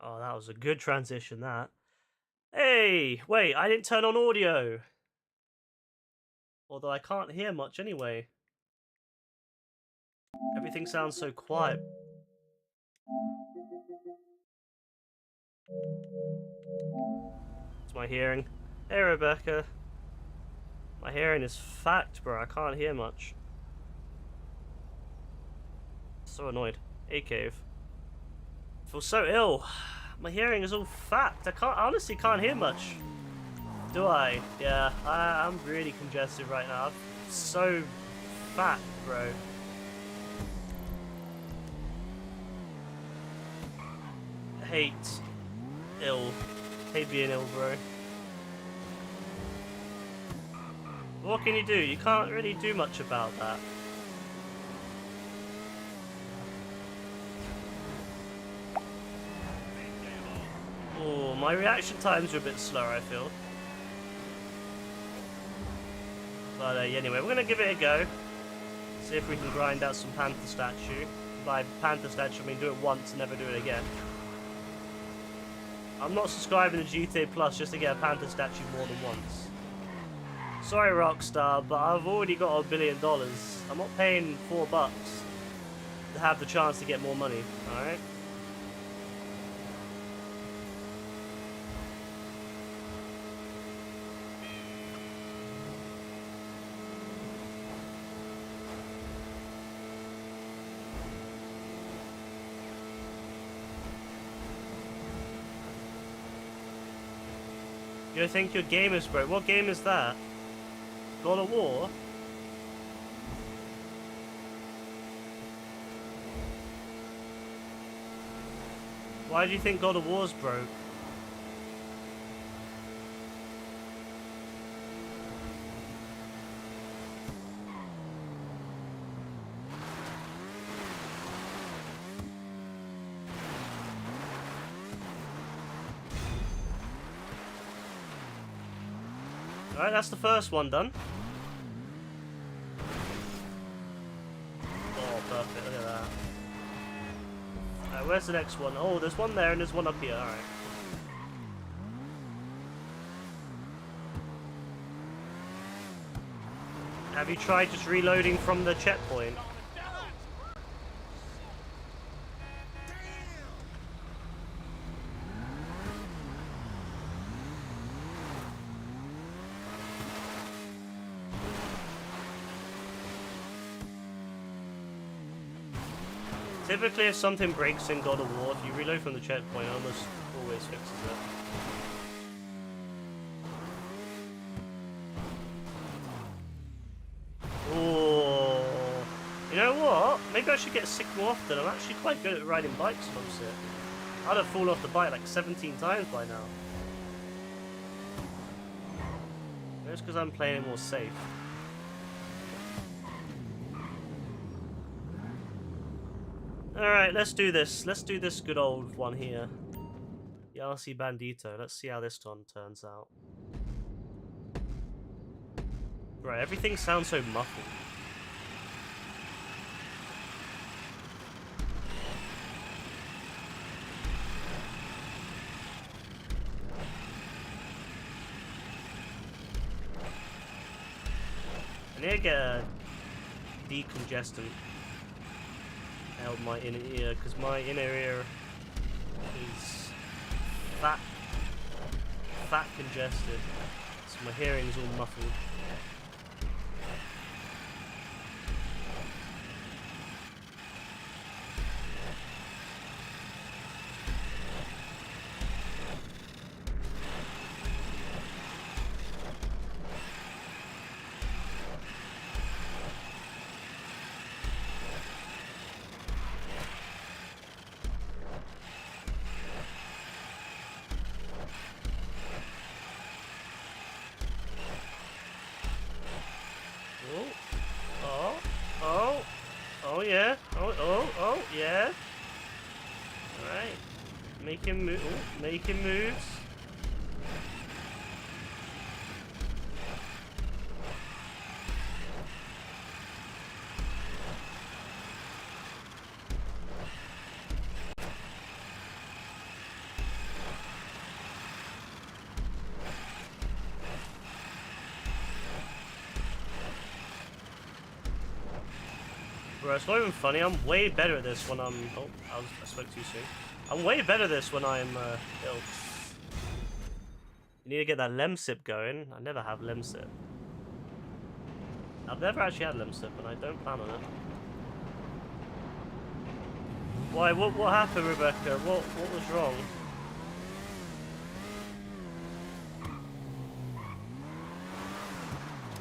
Oh, that was a good transition, that. Hey, wait, I didn't turn on audio. Although I can't hear much anyway. Everything sounds so quiet. It's my hearing. Hey, Rebecca. My hearing is fucked, bro. I can't hear much. So annoyed. Hey, Cave. I feel so ill. My hearing is all fucked. I honestly can't hear much. Do I? Yeah, I'm really congested right now. I'm so fat, bro. Hate ill. Hate being ill, bro. What can you do? You can't really do much about that. Oh, my reaction times are a bit slower, I feel. But anyway, we're gonna give it a go. See if we can grind out some Panther statue. By Panther statue, I mean do it once and never do it again. I'm not subscribing to GTA Plus just to get a Panther statue more than once. Sorry, Rockstar, but I've already got $1 billion. I'm not paying $4 to have the chance to get more money, alright? You think your game is broke? What game is that? God of War? Why do you think God of War's broke? Alright, that's the first one done. Oh, perfect, look at that. Alright, where's the next one? Oh, there's one there and there's one up here, alright. Have you tried just reloading from the checkpoint? Typically, if something breaks in God of War, if you reload from the checkpoint, it almost always fixes it. Oh, you know what? Maybe I should get sick more often. I'm actually quite good at riding bikes when I'm sick. I'd have fallen off the bike like 17 times by now. Maybe it's because I'm playing it more safe. Alright, let's do this. Let's do this good old one here. The RC Bandito. Let's see how this one turns out. Right, everything sounds so muffled. I need to get a decongestant. Help my inner ear, because my inner ear is fat congested, so my hearing's all muffled. Yeah. Oh, yeah. Alright. Making moves. Bro, it's not even funny. I'm way better at this when I'm... Oh, I spoke too soon. I'm way better at this when I'm ill. You need to get that lemsip going. I never have lemsip. I've never actually had lemsip, and I don't plan on it. Why? What happened, Rebecca? What was wrong?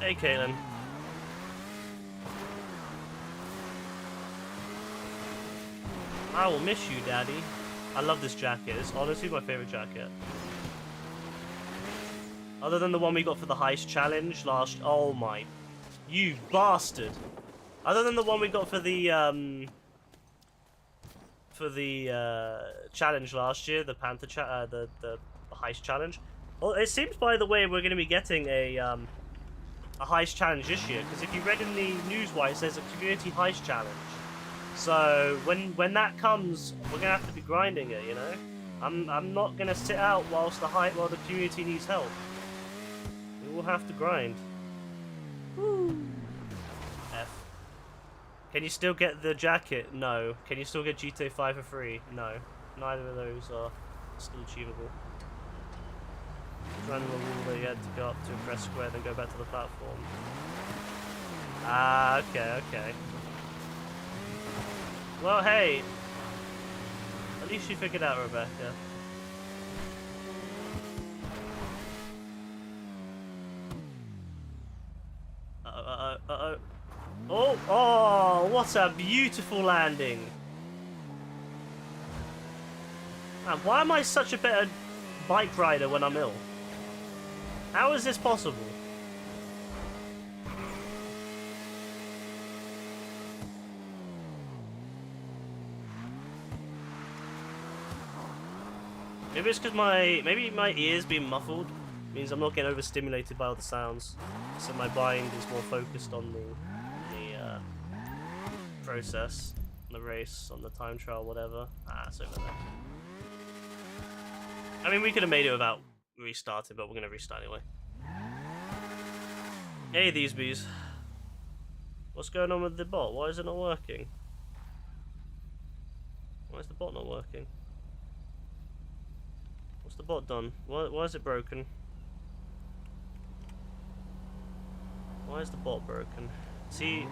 Hey, Caitlin. I will miss you, Daddy. I love this jacket. It's honestly my favorite jacket. Other than the one we got for the heist challenge last... Oh my... You bastard! Other than the one we got for the challenge last year, the Panther the heist challenge. Well, it seems, by the way, we're going to be getting a heist challenge this year, because if you read in the newswire, it says a community heist challenge. So when that comes, we're gonna have to be grinding it, you know. I'm not gonna sit out while the community needs help. We will have to grind. Woo. F. Can you still get the jacket? No. Can you still get GTA 5 for free? No. Neither of those are still achievable. Running the wall that you had to go up to a press square, then go back to the platform. Ah, okay. Well, hey. At least you figured out, Rebecca. Uh-oh. Oh, what a beautiful landing. Man, why am I such a better bike rider when I'm ill? How is this possible? Maybe it's because maybe my ears being muffled means I'm not getting overstimulated by all the sounds, so my mind is more focused on the process, on the race, on the time trial, whatever. It's over there. I mean, we could have made it without restarting, but we're gonna restart anyway. Hey, these bees. What's going on with the bot? Why is it not working? Why is the bot not working? What's the bot done? Why is it broken? Why is the bot broken? See,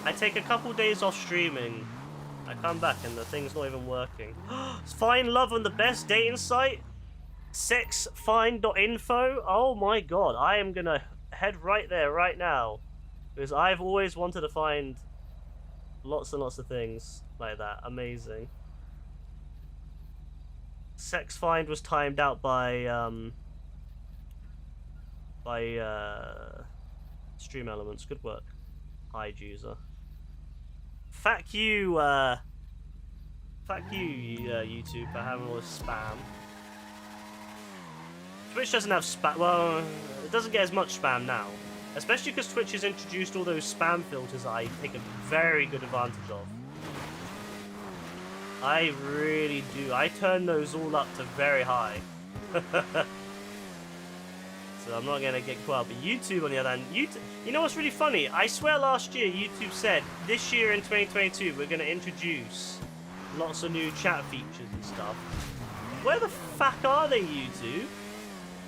I take a couple days off streaming. I come back and the thing's not even working. Find love on the best dating site? Sexfind.info? Oh my god, I am gonna head right there right now. Because I've always wanted to find lots and lots of things like that. Amazing. Sex Find was timed out by Stream Elements. Good work. Hi, user. Fuck you, YouTube, for having all this spam. Twitch doesn't have spam. Well, it doesn't get as much spam now, especially because Twitch has introduced all those spam filters that I take a very good advantage of. I really do. I turn those all up to very high. So I'm not going to get caught up. But YouTube, on the other hand, you know what's really funny? I swear last year YouTube said, this year in 2022, we're going to introduce lots of new chat features and stuff. Where the fuck are they, YouTube?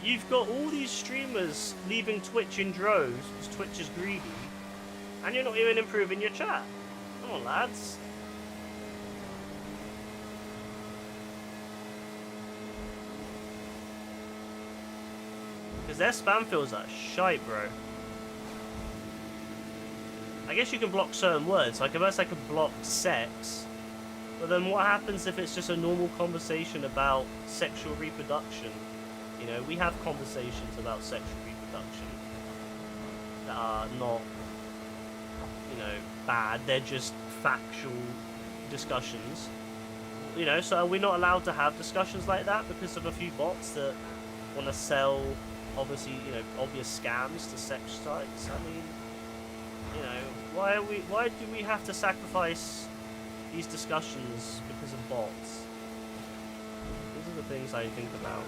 You've got all these streamers leaving Twitch in droves because Twitch is greedy. And you're not even improving your chat. Come on, lads. Because their spam filters are shite, bro. I guess you can block certain words. Like, I could block sex. But then what happens if it's just a normal conversation about sexual reproduction? You know, we have conversations about sexual reproduction that are not, you know, bad. They're just factual discussions. You know, so are we not allowed to have discussions like that because of a few bots that want to sell, obviously, you know, obvious scams to sex sites? I mean, you know, why do we have to sacrifice these discussions because of bots? These are the things I think about.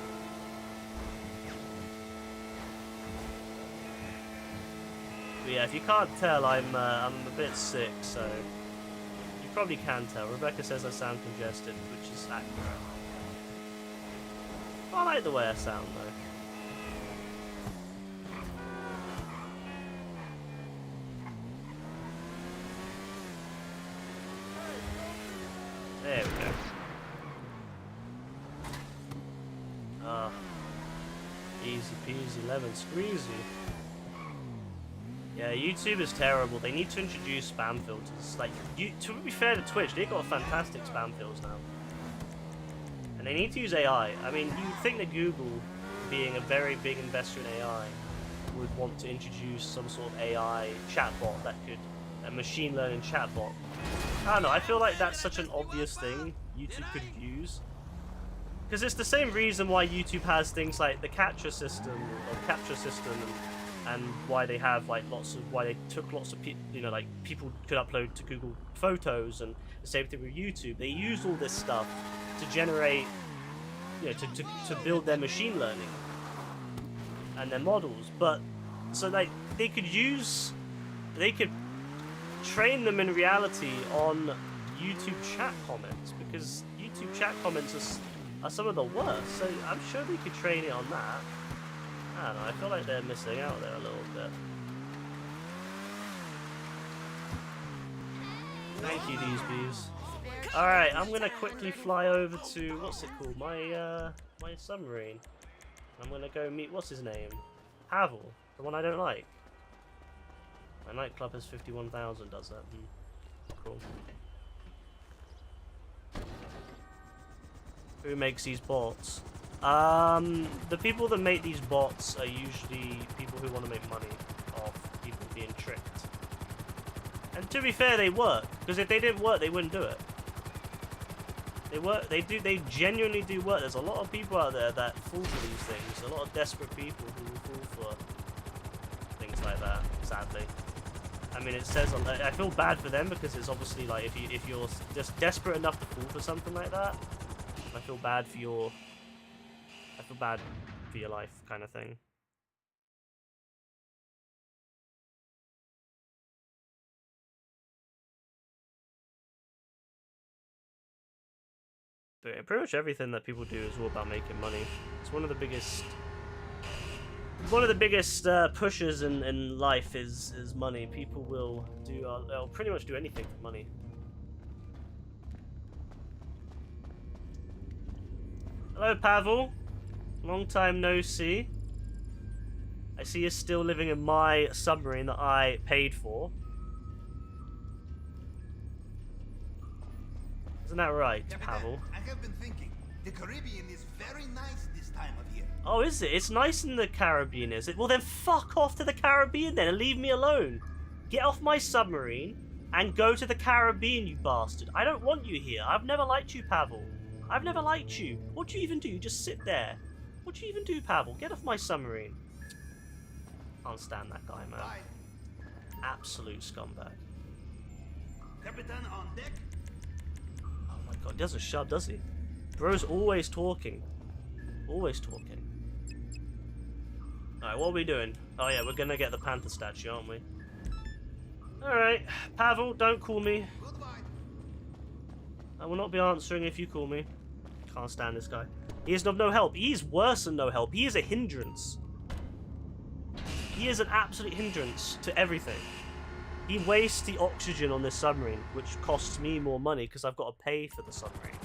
But yeah, if you can't tell, I'm a bit sick, so probably can tell. Rebecca says I sound congested, which is accurate. I like the way I sound, though. There we go. Easy peasy lemon squeezy. Yeah, YouTube is terrible. They need to introduce spam filters. Like, to be fair to Twitch, they've got fantastic spam filters now. And they need to use AI. I mean, you'd think that Google, being a very big investor in AI, would want to introduce some sort of AI chatbot that could, a machine learning chatbot. I don't know, I feel like that's such an obvious thing YouTube could use. Because it's the same reason why YouTube has things like the capture system, and why they have like why they took lots of like people could upload to Google Photos, and the same thing with YouTube. They use all this stuff to generate, to build their machine learning and their models. But so like they could train them in reality on YouTube chat comments, because YouTube chat comments are some of the worst. So I'm sure they could train it on that. I don't know, I feel like they're missing out there a little bit. Thank you, these bees. Alright, I'm gonna quickly fly over to, what's it called? My submarine. I'm gonna go meet, what's his name? Pavel, the one I don't like. My nightclub has 51,000, does that? Cool. Who makes these bots? The people that make these bots are usually people who want to make money off people being tricked. And to be fair, they work, because if they didn't work, they wouldn't do it. They work. They genuinely do work. There's a lot of people out there that fall for these things. A lot of desperate people who will fall for things like that. Sadly, I mean, it says. I feel bad for them, because it's obviously like if you're just desperate enough to fall for something like that, I feel bad for your. I feel bad for your life, kind of thing. But pretty much everything that people do is all about making money. It's one of the biggest pushes in life is money. People will do they'll pretty much do anything for money. Hello, Pavel. Long time no see. I see you're still living in my submarine that I paid for. Isn't that right, Pavel? I have been thinking, the Caribbean is very nice this time of year. Oh, is it? It's nice in the Caribbean, is it? Well, then fuck off to the Caribbean then and leave me alone. Get off my submarine and go to the Caribbean, you bastard. I don't want you here. I've never liked you, Pavel. I've never liked you. What do you even do? You just sit there. What do you even do, Pavel? Get off my submarine. Can't stand that guy, man. Bye. Absolute scumbag. Capitan on deck. Oh my god, he doesn't shut, does he? Bro's always talking. Always talking. Alright, what are we doing? Oh yeah, we're gonna get the Panther statue, aren't we? Alright, Pavel, don't call me. Goodbye. I will not be answering if you call me. Can't stand this guy. He is of no help. He is worse than no help. He is a hindrance. He is an absolute hindrance to everything. He wastes the oxygen on this submarine, which costs me more money because I've got to pay for the submarine.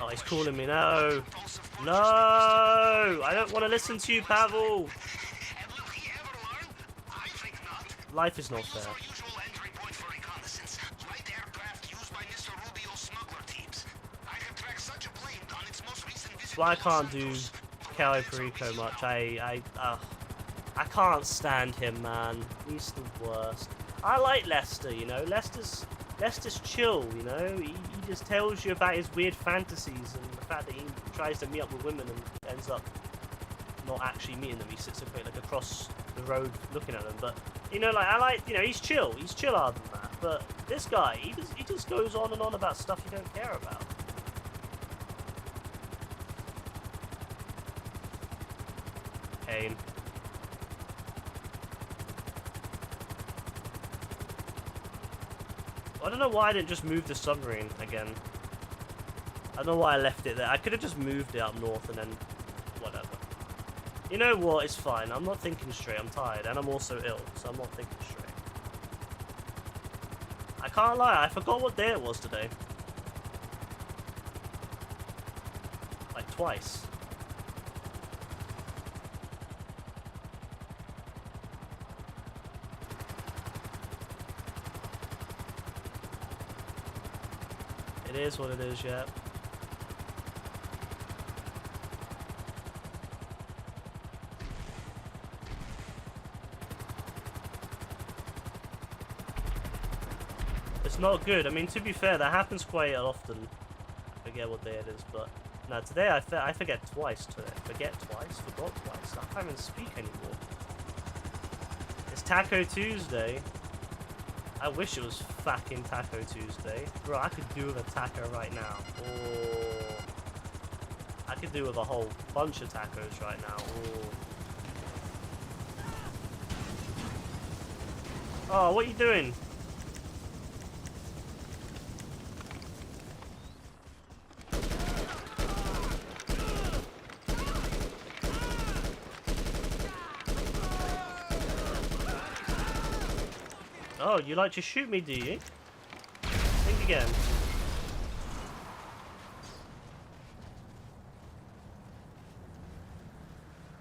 Oh, he's calling me. No. No! I don't want to listen to you, Pavel. Life is not fair. Well, I can't do Kelly Perico much. I can't stand him, man. He's the worst. I like Lester, you know. Lester's chill, you know. He just tells you about his weird fantasies and the fact that he tries to meet up with women and ends up not actually meeting them. He sits like across the road looking at them. But you know, like I like, you know, he's chill. He's chiller than that. But this guy, he just goes on and on about stuff you don't care about. Pain. I don't know why I didn't just move the submarine again. I don't know why I left it there. I could have just moved it up north and then whatever. You know what? It's fine. I'm not thinking straight. I'm tired and I'm also ill, so I'm not thinking straight. I can't lie. I forgot what day it was today. Like twice. It is what it is, yeah. It's not good. I mean, to be fair, that happens quite often. I forget what day it is, but no, today I forget twice. Forgot twice. I can't even speak anymore. It's Taco Tuesday. I wish it was fucking Taco Tuesday. Bro, I could do with a taco right now. Oh, I could do with a whole bunch of tacos right now. Oh, what are you doing? Oh, you like to shoot me, do you? Think again.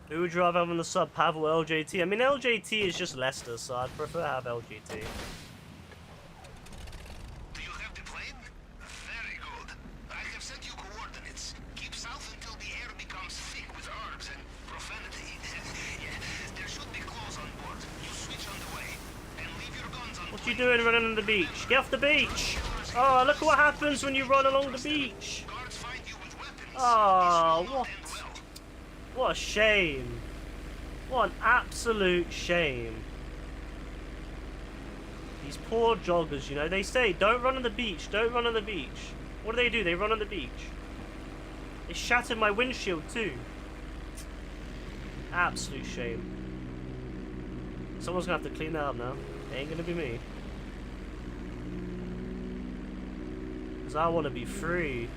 Who would you rather have on the sub, Pavel or LJT? I mean, LJT is just Leicester, so I'd prefer to have LJT. Do you have the plane? Very good. I have sent you coordinates. Keep south until the air becomes thick with herbs and profanity. Yeah, there should be clothes on board. You switch on the way. And leave your guns on. What you doing running on the beach? Get off the beach! Oh, look what happens when you run along the beach! Guards find you with weapons. Oh, what? What a shame. What an absolute shame. These poor joggers, you know, they say, don't run on the beach, don't run on the beach. What do? They run on the beach. They shattered my windshield too. Absolute shame. Someone's gonna have to clean that up now. It ain't gonna be me. Because I want to be free.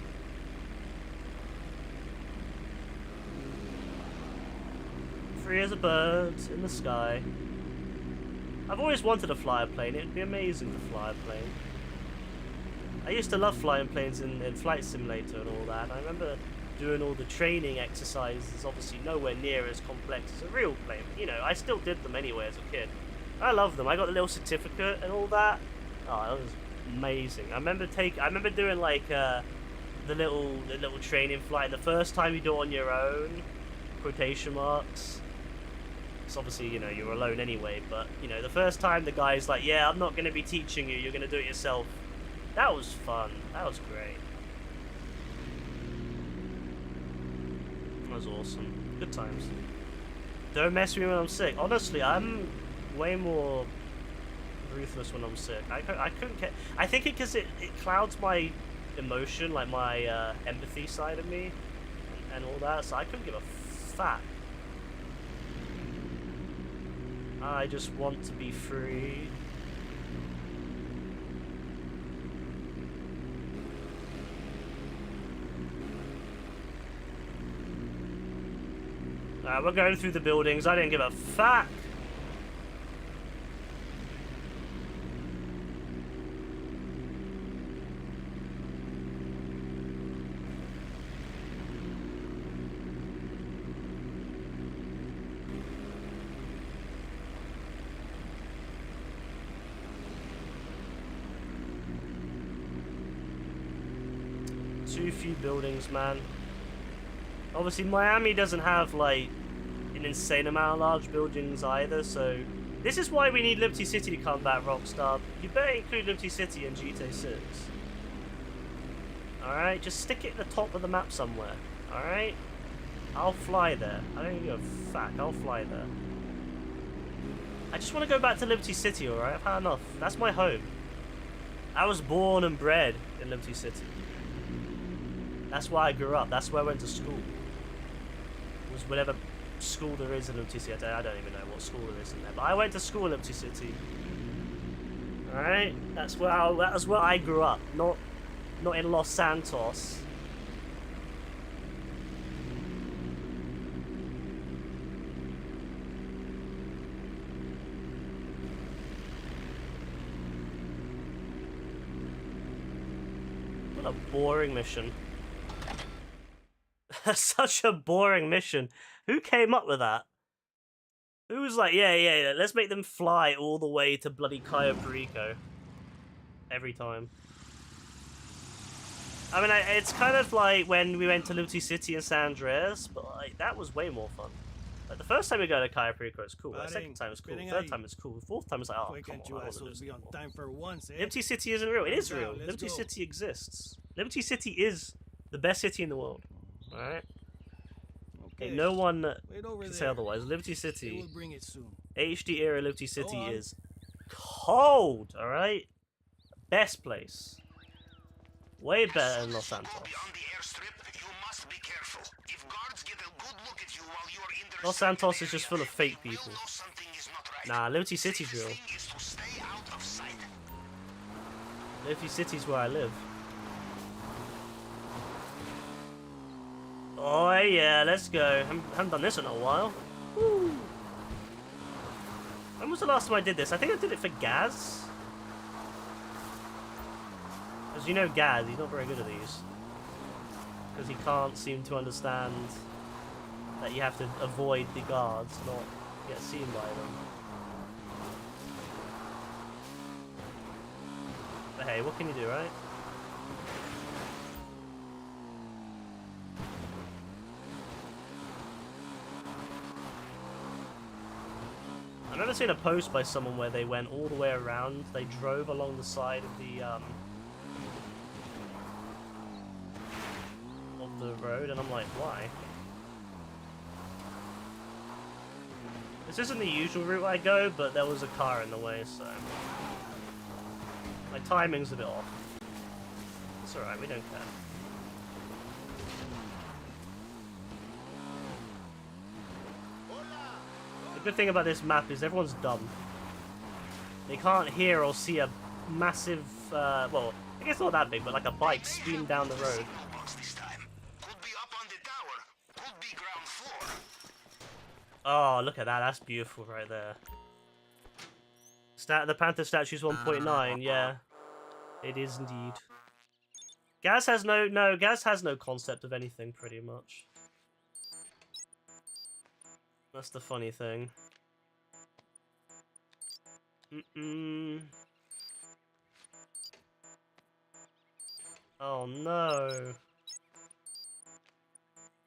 Free as a bird in the sky. I've always wanted to fly a plane. It'd be amazing to fly a plane. I used to love flying planes in Flight Simulator and all that. I remember doing all the training exercises, obviously nowhere near as complex as a real plane. You know, I still did them anyway as a kid. I love them. I got the little certificate and all that. Oh, that was amazing. I remember doing like the little training flight. The first time you do it on your own, quotation marks. It's obviously, you know, you're alone anyway, but, you know, the first time the guy's like, yeah, I'm not going to be teaching you, you're going to do it yourself. That was fun. That was great. That was awesome. Good times. Don't mess with me when I'm sick. Honestly, I'm way more ruthless when I'm sick. I couldn't care. I think because it clouds my emotion, like my empathy side of me and all that, so I couldn't give a fuck. I just want to be free. Alright, we're going through the buildings. I didn't give a fuck. Too few buildings, man. Obviously, Miami doesn't have, like, an insane amount of large buildings either, so... This is why we need Liberty City to come back, Rockstar. You better include Liberty City in GTA 6. Alright? Just stick it at the top of the map somewhere. Alright? I'll fly there. I don't give a fuck. I'll fly there. I just want to go back to Liberty City, alright? I've had enough. That's my home. I was born and bred in Liberty City. That's why I grew up. That's where I went to school. It was whatever school there is in Liberty City. I don't even know what school there is in there. But I went to school in Liberty City. Alright? That's where I grew up, not in Los Santos. What a boring mission. Such a boring mission. Who came up with that? Who was like, yeah, let's make them fly all the way to bloody Cayo Perico. Every time. I mean, it's kind of like when we went to Liberty City and San Andreas, but like, that was way more fun. Like, the first time we go to Cayo Perico, it's cool. The second time it's cool. Third time it's cool. The fourth time it's like, oh, come on, I want to do this anymore. Liberty City isn't real. It is real. Liberty City exists. Liberty City is the best city in the world. Alright? Okay, no one can say otherwise. Liberty City, HD era Liberty City is cold, alright? Best place. Way better than Los Santos. Los Santos is just full of fake people. Nah, Liberty City's real. Liberty City's where I live. Oh yeah, let's go. Haven't done this in a while. Woo. When was the last time I did this? I think I did it for Gaz. As you know, Gaz, he's not very good at these. Because he can't seem to understand that you have to avoid the guards, not get seen by them. But hey, what can you do, right? I remember seeing a post by someone where they went all the way around. They drove along the side of the road, and I'm like, why? This isn't the usual route I go, but there was a car in the way, so my timing's a bit off. It's alright, we don't care. The good thing about this map is everyone's dumb. They can't hear or see a massive, well, I guess not that big, but like a bike speeding down the road. Oh, look at that. That's beautiful right there. The Panther statue's 1.9, yeah. It is indeed. Gaz has Gaz has no concept of anything, pretty much. That's the funny thing. Oh no.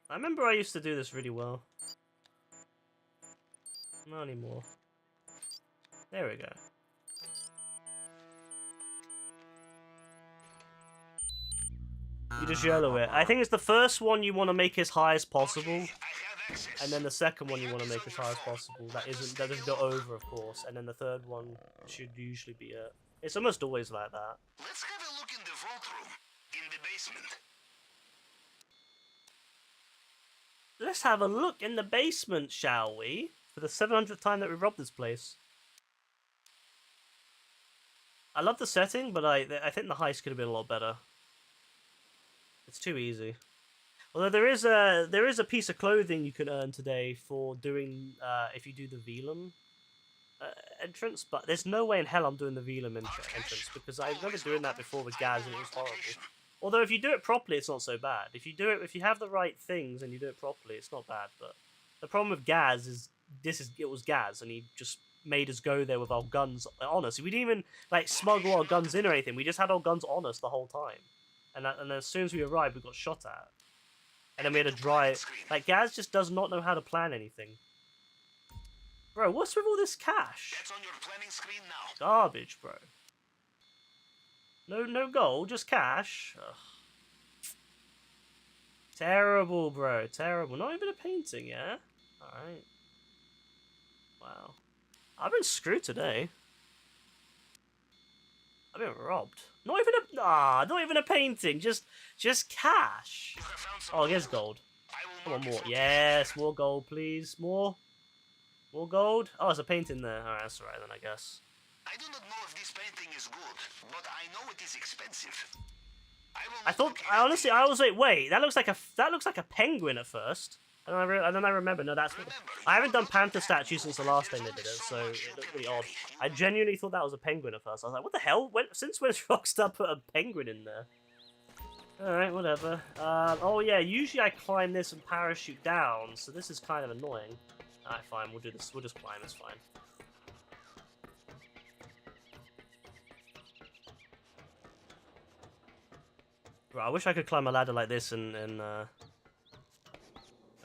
I remember I used to do this really well. Not anymore. There we go. You just YOLO it. I think it's the first one you want to make as high as possible. And then the second one you want to make as high as possible. That doesn't go over, of course. And then the third one should usually be it. It's almost always like that. Let's have a look in the vault room, in the basement. Let's have a look in the basement, shall we? For the 700th time that we robbed this place. I love the setting, but I think the heist could have been a lot better. It's too easy. Although there is a piece of clothing you can earn today for doing if you do the Velum entrance, but there's no way in hell I'm doing the Velum entrance because I remember doing that before with Gaz and it was horrible. Although if you do it properly, it's not so bad. If you have the right things and you do it properly, it's not bad. But the problem with Gaz is it was Gaz and he just made us go there with our guns on us. We didn't even like smuggle our guns in or anything. We just had our guns on us the whole time. And as soon as we arrived, we got shot at. And then we had to drive. Like, Gaz just does not know how to plan anything. Bro, what's with all this cash? That's on your planning screen now. Garbage, bro. No gold, just cash. Ugh. Terrible, bro. Terrible. Not even a painting, yeah? Alright. Wow. I've been screwed today. I've been robbed. Not even a painting. Just cash. Oh, here's gold. Come on, more. Yes, more gold, please. More gold. Oh, there's a painting there. Alright, that's alright then, I guess. I do not know if this painting is good, but I know it is expensive. I honestly, I was like, wait, that looks like a penguin at first, and then I remember, no, that's what. I haven't done Panther statues since the last time they did it, so it looked really odd. I genuinely thought that was a penguin at first. I was like, what the hell? Since when's Rockstar put a penguin in there? All right, whatever. Oh yeah, usually I climb this and parachute down, so this is kind of annoying. All right, fine, we'll do this. We'll just climb. It's fine. Right, I wish I could climb a ladder like this and that'd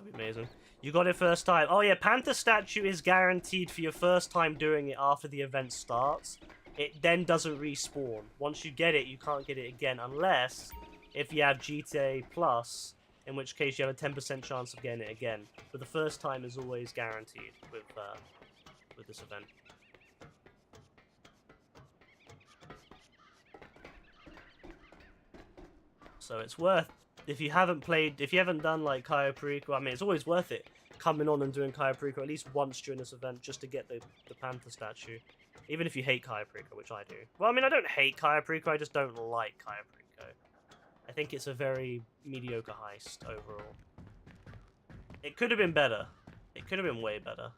be amazing. You got it first time. Oh yeah, Panther statue is guaranteed for your first time doing it after the event starts. It then doesn't respawn. Once you get it, you can't get it again unless if you have GTA Plus, in which case you have a 10% chance of getting it again. But the first time is always guaranteed with this event. So it's worth, if you haven't done like Cayo Perico, I mean, it's always worth it coming on and doing Cayo Perico at least once during this event just to get the Panther statue. Even if you hate Cayo Perico, which I do. Well, I mean, I don't hate Cayo Perico, I just don't like Cayo Perico. I think it's a very mediocre heist overall. It could have been better. It could have been way better.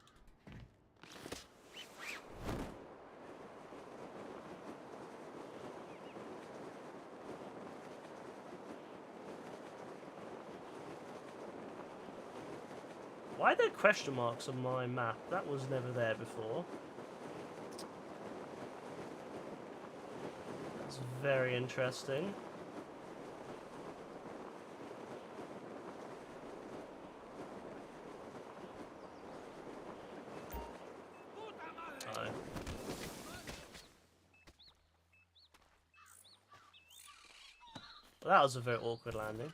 Why are there question marks on my map? That was never there before. That's very interesting. Oh. Well, that was a very awkward landing.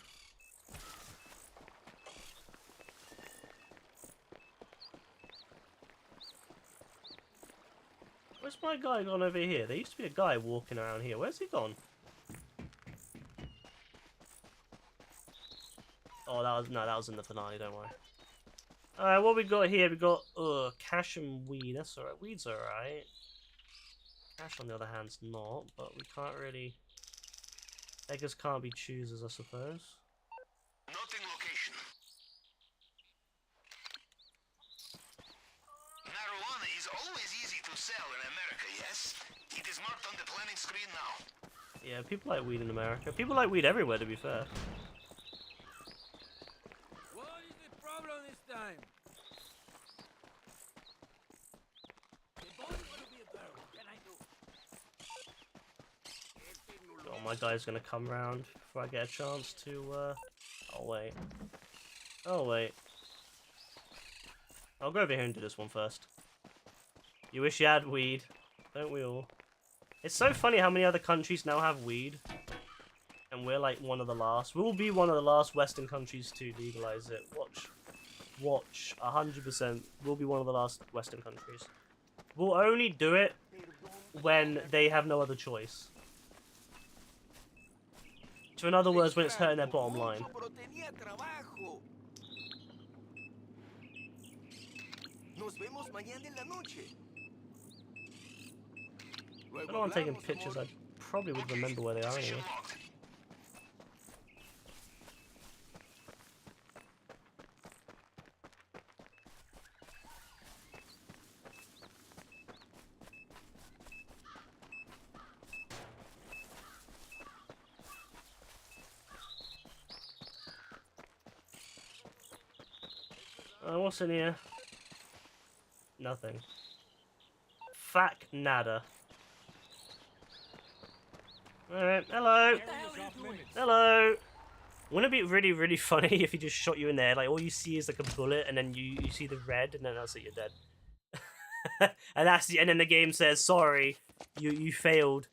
Where's my guy gone over here? There used to be a guy walking around here. Where's he gone? Oh, that was in the finale, don't worry. Alright, what we got here? We got cash and weed. That's alright. Weed's alright. Cash on the other hand's not, but we can't really. Beggars can't be choosers, I suppose. Noting location. Marijuana is always easy to sell in America, yes? It is marked on the planning screen now. Yeah, people like weed in America. People like weed everywhere, to be fair. What is the problem this time? The boy wanna be a girl. What can I do? Oh, my guy's gonna come round before I get a chance to, Oh, wait. Oh, wait. I'll go over here and do this one first. You wish you had weed. Don't we all? It's so funny how many other countries now have weed. And we're like one of the last. We'll be one of the last Western countries to legalize it. Watch. 100%. We'll be one of the last Western countries. We'll only do it when they have no other choice. So in other words, when it's hurting their bottom line. I don't want taking pictures, I probably would remember where they are anyway. What's in here? Nothing. Fuck nada. Alright, hello! Hello! Wouldn't it be really, really funny if he just shot you in there? Like, all you see is like a bullet, and then you see the red, and then that's it, you're dead. and then the game says, sorry, you failed.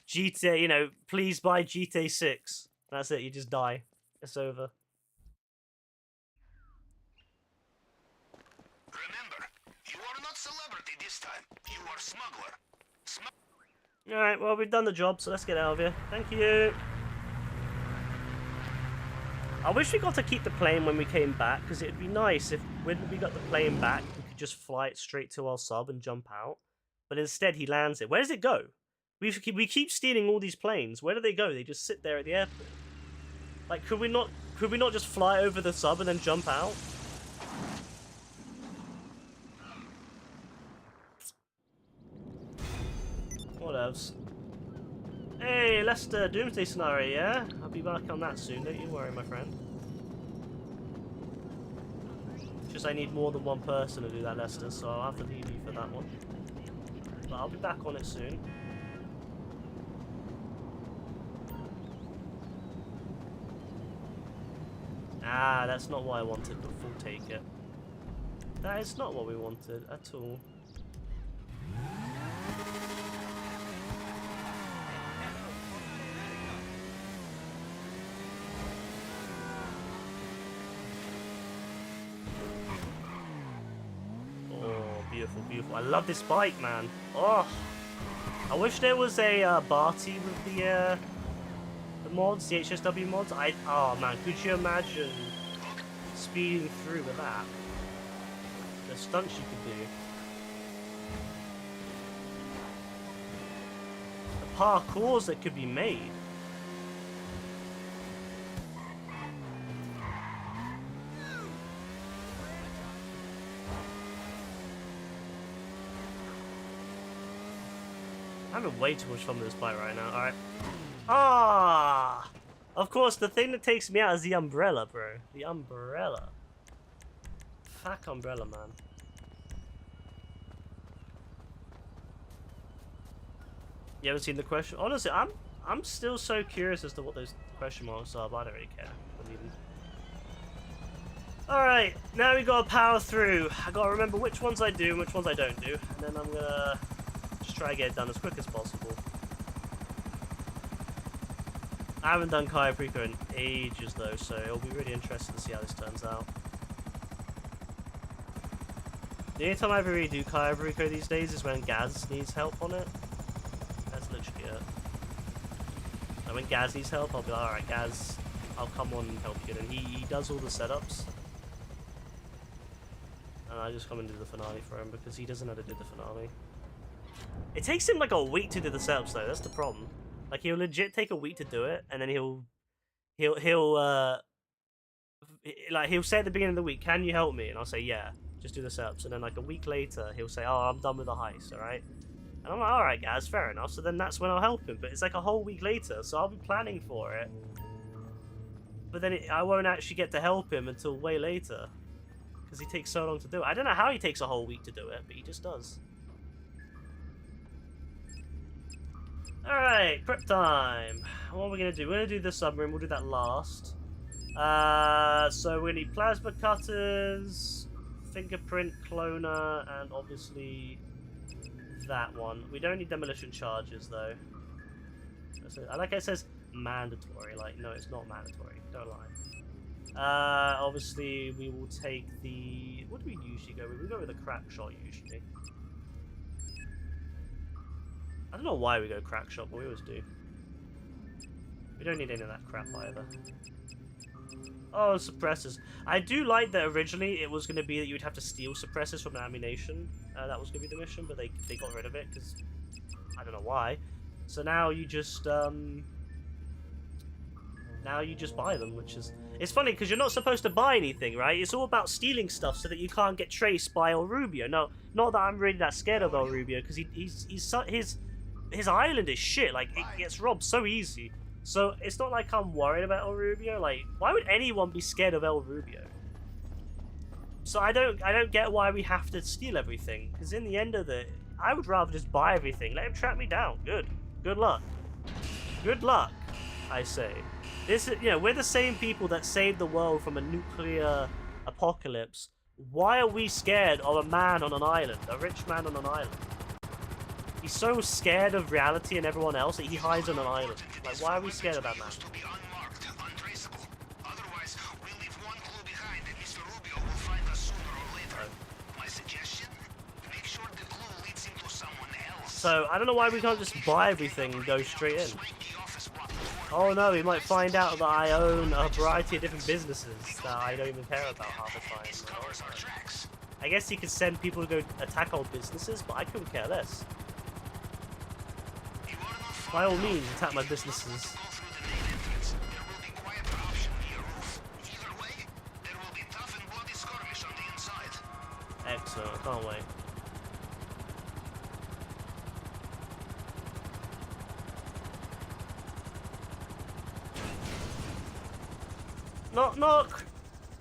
GTA, you know, please buy GTA 6. That's it, you just die. It's over. Remember, you are not celebrity this time. You are smuggler. Alright, well, we've done the job, so let's get out of here. Thank you. I wish we got to keep the plane when we came back, because it'd be nice if when we got the plane back, we could just fly it straight to our sub and jump out. But but instead he lands it. Where does it go? We keep stealing all these planes. Where do they go? They just sit there at the airport. Like, could we not just fly over the sub and then jump out? What else? Hey, Lester, Doomsday Scenario, yeah? I'll be back on that soon, don't you worry, my friend. Just I need more than one person to do that, Lester, so I'll have to leave you for that one. But I'll be back on it soon. Ah, that's not what I wanted, but we'll take it. That is not what we wanted at all. Beautiful, beautiful. I love this bike, man. Oh, I wish there was a Barty with the mods, the HSW mods. Oh man, could you imagine speeding through with that? The stunts you could do. The parkours that could be made. I'm having way too much fun with this bike right now. Alright. Ah! Of course, the thing that takes me out is the umbrella, bro. The umbrella. Fuck umbrella, man. You ever seen the question? Honestly, I'm still so curious as to what those question marks are, but I don't really care. Alright, now we gotta power through. I gotta remember which ones I do and which ones I don't do. And then I'm gonna try to get it done as quick as possible. I haven't done Kayapriko in ages though, so it'll be really interesting to see how this turns out. The only time I ever really do Kayapriko these days is when Gaz needs help on it. That's literally it. And when Gaz needs help, I'll be like, alright Gaz, I'll come on and help you. And he does all the setups. And I just come and do the finale for him because he doesn't know how to do the finale. It takes him like a week to do the setups though, that's the problem. Like he'll legit take a week to do it, and then he'll say at the beginning of the week, can you help me? And I'll say, yeah, just do the setups. And then like a week later, he'll say, oh, I'm done with the heist, alright? And I'm like, alright guys, fair enough. So then that's when I'll help him, but it's like a whole week later, so I'll be planning for it. But then I won't actually get to help him until way later. Because he takes so long to do it. I don't know how he takes a whole week to do it, but he just does. Alright, prep time. What are we going to do? We're going to do the submarine. We'll do that last. So we're going to need plasma cutters, fingerprint cloner, and obviously that one. We don't need demolition charges, though. I like how it says mandatory. Like, no, it's not mandatory. Don't lie. Obviously, we will take the... What do we usually go with? We go with a crack shot, usually. I don't know why we go crack shot, but we always do. We don't need any of that crap either. Oh, suppressors. I do like that originally it was going to be that you would have to steal suppressors from the ammunition. That was going to be the mission, but they got rid of it because I don't know why. So now you just buy them, which is... It's funny because you're not supposed to buy anything, right? It's all about stealing stuff so that you can't get traced by El Rubio. No, not that I'm really that scared of El Rubio because his island is shit. Like, it gets robbed so easy. So it's not like I'm worried about El Rubio. Like, why would anyone be scared of El Rubio? So I don't get why we have to steal everything. Because in the end of it, I would rather just buy everything. Let him track me down. Good luck. Good luck, I say. This is, we're the same people that saved the world from a nuclear apocalypse. Why are we scared of a man on an island? A rich man on an island? He's so scared of reality and everyone else that he hides on an island. Like, why are we scared of that man? So, I don't know why we can't just buy everything and go straight in. Oh no, we might find out that I own a variety of different businesses that I don't even care about half the time. I guess he could send people to go attack old businesses, but I couldn't care less. By all means, attack my businesses. Go through the main entrance. There will be quieter option via roof. Either way, there will be tough and bloody skirmish on the inside. Excellent, I can't wait. Knock knock!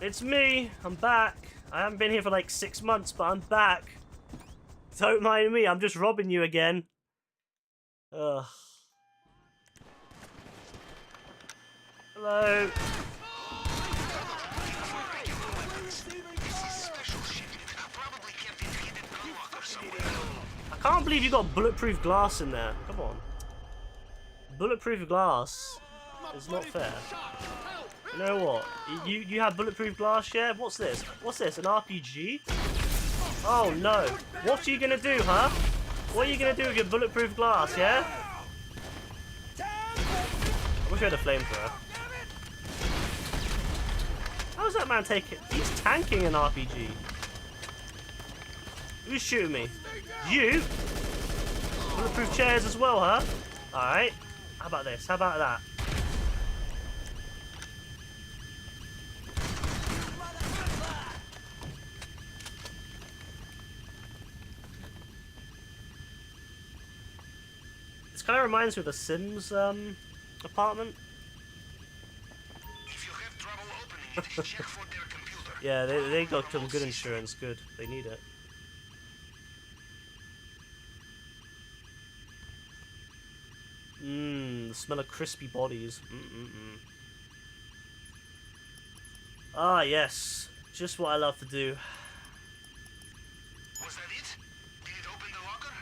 It's me, I'm back. I haven't been here for like 6 months, but I'm back. Don't mind me, I'm just robbing you again. Ugh. Hello. I can't believe you got bulletproof glass in there. Come on. Bulletproof glass is not fair. You know what? You have bulletproof glass, yeah? What's this? What's this? An RPG? Oh no. What are you gonna do, huh? What are you gonna do with your bulletproof glass, yeah? I wish we had a flamethrower. How does that man take it? He's tanking an RPG. Who's shooting me? You? Bulletproof chairs as well, huh? Alright. How about this? How about that? This kind of reminds me of the Sims apartment. If you have trouble opening it, check for their computer. Yeah, they got some good insurance. Good, they need it. The smell of crispy bodies. Ah, yes, just what I love to do. Was that it? Did it open the locker?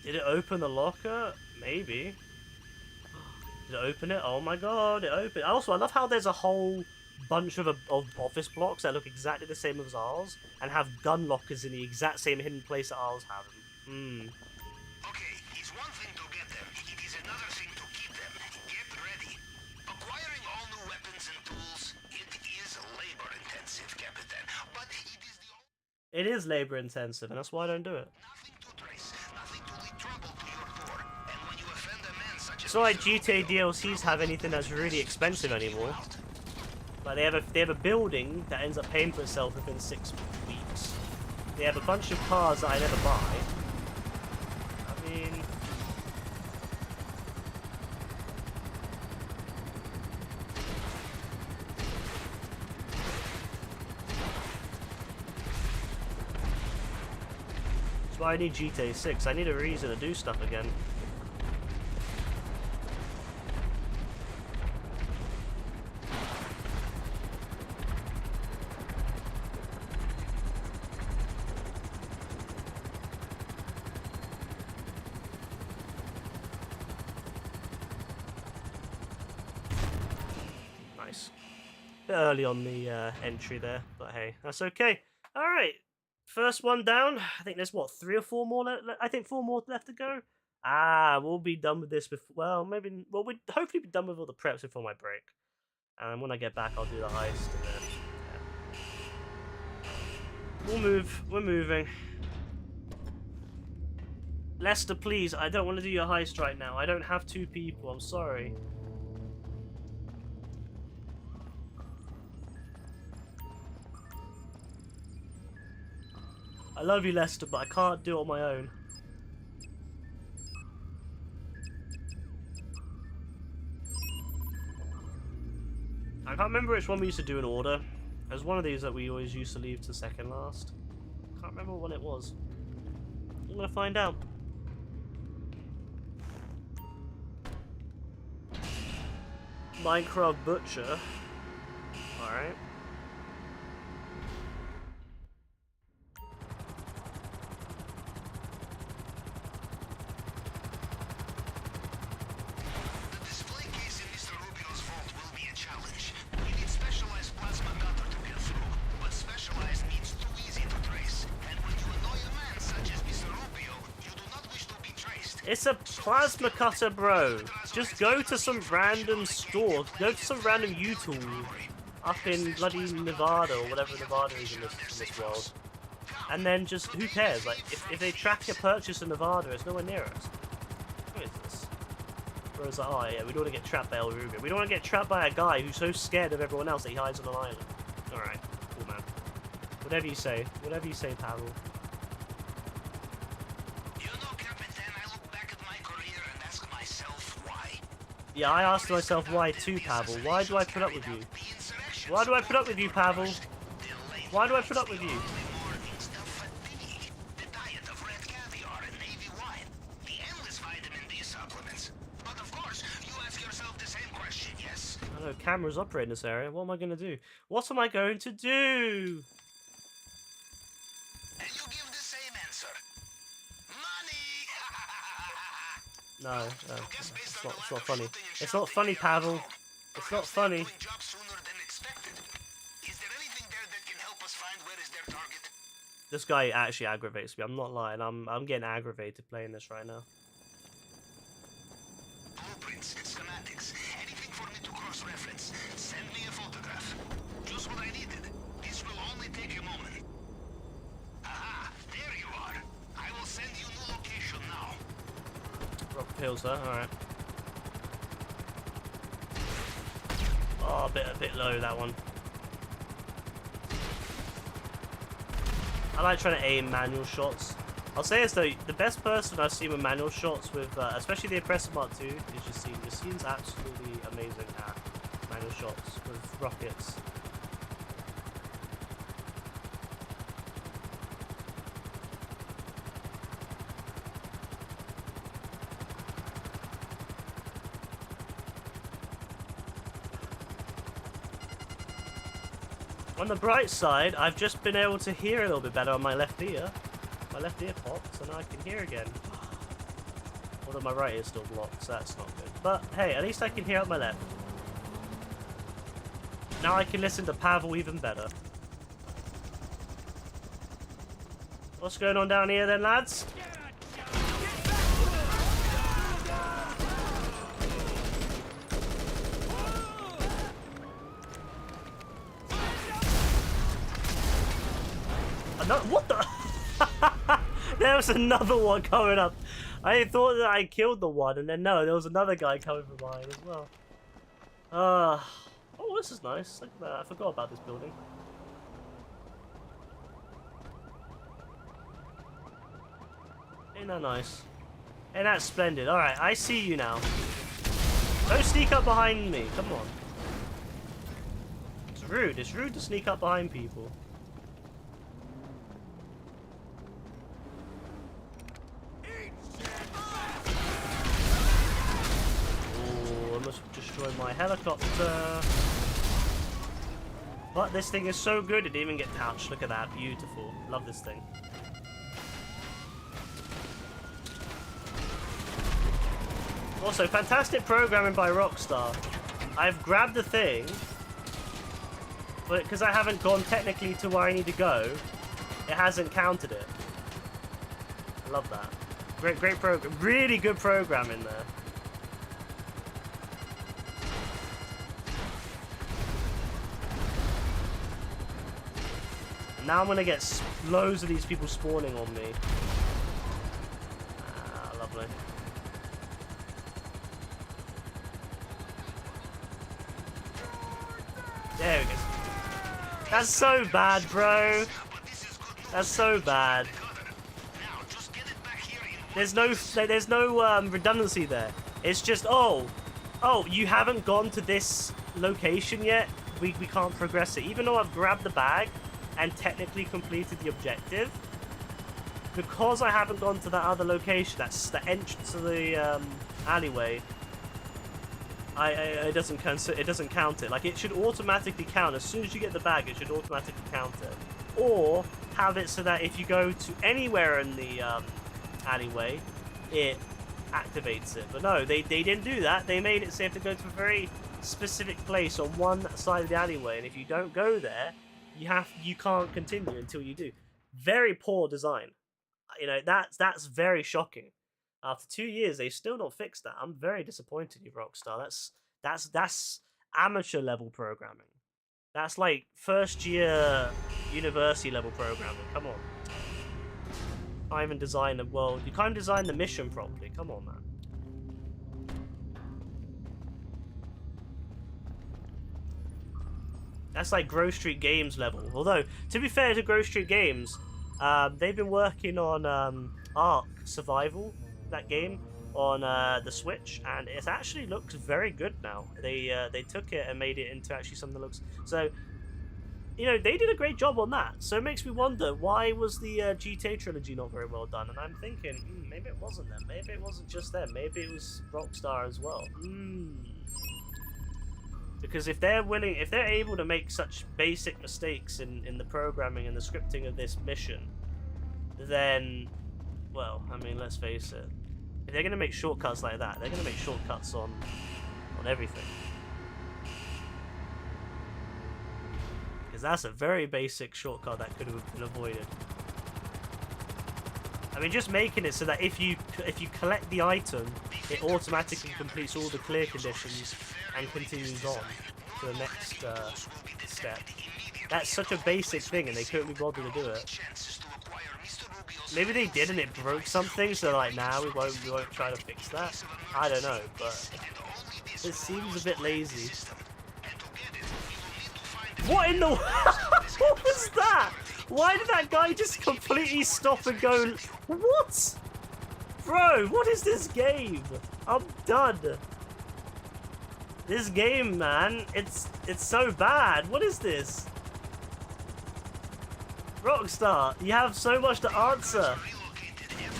Did it open the locker? Maybe. Did it open it? Oh my god, it opened. Also, I love how there's a whole bunch of office blocks that look exactly the same as ours and have gun lockers in the exact same hidden place that ours have them. Okay, it's one thing to get them. It is another thing to keep them. Get ready. Acquiring all new weapons and tools, it is labor intensive, Captain. But it is the only... It is labor intensive, and that's why I don't do it. Nothing to trace, nothing to lead trouble to your door. And when you offend a man such as It's not like GTA DLCs have anything that's really expensive anymore. Like they have a building that ends up paying for itself within 6 weeks. They have a bunch of cars that I never buy. I mean, that's why I need GTA 6. I need a reason to do stuff again. Nice. Bit early on the entry there, but hey, that's okay. Alright, first one down. I think there's, what, 3 or 4 more I think 4 more left to go. We'll be done with this before, well, maybe, well, we'd hopefully be done with all the preps before my break. And when I get back, I'll do the heist, and then, yeah. We're moving. Lester, please, I don't want to do your heist right now. I don't have 2 people, I'm sorry. I love you, Lester, but I can't do it on my own. I can't remember which one we used to do in order. There's one of these that we always used to leave to second last. Can't remember what it was. I'm gonna find out. Minecraft Butcher. Alright. The display case in Mr. Rubio's vault will be a challenge. You need specialized plasma cutter to get through, but specialized means too easy to trace. And when you annoy a man such as Mr. Rubio, you do not wish to be traced. It's a plasma cutter, bro. Just go to some random store. Go to some random U-tool up in bloody Nevada or whatever Nevada is in this world. And then just, who cares? Like, if they track your purchase in Nevada, it's nowhere near us. What is this? Whereas like, oh yeah, we don't want to get trapped by El Ruger. We don't want to get trapped by a guy who's so scared of everyone else that he hides on an island. Alright, cool man. Whatever you say, Pavel. You know, Capitan, I look back at my career and ask myself why. Yeah, I asked myself why too, Pavel. Why do I put up with you? Why do I put up with you, Pavel? Why do I put up with you? I know, cameras operate in this area. What am I going to do? What am I going to do? And you give the same answer. Money! No, it's not funny. It's not funny, Pavel. It's not funny. This guy actually aggravates me. I'm not lying. I'm getting aggravated playing this right now. Blueprints, schematics, anything for me to cross-reference. Send me a photograph. Just what I needed. This will only take a moment. Aha, there you are. I will send you new location now. Rock pills, huh? Alright. Oh, a bit low, that one. I like trying to aim manual shots. I'll say this though, the best person I've seen with manual shots with, especially the Oppressor Mark II, is Yassine. Yassine's absolutely amazing at manual shots with rockets. On the bright side, I've just been able to hear a little bit better on my left ear. My left ear popped, so now I can hear again. Although my right ear's still blocked, so that's not good. But hey, at least I can hear out my left. Now I can listen to Pavel even better. What's going on down here then, lads? What the? There was another one coming up. I thought that I killed the one, and then no, there was another guy coming from behind as well. Oh, this is nice. Look at that. I forgot about this building. Ain't that nice? Ain't that splendid? Alright, I see you now. Don't sneak up behind me. Come on. It's rude. It's rude to sneak up behind people. Destroy my helicopter. But this thing is so good it didn't even get touched. Look at that. Beautiful. Love this thing. Also, fantastic programming by Rockstar. I've grabbed the thing, but because I haven't gone technically to where I need to go, it hasn't counted it. I love that. Great program. Really good programming there. Now I'm gonna get loads of these people spawning on me. Ah, lovely. There we go. That's so bad, bro. That's so bad. There's no redundancy there. It's just, oh, you haven't gone to this location yet? We can't progress it. Even though I've grabbed the bag and technically completed the objective, because I haven't gone to that other location, that's the entrance to the alleyway, it doesn't count it. Like, it should automatically count. As soon as you get the bag, it should automatically count it. Or have it so that if you go to anywhere in the alleyway, it activates it. But no, they didn't do that. They made it so you have to go to a very specific place on one side of the alleyway, and if you don't go there, you can't continue until you do. Very poor design. You know, that's very shocking. After 2 years, they've still not fixed that. I'm very disappointed in Rockstar. That's amateur level programming. That's like first year university level programming. Come on. You can't even design the world. You can't design the mission properly. Come on, man. That's like Grove Street Games level. Although, to be fair to Grove Street Games, they've been working on Ark Survival, that game, on the Switch, and it actually looks very good now. They took it and made it into actually something that looks... So, you know, they did a great job on that. So it makes me wonder, why was the GTA trilogy not very well done? And I'm thinking, maybe it wasn't them. Maybe it wasn't just them. Maybe it was Rockstar as well. Because if they're willing, if they're able to make such basic mistakes in the programming and the scripting of this mission, then, well, I mean, let's face it. If they're going to make shortcuts like that, they're going to make shortcuts on everything. Because that's a very basic shortcut that could have been avoided. I mean, just making it so that if you collect the item, it automatically completes all the clear conditions and continues on to the next step. That's such a basic thing, and they couldn't be bothered to do it. Maybe they did, and it broke something, so like, nah, we won't try to fix that. I don't know, but it seems a bit lazy. What in the? What was that? Why did that guy just completely stop and go? What? Bro, what is this game? I'm done. This game, man, it's so bad. What is this? Rockstar, you have so much to answer.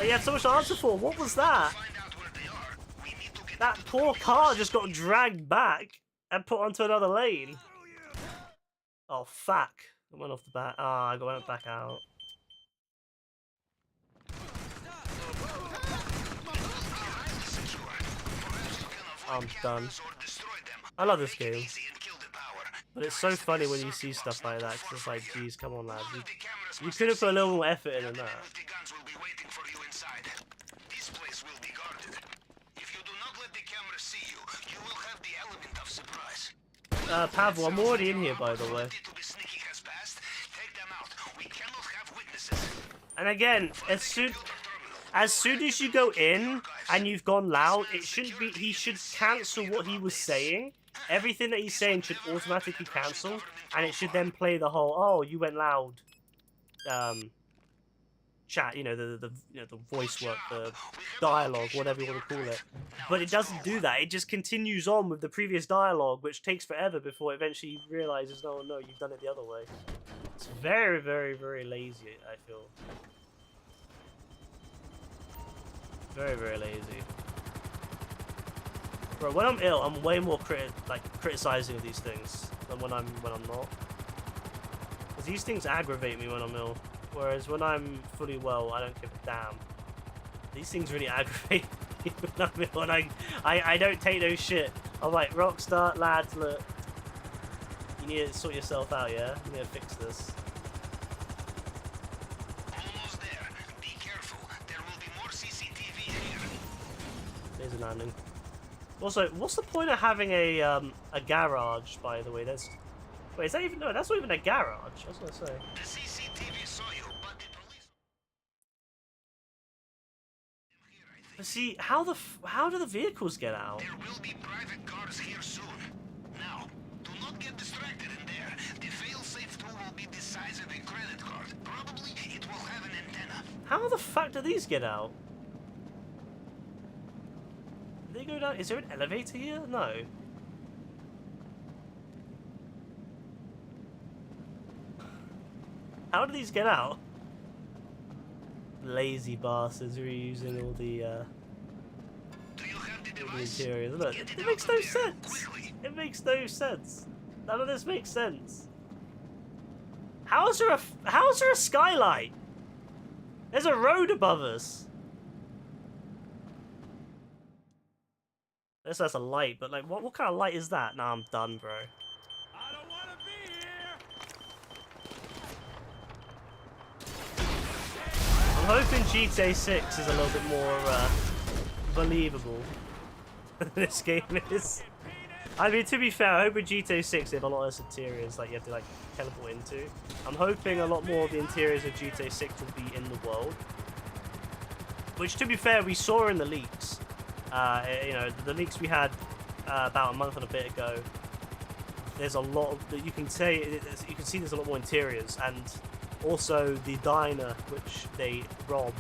You have so much to answer for. What was that? That poor car just got dragged back and put onto another lane. Oh, fuck. I went off the back. Ah, I went back out. I'm done. I love this game. But it's so funny when you see stuff like that, 'cause it's like, geez, come on, lad. You could have put a little more effort in than that. Pavel, I'm already in here, by the way. And again, as soon as you go in and you've gone loud, it shouldn't be. He should cancel what he was saying. Everything that he's saying should automatically cancel, and it should then play the whole "oh, you went loud" chat. You know, the voice work, the dialogue, whatever you want to call it. But it doesn't do that. It just continues on with the previous dialogue, which takes forever before it eventually realizes, "Oh no, you've done it the other way." It's very, very, very lazy, I feel. Very, very lazy. Bro, when I'm ill, I'm way more criticizing of these things than when I'm not. Because these things aggravate me when I'm ill. Whereas when I'm fully well, I don't give a damn. These things really aggravate me when I'm ill, and I don't take no shit. I'm like, Rockstar, lads, look. You need to sort yourself out, yeah? You need to fix this. Almost there. Be careful. There will be more CCTV here. There's a landing. Also, what's the point of having a garage, by the way? Wait, is that even... No, that's not even a garage. I was going to say. The CCTV saw you, but the police... But see, how do the vehicles get out? There will be private cars here soon. Now, do not get distracted in there. The fail-safe tool will be the size of a credit card. Probably it will have an antenna. How the fuck do these get out? Do they go down? Is there an elevator here? No. How do these get out? Lazy bastards reusing all the interiors. Look, it makes no sense. It makes no sense. None of this makes sense. How's there a skylight? There's a road above us. Unless that's a light, but like, what kind of light is that? Nah, I'm done, bro. I don't want to be here. I'm hoping GTA 6 is a little bit more believable than this game is. I mean, to be fair, I hope in GTA 6 they have a lot less interiors like you have to like teleport into. I'm hoping a lot more of the interiors of GTA 6 will be in the world. Which, to be fair, we saw in the leaks. You know, the leaks we had about a month and a bit ago. there's a lot of, you can say, you can see there's a lot more interiors, and also the diner which they rob,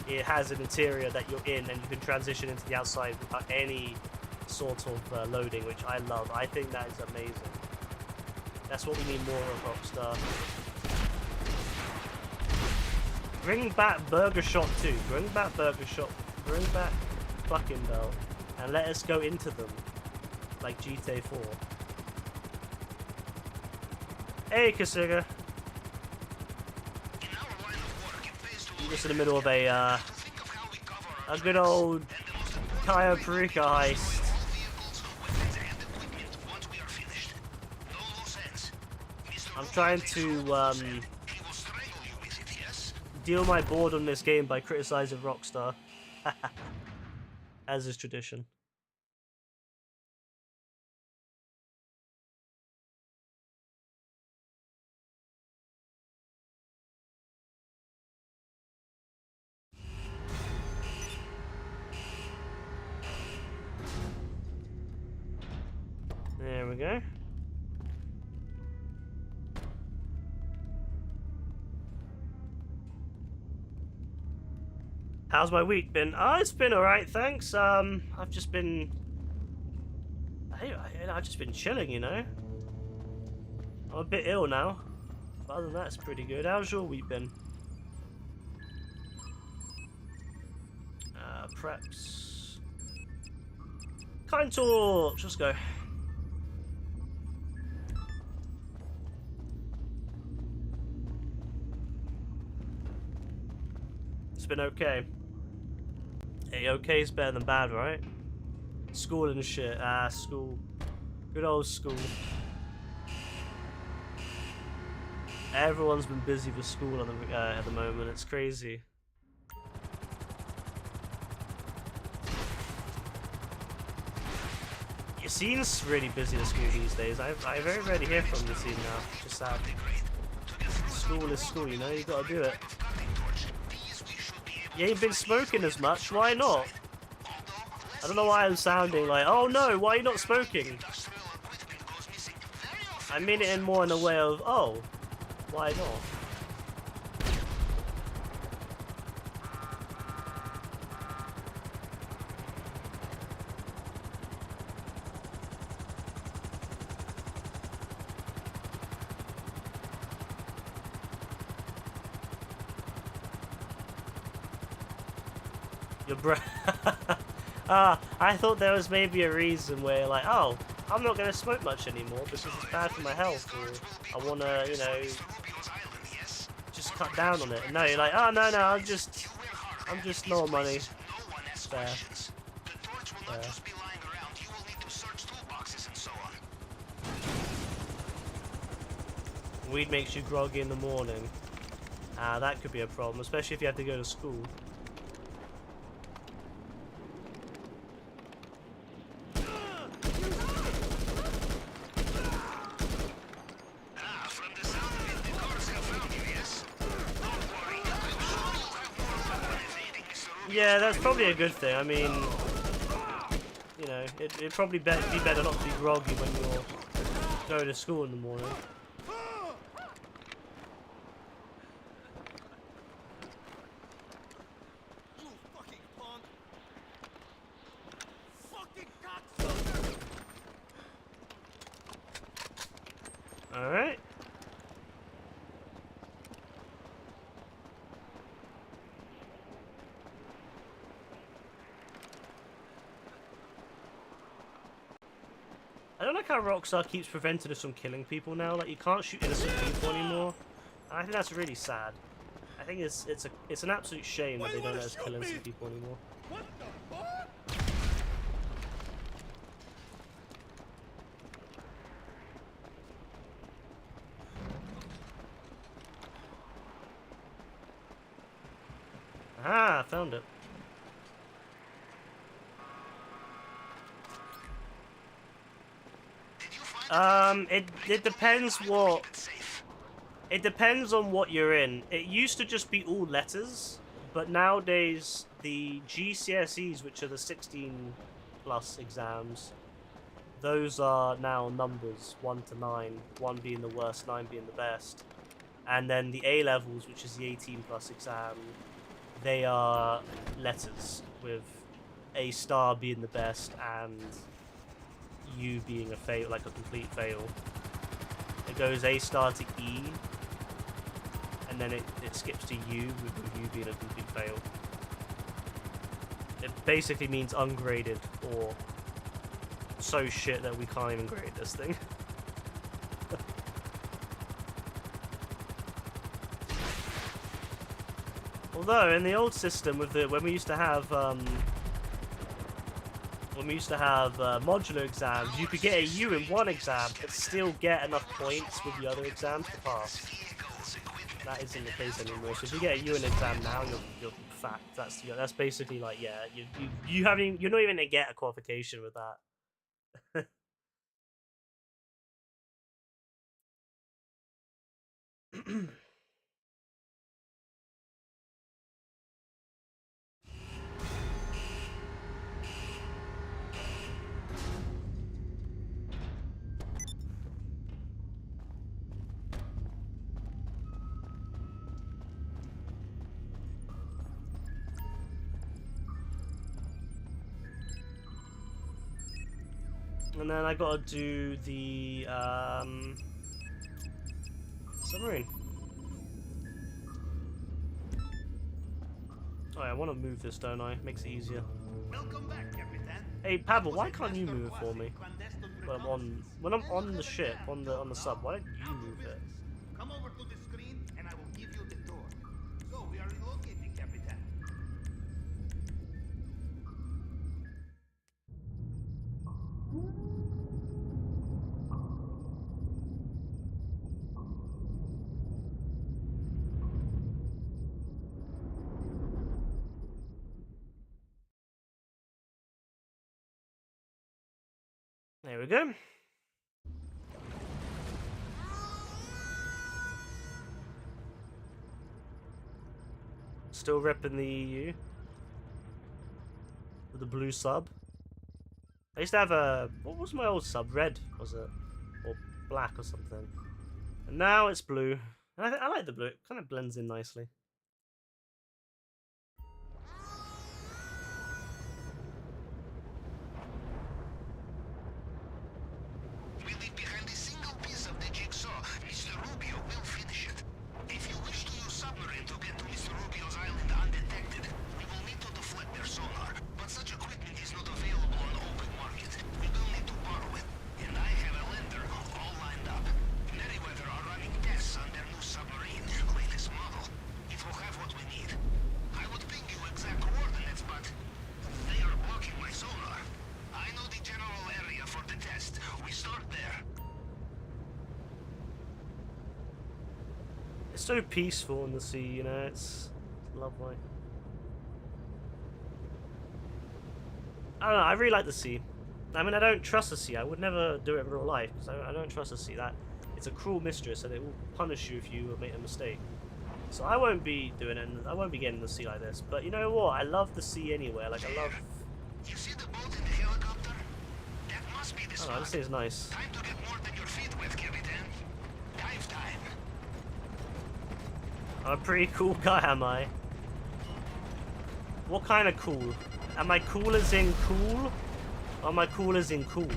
it has an interior that you're in and you can transition into the outside without any sort of loading, which I love. I think that is amazing. That's what we need more of, Rockstar. Bring back Burger Shot 2. Bring back Burger Shot. Bring back Fucking Bell. And let us go into them. Like GTA 4. Hey, Kasuga. I'm just in the middle of a good old Kaya Parika heist. I'm trying to deal my board on this game by criticizing Rockstar, as is tradition. There we go. How's my week been? Oh, it's been alright, thanks. I've just been... I've just been chilling, you know? I'm a bit ill now. But other than that, it's pretty good. How's your week been? Preps. Kind talk! Let's go. It's been okay. Hey, okay is better than bad, right? School and shit. School. Good old school. Everyone's been busy with school at the moment. It's crazy. Yassine's really busy at school these days. I very rarely hear from Yassine now. Just sad. School is school, you know. You gotta do it. You ain't been smoking as much. Why not? I don't know why I'm sounding like, oh no, why are you not smoking? I mean it in more in a way of, oh, why not? Your breath. I thought there was maybe a reason where, like, oh, I'm not going to smoke much anymore because it's bad for my health, or I want to, you know, just cut down on it. And no, you're like, oh, no, I'm just low money. Fair. Weed makes you groggy in the morning. That could be a problem, especially if you have to go to school. Yeah, that's probably a good thing. I mean, you know, it'd probably be better not to be groggy when you're going to school in the morning. You fucking punk! Fucking cocksucker! All right. I don't like how Rockstar keeps preventing us from killing people now. Like, you can't shoot innocent people anymore. And I think that's really sad. I think it's an absolute shame that they don't let us kill innocent people anymore. What the fuck? Ah, found it. It depends what... It depends on what you're in. It used to just be all letters, but nowadays the GCSEs, which are the 16+ exams, those are now numbers 1 to 9, 1 being the worst, 9 being the best. And then the A levels, which is the 18 plus exam, they are letters, with A star being the best and U being a fail, like a complete fail. It goes A star to E, and then it skips to U, with U being a complete fail. It basically means ungraded, or so shit that we can't even grade this thing. Although in the old system, with when we used to have modular exams, you could get a U in one exam but still get enough points with the other exams to pass. That isn't the case anymore. So if you get a U in an exam now, you're fucked. That's basically like, yeah, you're not even gonna get a qualification with that. And then I gotta do the submarine. Oh, I want to move this, don't I? Makes it easier. Welcome back, Captain. Hey, Pavel, why can't you move for me? When I'm on the ship, on the sub, why don't you move it? Come over to the screen and I will give you the tour. So we are relocating, Captain. There we go. Still repping the EU. With the blue sub. I used to have a... What was my old sub? Red, was it? Or black or something. And now it's blue. And I like the blue. It kind of blends in nicely. We leave behind a single piece of the jigsaw. Mr. Rubio will finish it. If you wish to use submarine to get to Mr. Rubio's island undetected, we will need to deflect their sonar. But such equipment is not available on the open market. We will need to borrow it. And I have a lender all lined up. Merryweather are running tests on their new submarine, latest model. It will have what we need. I would ping you exact coordinates, but they are blocking my sonar. I know the general area for the test. We start there. It's so peaceful in the sea, you know, it's lovely. I don't know, I really like the sea. I mean, I don't trust the sea. I would never do it in real life, because I don't trust the sea. It's a cruel mistress, and it will punish you if you make a mistake. So I won't be doing it, and I won't be getting in the sea like this. But you know what? I love the sea anyway. Like, I love... You see the boat in the helicopter? That must be the I don't know, spot. this thing's nice. Time to get more than your feet wet, Captain. Dive time. I'm a pretty cool guy, am I? What kind of cool? Am I cool as in cool? Or am I cool as in cool?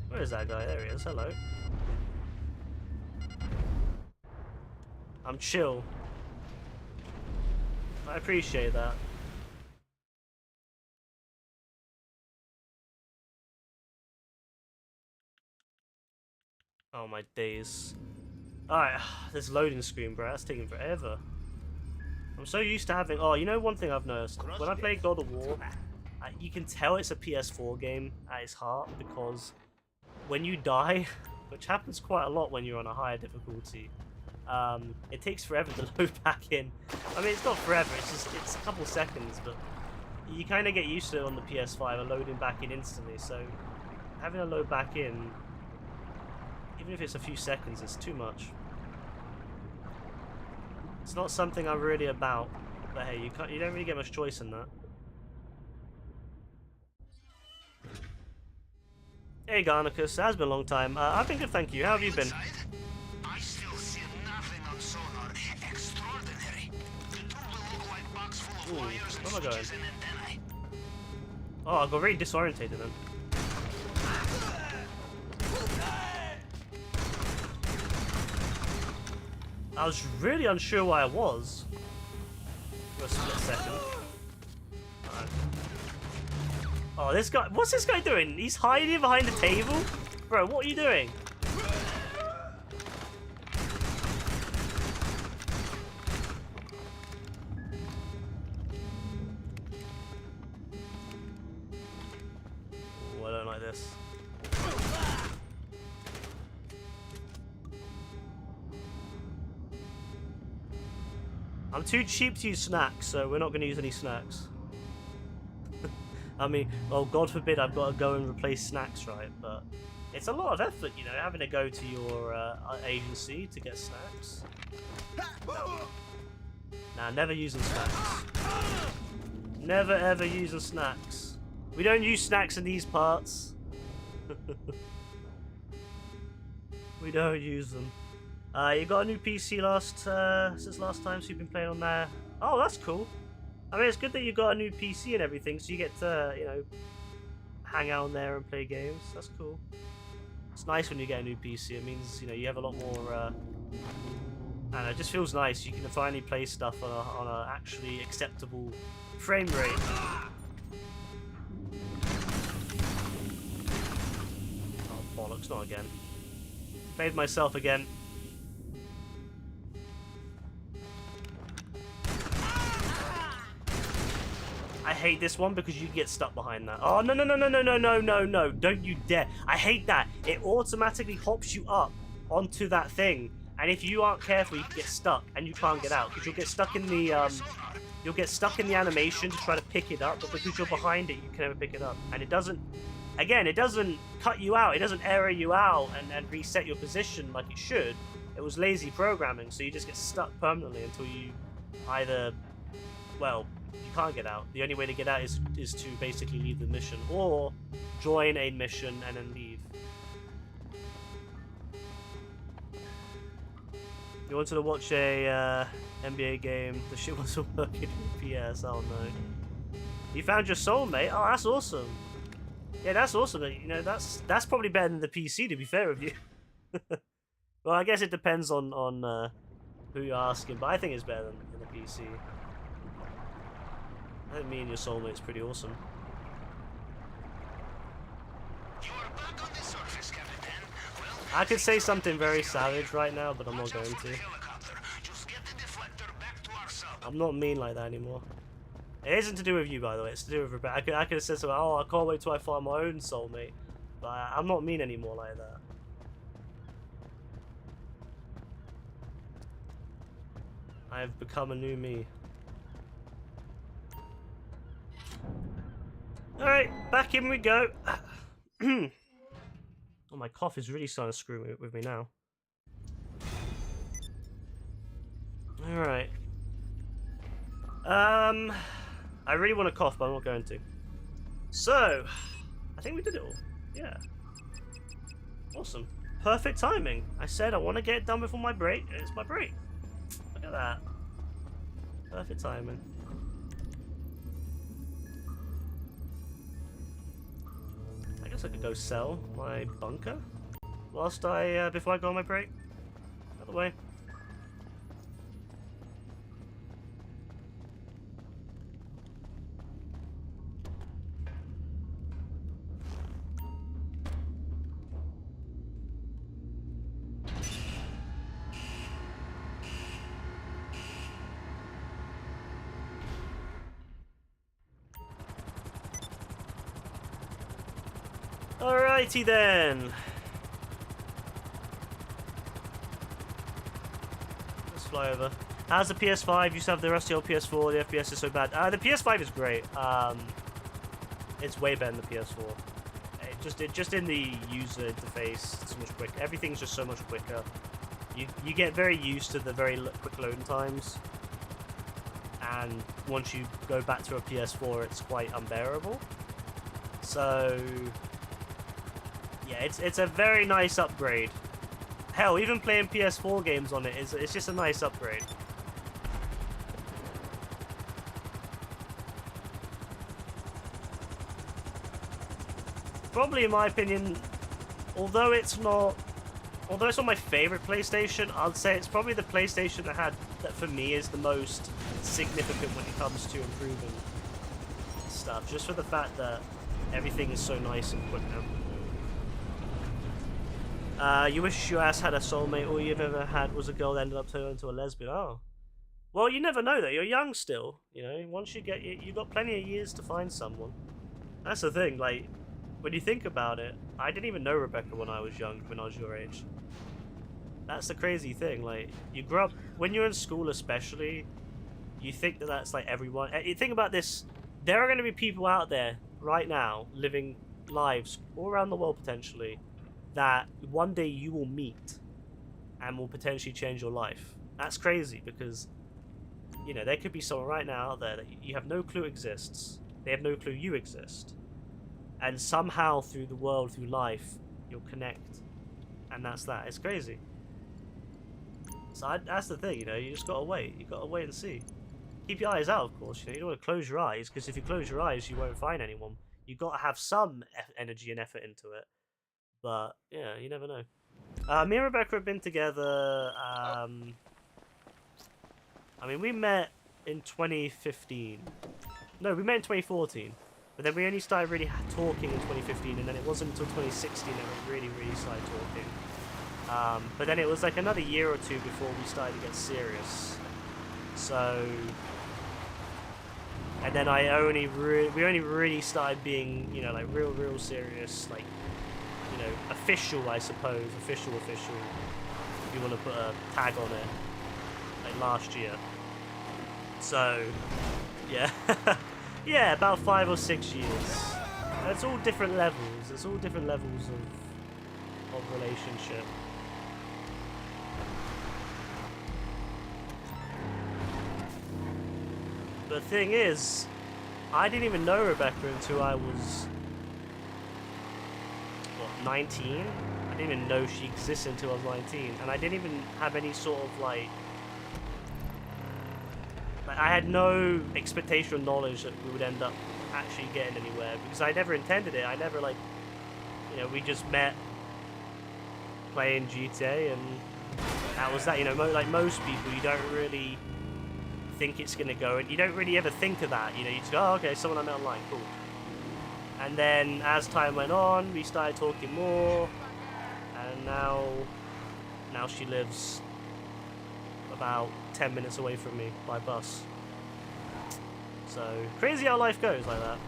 Where is that guy? There he is. Hello. I'm chill. I appreciate that. Oh my days. Alright, this loading screen, bro, that's taking forever. I'm so used to having... Oh, you know one thing I've noticed? When I play God of War, you can tell it's a PS4 game at its heart, because when you die, which happens quite a lot when you're on a higher difficulty, it takes forever to load back in. I mean, it's not forever, it's a couple seconds, but you kind of get used to it on the PS5 and loading back in instantly, so having a load back in, even if it's a few seconds, it's too much. It's not something I'm really about. But hey, you don't really get much choice in that. Hey Garnicus, it has been a long time. I've been good, thank you. How have you been? Inside, I still see nothing on sonar. Extraordinary. The tool will look like box full of wires and where am I going? switches and antennae. Oh, I got very disorientated then. I was really unsure where I was for a split second. Oh, this guy... What's this guy doing? He's hiding behind the table? Bro, what are you doing? Oh, I don't like this. I'm too cheap to use snacks, so we're not going to use any snacks. I mean, well, God forbid I've got to go and replace snacks, right? But it's a lot of effort, you know, having to go to your agency to get snacks. Nah, never using snacks. Never ever using snacks. We don't use snacks in these parts. We don't use them. You got a new PC since last time, so you've been playing on there. Oh, that's cool. I mean, it's good that you got a new PC and everything, so you get to, you know, hang out on there and play games. That's cool. It's nice when you get a new PC. It means, you know, you have a lot more, I don't know, it just feels nice. You can finally play stuff on a actually acceptable frame rate. Oh, bollocks, not again. Played myself again. I hate this one because you get stuck behind that. Oh, no, no, no, no, no, no, no, no, no. Don't you dare. I hate that. It automatically hops you up onto that thing. And if you aren't careful, you can get stuck and you can't get out. Because you'll get stuck in the animation to try to pick it up. But because you're behind it, you can never pick it up. And it doesn't, again, it doesn't cut you out. It doesn't error you out and reset your position like it should. It was lazy programming. So you just get stuck permanently until you either, well, you can't get out. The only way to get out is to basically leave the mission or join a mission and then leave. You wanted to watch a NBA game, the shit wasn't working in PS, oh no. You found your soulmate? Oh, that's awesome. Yeah, that's awesome. You know, that's probably better than the PC, to be fair with you. Well, I guess it depends on who you're asking, but I think it's better than the PC. I think me and your soulmate's pretty awesome. You are back on the surface, Captain. Well, I could say something very savage right now, but I'm not going to. just get the deflector back to ourselves. I'm not mean like that anymore. It isn't to do with you, by the way. It's to do with Rebecca. I could have said something, oh, I can't wait till I find my own soulmate. But I'm not mean anymore like that. I have become a new me. Alright, back in we go. Oh, my cough is really starting to screw with me now. Alright. I really want to cough, but I'm not going to. So, I think we did it all. Yeah. Awesome. Perfect timing. I said I want to get it done before my break, and it's my break. Look at that. Perfect timing. I guess I could go sell my bunker whilst before I go on my break. Out of the way. Alrighty then. Let's fly over. How's the PS5? Used to have the rusty old PS4. The FPS is so bad. The PS5 is great. It's way better than the PS4. Just in the user interface, it's so much quicker. Everything's just so much quicker. You get very used to the very quick loading times, and once you go back to a PS4, it's quite unbearable. So yeah, it's a very nice upgrade. Hell, even playing PS4 games on it's just a nice upgrade. Probably, in my opinion, although it's not my favorite PlayStation, I'd say it's probably the PlayStation that for me is the most significant when it comes to improving stuff. Just for the fact that everything is so nice and quick now. You wish your ass had a soulmate. All you've ever had was a girl that ended up turning into a lesbian. Oh, well, you never know that. You're young still. You know, once you get you got plenty of years to find someone. That's the thing. Like, when you think about it, I didn't even know Rebecca when I was young, when I was your age. That's the crazy thing. Like, you grow up, when you're in school especially, you think that that's like everyone. You think about this, there are going to be people out there right now living lives all around the world potentially that one day you will meet and will potentially change your life. That's crazy because, you know, there could be someone right now out there that you have no clue exists. They have no clue you exist. And somehow through the world, through life, you'll connect. And that's that. It's crazy. So that's the thing, you know, you just gotta wait. You gotta wait and see. Keep your eyes out, of course. You know, you don't want to close your eyes, because if you close your eyes, you won't find anyone. You gotta have some energy and effort into it. But yeah, you never know. Me and Rebecca have been together. I mean, we met in 2015. No, we met in 2014. But then we only started really talking in 2015, and then it wasn't until 2016 that we really started talking. But then it was like another year or two before we started to get serious. So, and then we only really started being, you know, like real serious, like, you know, official, I suppose, official, if you want to put a tag on it, like last year. So, yeah. Yeah, about 5 or 6 years. It's all different levels. It's all different levels of relationship. The thing is, I didn't even know Rebecca until I was, what, 19? I didn't even know she existed until I was 19. And I didn't even have any sort of, like I had no expectation or knowledge that we would end up actually getting anywhere, because I never intended it. I never, like, you know, we just met playing GTA, and that was that. You know, like most people, you don't really think it's going to go, and you don't really ever think of that. You know, you just go, oh, okay, someone I met online, cool. And then as time went on, we started talking more, and now she lives about 10 minutes away from me by bus. So crazy how life goes like that.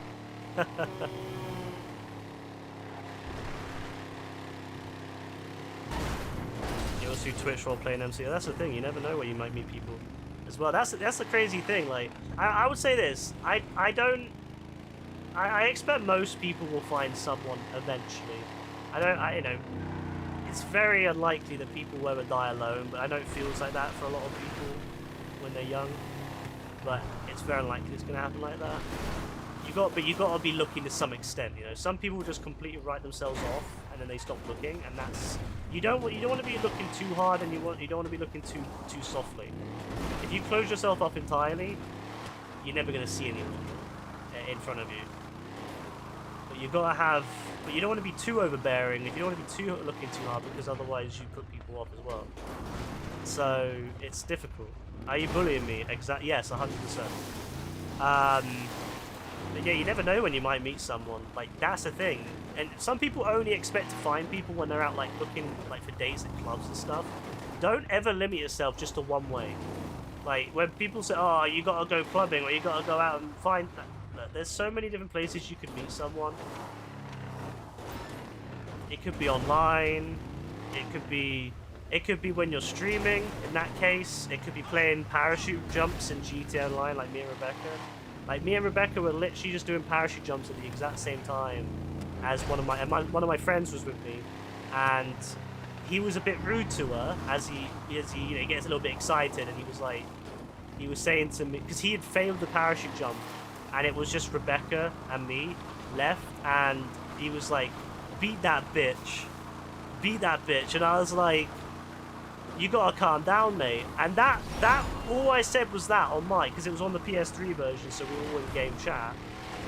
You also do Twitch role playing MC. That's the thing, you never know where you might meet people as well. That's the crazy thing. Like, I would say this, I expect most people will find someone eventually. You know, it's very unlikely that people will ever die alone, but I know it feels like that for a lot of people when they're young. But it's very unlikely it's going to happen like that. You got to be looking to some extent. You know, some people just completely write themselves off and then they stop looking, and that's you don't want to be looking too hard, and you don't want to be looking too softly. If you close yourself up entirely, you're never going to see anyone in front of you. But you've got to have. But you don't want to be too overbearing. If you don't want to be too looking too hard, because otherwise you put people off as well. So it's difficult. Are you bullying me? Yes, 100%. But yeah, you never know when you might meet someone. Like, that's the thing. And some people only expect to find people when they're out, like, looking, like, for dates at clubs and stuff. Don't ever limit yourself just to one way. Like, when people say, oh, you gotta go clubbing, or you gotta go out and find that. Look, there's so many different places you could meet someone. It could be online. It could be when you're streaming, in that case. It could be playing parachute jumps in GTA Online, like me and Rebecca. Like, me and Rebecca were literally just doing parachute jumps at the exact same time as one of my friends was with me, and he was a bit rude to her as he you know, gets a little bit excited, and he was saying to me, because he had failed the parachute jump, and it was just Rebecca and me left, and he was like, beat that bitch, and I was like, you gotta calm down, mate. And that all I said was that on mic, because it was on the PS3 version, so we were all in game chat.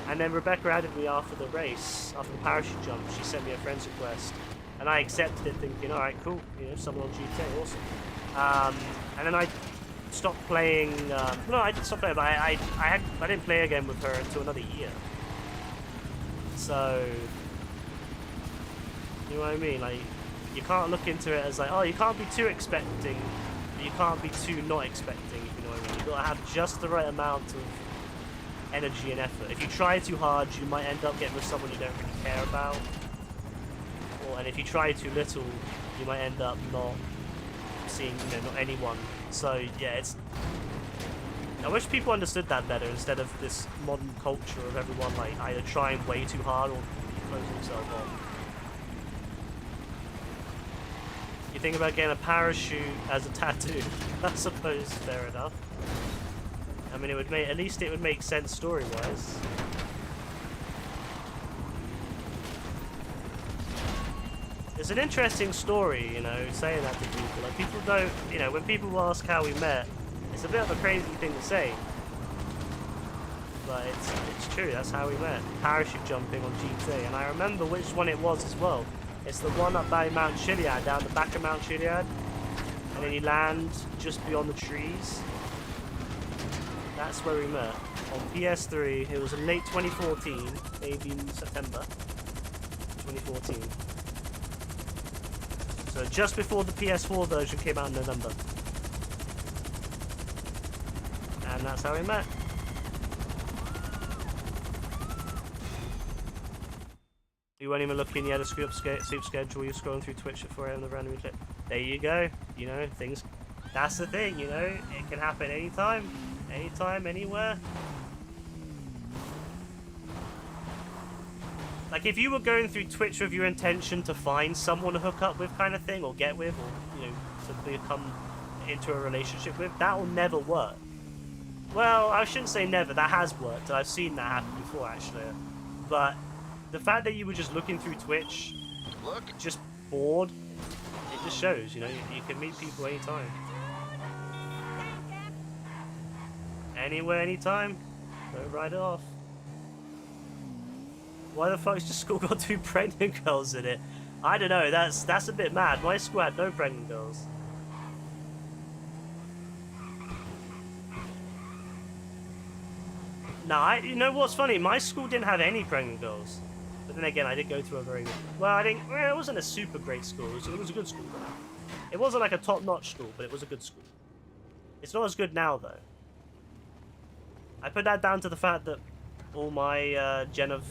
And then Rebecca added me after the race, after the parachute jump. She sent me a friend's request, and I accepted it, thinking, all right, cool, you know, someone on GTA, awesome. And then I stopped playing. No, I didn't stop playing, but I didn't play again with her until another year. So, you know what I mean? Like, you can't look into it as like, oh, you can't be too expecting, but you can't be too not expecting, if you know what I mean. You've got to have just the right amount of energy and effort. If you try too hard, you might end up getting with someone you don't really care about. And if you try too little, you might end up not seeing, you know, not anyone. So, yeah, it's... I wish people understood that better, instead of this modern culture of everyone, like, either trying way too hard or closing themselves off. You think about getting a parachute as a tattoo. I suppose, fair enough. I mean, it would make, at least it would make sense story-wise. It's an interesting story, you know, saying that to people. Like, people don't, you know, when people ask how we met, it's a bit of a crazy thing to say. But it's true, that's how we met. Parachute jumping on GTA, and I remember which one it was as well. It's the one up by Mount Chiliad, down the back of Mount Chiliad. And then you land just beyond the trees. That's where we met. On PS3, it was in late 2014, maybe in September 2014. So just before the PS4 version came out in November. And that's how we met. You weren't even looking, you had a screw up soup schedule, you're scrolling through Twitch at 4 AM, the random clip. There you go. You know, things... That's the thing, you know? It can happen anytime. Anytime, anywhere. Like, if you were going through Twitch with your intention to find someone to hook up with kind of thing, or get with, or, you know, to become into a relationship with, that will never work. Well, I shouldn't say never, that has worked. I've seen that happen before, actually. But the fact that you were just looking through Twitch, just bored, it just shows, you know, you can meet people anytime. Anywhere, anytime. Don't write it off. Why the fuck's your school got 2 pregnant girls in it? I don't know, that's a bit mad. My school had no pregnant girls. Nah, you know what's funny? My school didn't have any pregnant girls. But then again, I did go to a very... Well, it wasn't a super great school. It was a good school, though. It wasn't like a top-notch school, but it was a good school. It's not as good now, though. I put that down to the fact that all my gen of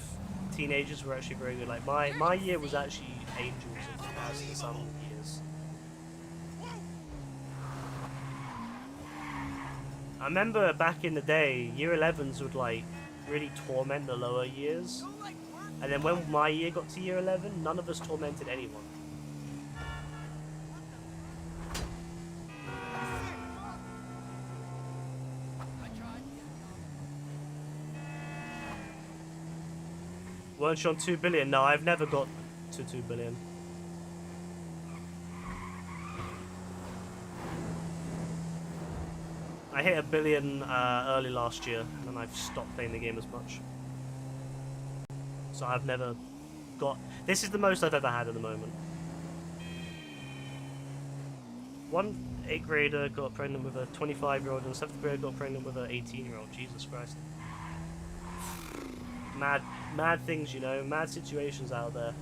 teenagers were actually very good. Like, my year was actually angels in comparison to some years. I remember back in the day, year 11s would, like, really torment the lower years. And then when my year got to year 11, none of us tormented anyone. Weren't you on 2 billion? No, I've never got to 2 billion. I hit 1 billion early last year, and then I've stopped playing the game as much. So I've never got... This is the most I've ever had at the moment. One 8th grader got pregnant with a 25-year-old, and a 7th grader got pregnant with an 18-year-old. Jesus Christ. Mad things, you know, mad situations out there.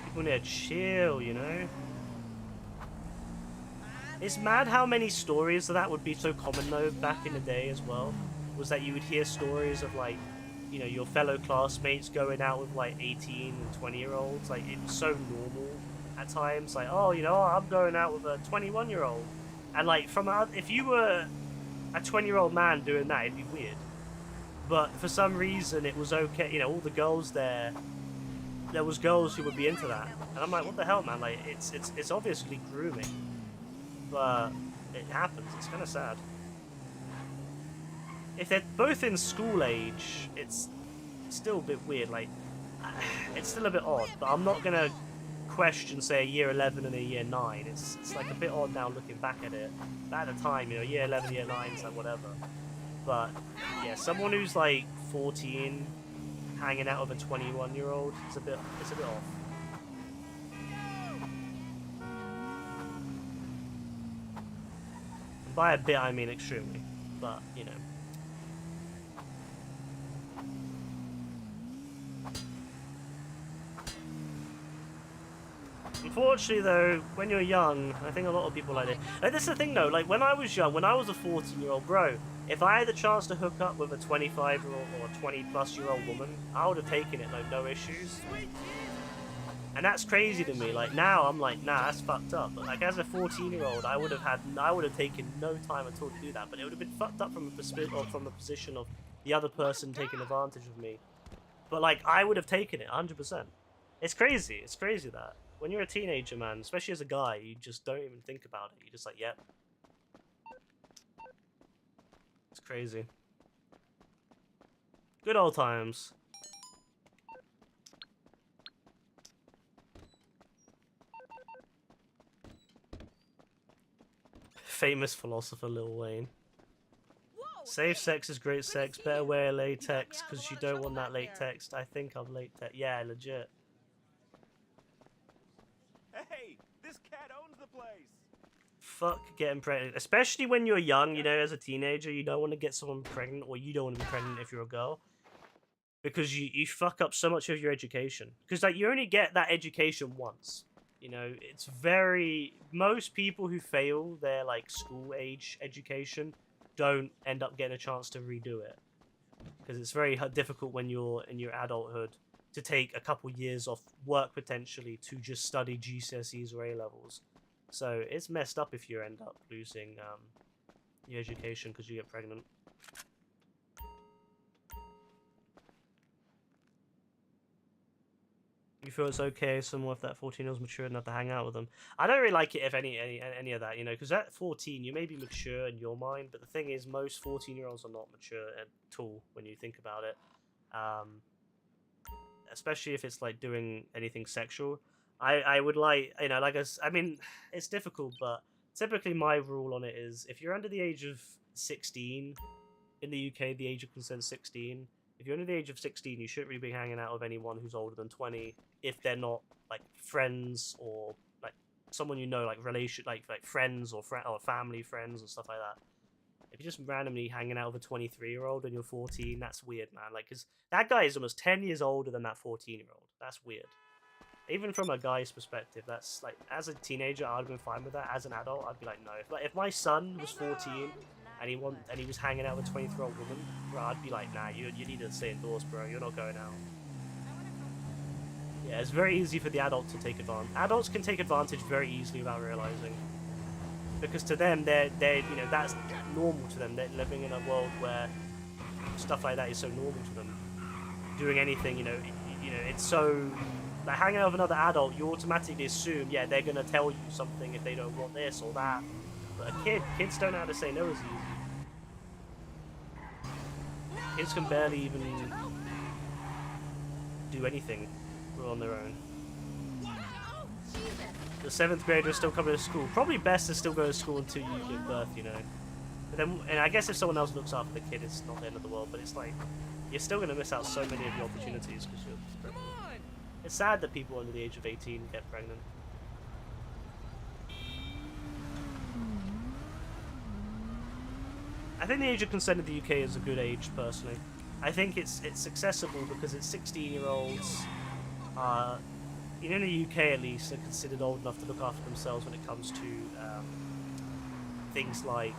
People need to chill, you know. It's mad how many stories of that would be so common though back in the day as well. Was that you would hear stories of like, you know, your fellow classmates going out with like 18 and 20-year-olds. Like, it was so normal at times. Like, oh, you know, I'm going out with a 21-year-old. And like, if you were a 20-year-old man doing that, it'd be weird. But for some reason, it was okay. You know, all the girls there there was girls who would be into that, and I'm like, what the hell, man? Like, it's obviously grooming, but it happens. It's kind of sad. If they're both in school age, it's still a bit weird. Like, it's still a bit odd, but I'm not gonna question, say, a year 11 and a year 9. It's like a bit odd now looking back at it. But at the time, you know, year 11, year 9 is like whatever. But yeah, someone who's like 14 hanging out with a 21-year-old, it's a bit off. And by a bit, I mean extremely. But you know. Unfortunately, though, when you're young, I think a lot of people like it. Like, this is the thing, though. Like, when I was young, when I was a 14-year-old, bro, if I had the chance to hook up with a 25-year-old or a 20-plus-year-old woman, I would have taken it, like, no issues. And that's crazy to me. Like, now, I'm like, nah, that's fucked up. But, like, as a 14-year-old, I would have taken no time at all to do that. But it would have been fucked up from the position of the other person taking advantage of me. But, like, I would have taken it, 100%. It's crazy. It's crazy that. When you're a teenager, man, especially as a guy, you just don't even think about it. You're just like, yep. It's crazy. Good old times. Famous philosopher Lil Wayne. Safe sex is great sex. Better wear latex because you don't want that latex. I think I'm latex. Yeah, legit. Hey, this cat owns the place. Fuck getting pregnant. Especially when you're young, you know, as a teenager, you don't want to get someone pregnant, or you don't want to be pregnant if you're a girl. Because you fuck up so much of your education. Because, like, you only get that education once. You know, it's very... Most people who fail their, like, school-age education don't end up getting a chance to redo it. Because it's very difficult when you're in your adulthood to take a couple years off work potentially to just study GCSEs or A-levels. So it's messed up if you end up losing your education because you get pregnant. You feel it's okay if someone with that 14-year-old's mature enough to hang out with them? I don't really like it if any of that, you know, because at 14 you may be mature in your mind, but the thing is most 14-year-olds are not mature at all when you think about it. Especially if it's like doing anything sexual. I would like, you know, like I mean, it's difficult, but typically my rule on it is if you're under the age of 16, in the UK the age of consent is 16. If you're under the age of 16, you shouldn't really be hanging out with anyone who's older than 20 if they're not like friends or like someone you know, like like friends or family friends and stuff like that. If you're just randomly hanging out with a 23-year-old and you're 14, that's weird, man. Like, because that guy is almost 10 years older than that 14-year-old. That's weird. Even from a guy's perspective, that's like, as a teenager, I'd have been fine with that. As an adult, I'd be like, no. If my son was 14 and he was hanging out with a 23-year-old woman, bro, I'd be like, nah, you need to stay indoors, bro. You're not going out. Yeah, it's very easy for the adult to take advantage. Adults can take advantage very easily without realizing. Because to them, they're you know, that's normal to them. They're living in a world where stuff like that is so normal to them. Doing anything, you know, it's so like hanging out with another adult, you automatically assume, yeah, they're gonna tell you something if they don't want this or that. But a kids don't know how to say no as easy. Kids can barely even do anything on their own. The 7th graders still coming to school. Probably best to still go to school until you give birth, you know. But then, and I guess if someone else looks after the kid, it's not the end of the world. But it's like, you're still going to miss out so many of your opportunities because you're pregnant. It's sad that people under the age of 18 get pregnant. I think the age of consent in the UK is a good age, personally. I think it's accessible because it's 16-year-olds. You know, in the UK at least, they're considered old enough to look after themselves when it comes to things like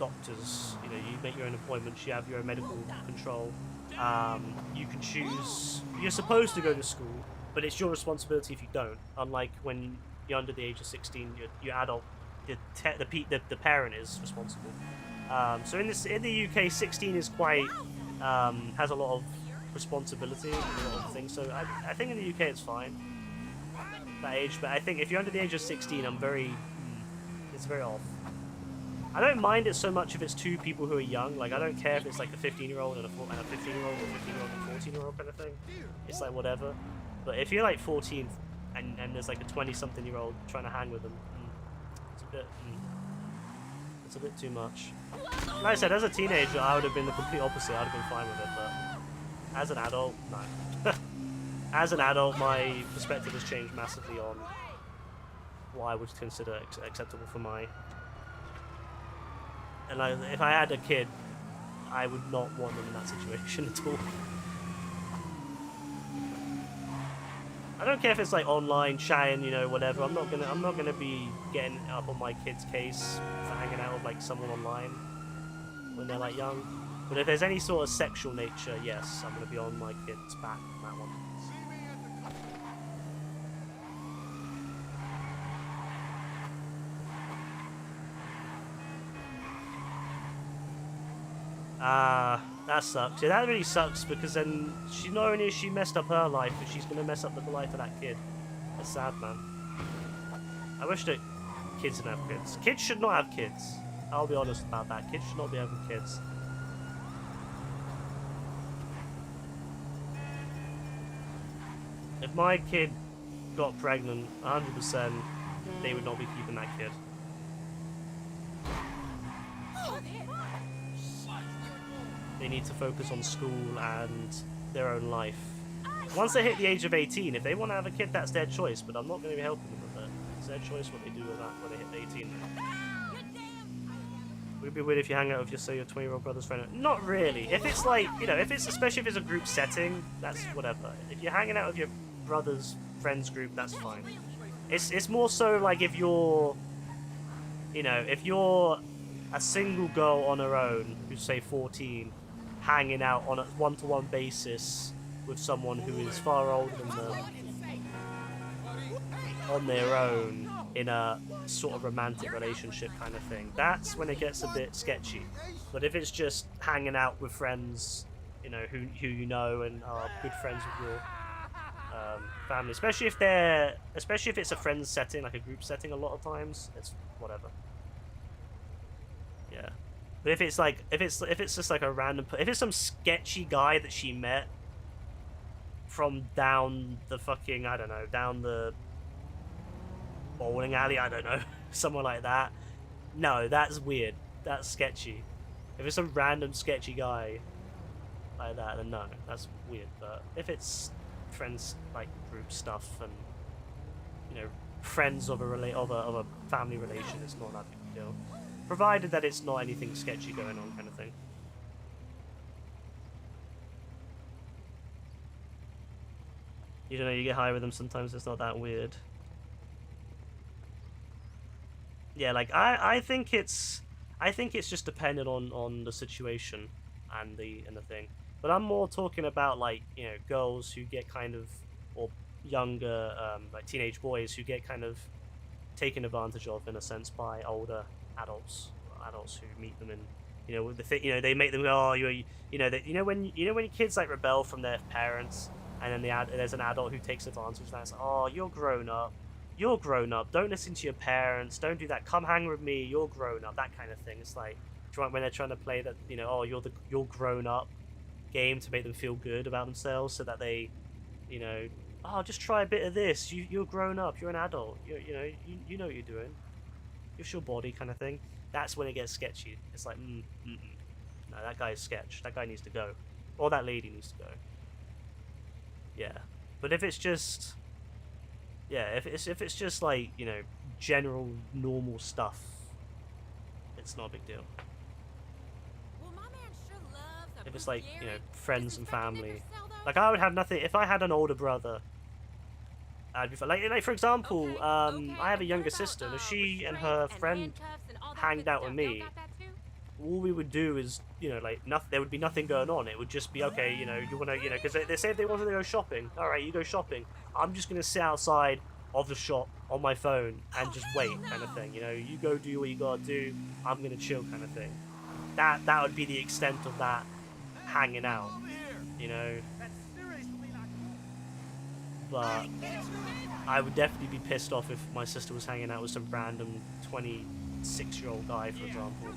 doctors. You know, you make your own appointments, you have your own medical control. You can choose. You're supposed to go to school, but it's your responsibility if you don't. Unlike when you're under the age of 16, you're adult. The parent is responsible. So in the UK, 16 is quite has a lot of responsibility and a lot of things. So I think in the UK it's fine that age, but I think if you're under the age of 16, it's very off. I don't mind it so much if it's two people who are young. Like, I don't care if it's like a 15-year-old and a 15-year-old or a 15-year-old and a 14-year-old kind of thing. It's like whatever. But if you're like 14 and there's like a 20-something-year-old trying to hang with them, it's a bit too much. Like I said, as a teenager, I would have been the complete opposite. I'd have been fine with it, but as an adult, no. As an adult, my perspective has changed massively on what I would consider acceptable for my... And if I had a kid, I would not want them in that situation at all. I don't care if it's like online chatting, you know, whatever. I'm not gonna be getting up on my kid's case for hanging out with like someone online when they're like young. But if there's any sort of sexual nature, yes, I'm gonna be on my kid's back on that one. That sucks. Yeah, that really sucks because then not only is she messed up her life, but she's gonna mess up the life of that kid. That's sad, man. I wish that kids didn't have kids. Kids should not have kids. I'll be honest about that. Kids should not be having kids. If my kid got pregnant, 100%, they would not be keeping that kid. They need to focus on school and their own life. Once they hit the age of 18, if they want to have a kid, that's their choice, but I'm not going to be helping them with that. It's their choice what they do with that when they hit 18. Would it be weird if you hang out with your 20-year-old brother's friend? Not really. If it's like, you know, especially if it's a group setting, that's whatever. If you're hanging out with your brother's friends group, that's fine. It's more so like if you're, you know, if you're a single girl on her own, who's say 14, hanging out on a one-to-one basis with someone who is far older than them on their own in a sort of romantic relationship kind of thing, that's when it gets a bit sketchy. But if it's just hanging out with friends, you know, who you know and are good friends with your family, especially if it's a friends setting, like a group setting, a lot of times it's whatever. Yeah. But if it's just like a random, if it's some sketchy guy that she met from down the fucking, I don't know, down the bowling alley, I don't know, somewhere like that, no, that's weird. That's sketchy. If it's some random sketchy guy like that, then no, that's weird. But if it's friends, like group stuff, and you know, friends of a family relation, it's not that big a deal. Provided that it's not anything sketchy going on, kind of thing. You don't know, you get high with them sometimes, it's not that weird. Yeah, like, I think it's just dependent on the situation and the thing. But I'm more talking about, like, you know, girls who get kind of, or younger, like teenage boys who get kind of taken advantage of, in a sense, by older adults who meet them in, you know, they make them go, oh, when kids like rebel from their parents, and then there's an adult who takes advantage of that. It's like, oh, you're grown up, don't listen to your parents, don't do that, come hang with me, you're grown up, that kind of thing. It's like when they're trying to play that, you know, oh, you're grown up game to make them feel good about themselves, so that they, you know, oh, just try a bit of this, you're grown up, you're an adult, you know what you're doing, it's your body, kind of thing. That's when it gets sketchy. It's like, no, that guy is sketch. That guy needs to go, or that lady needs to go. Yeah, but if it's just, if it's just like, you know, general normal stuff, it's not a big deal. If it's like, you know, friends and family, like I would have nothing if I had an older brother. I'd be like for example, I have a younger sister, and if she and her friend hanged out with me, all we would do is, you know, like, there would be nothing going on. It would just be, okay, you know, you want to, you know, because they say if they wanted to go shopping, all right, you go shopping. I'm just going to sit outside of the shop on my phone and just wait, kind of thing. You know, you go do what you got to do. I'm going to chill, kind of thing. That would be the extent of that hanging out, you know. but I would definitely be pissed off if my sister was hanging out with some random 26-year-old guy, for example.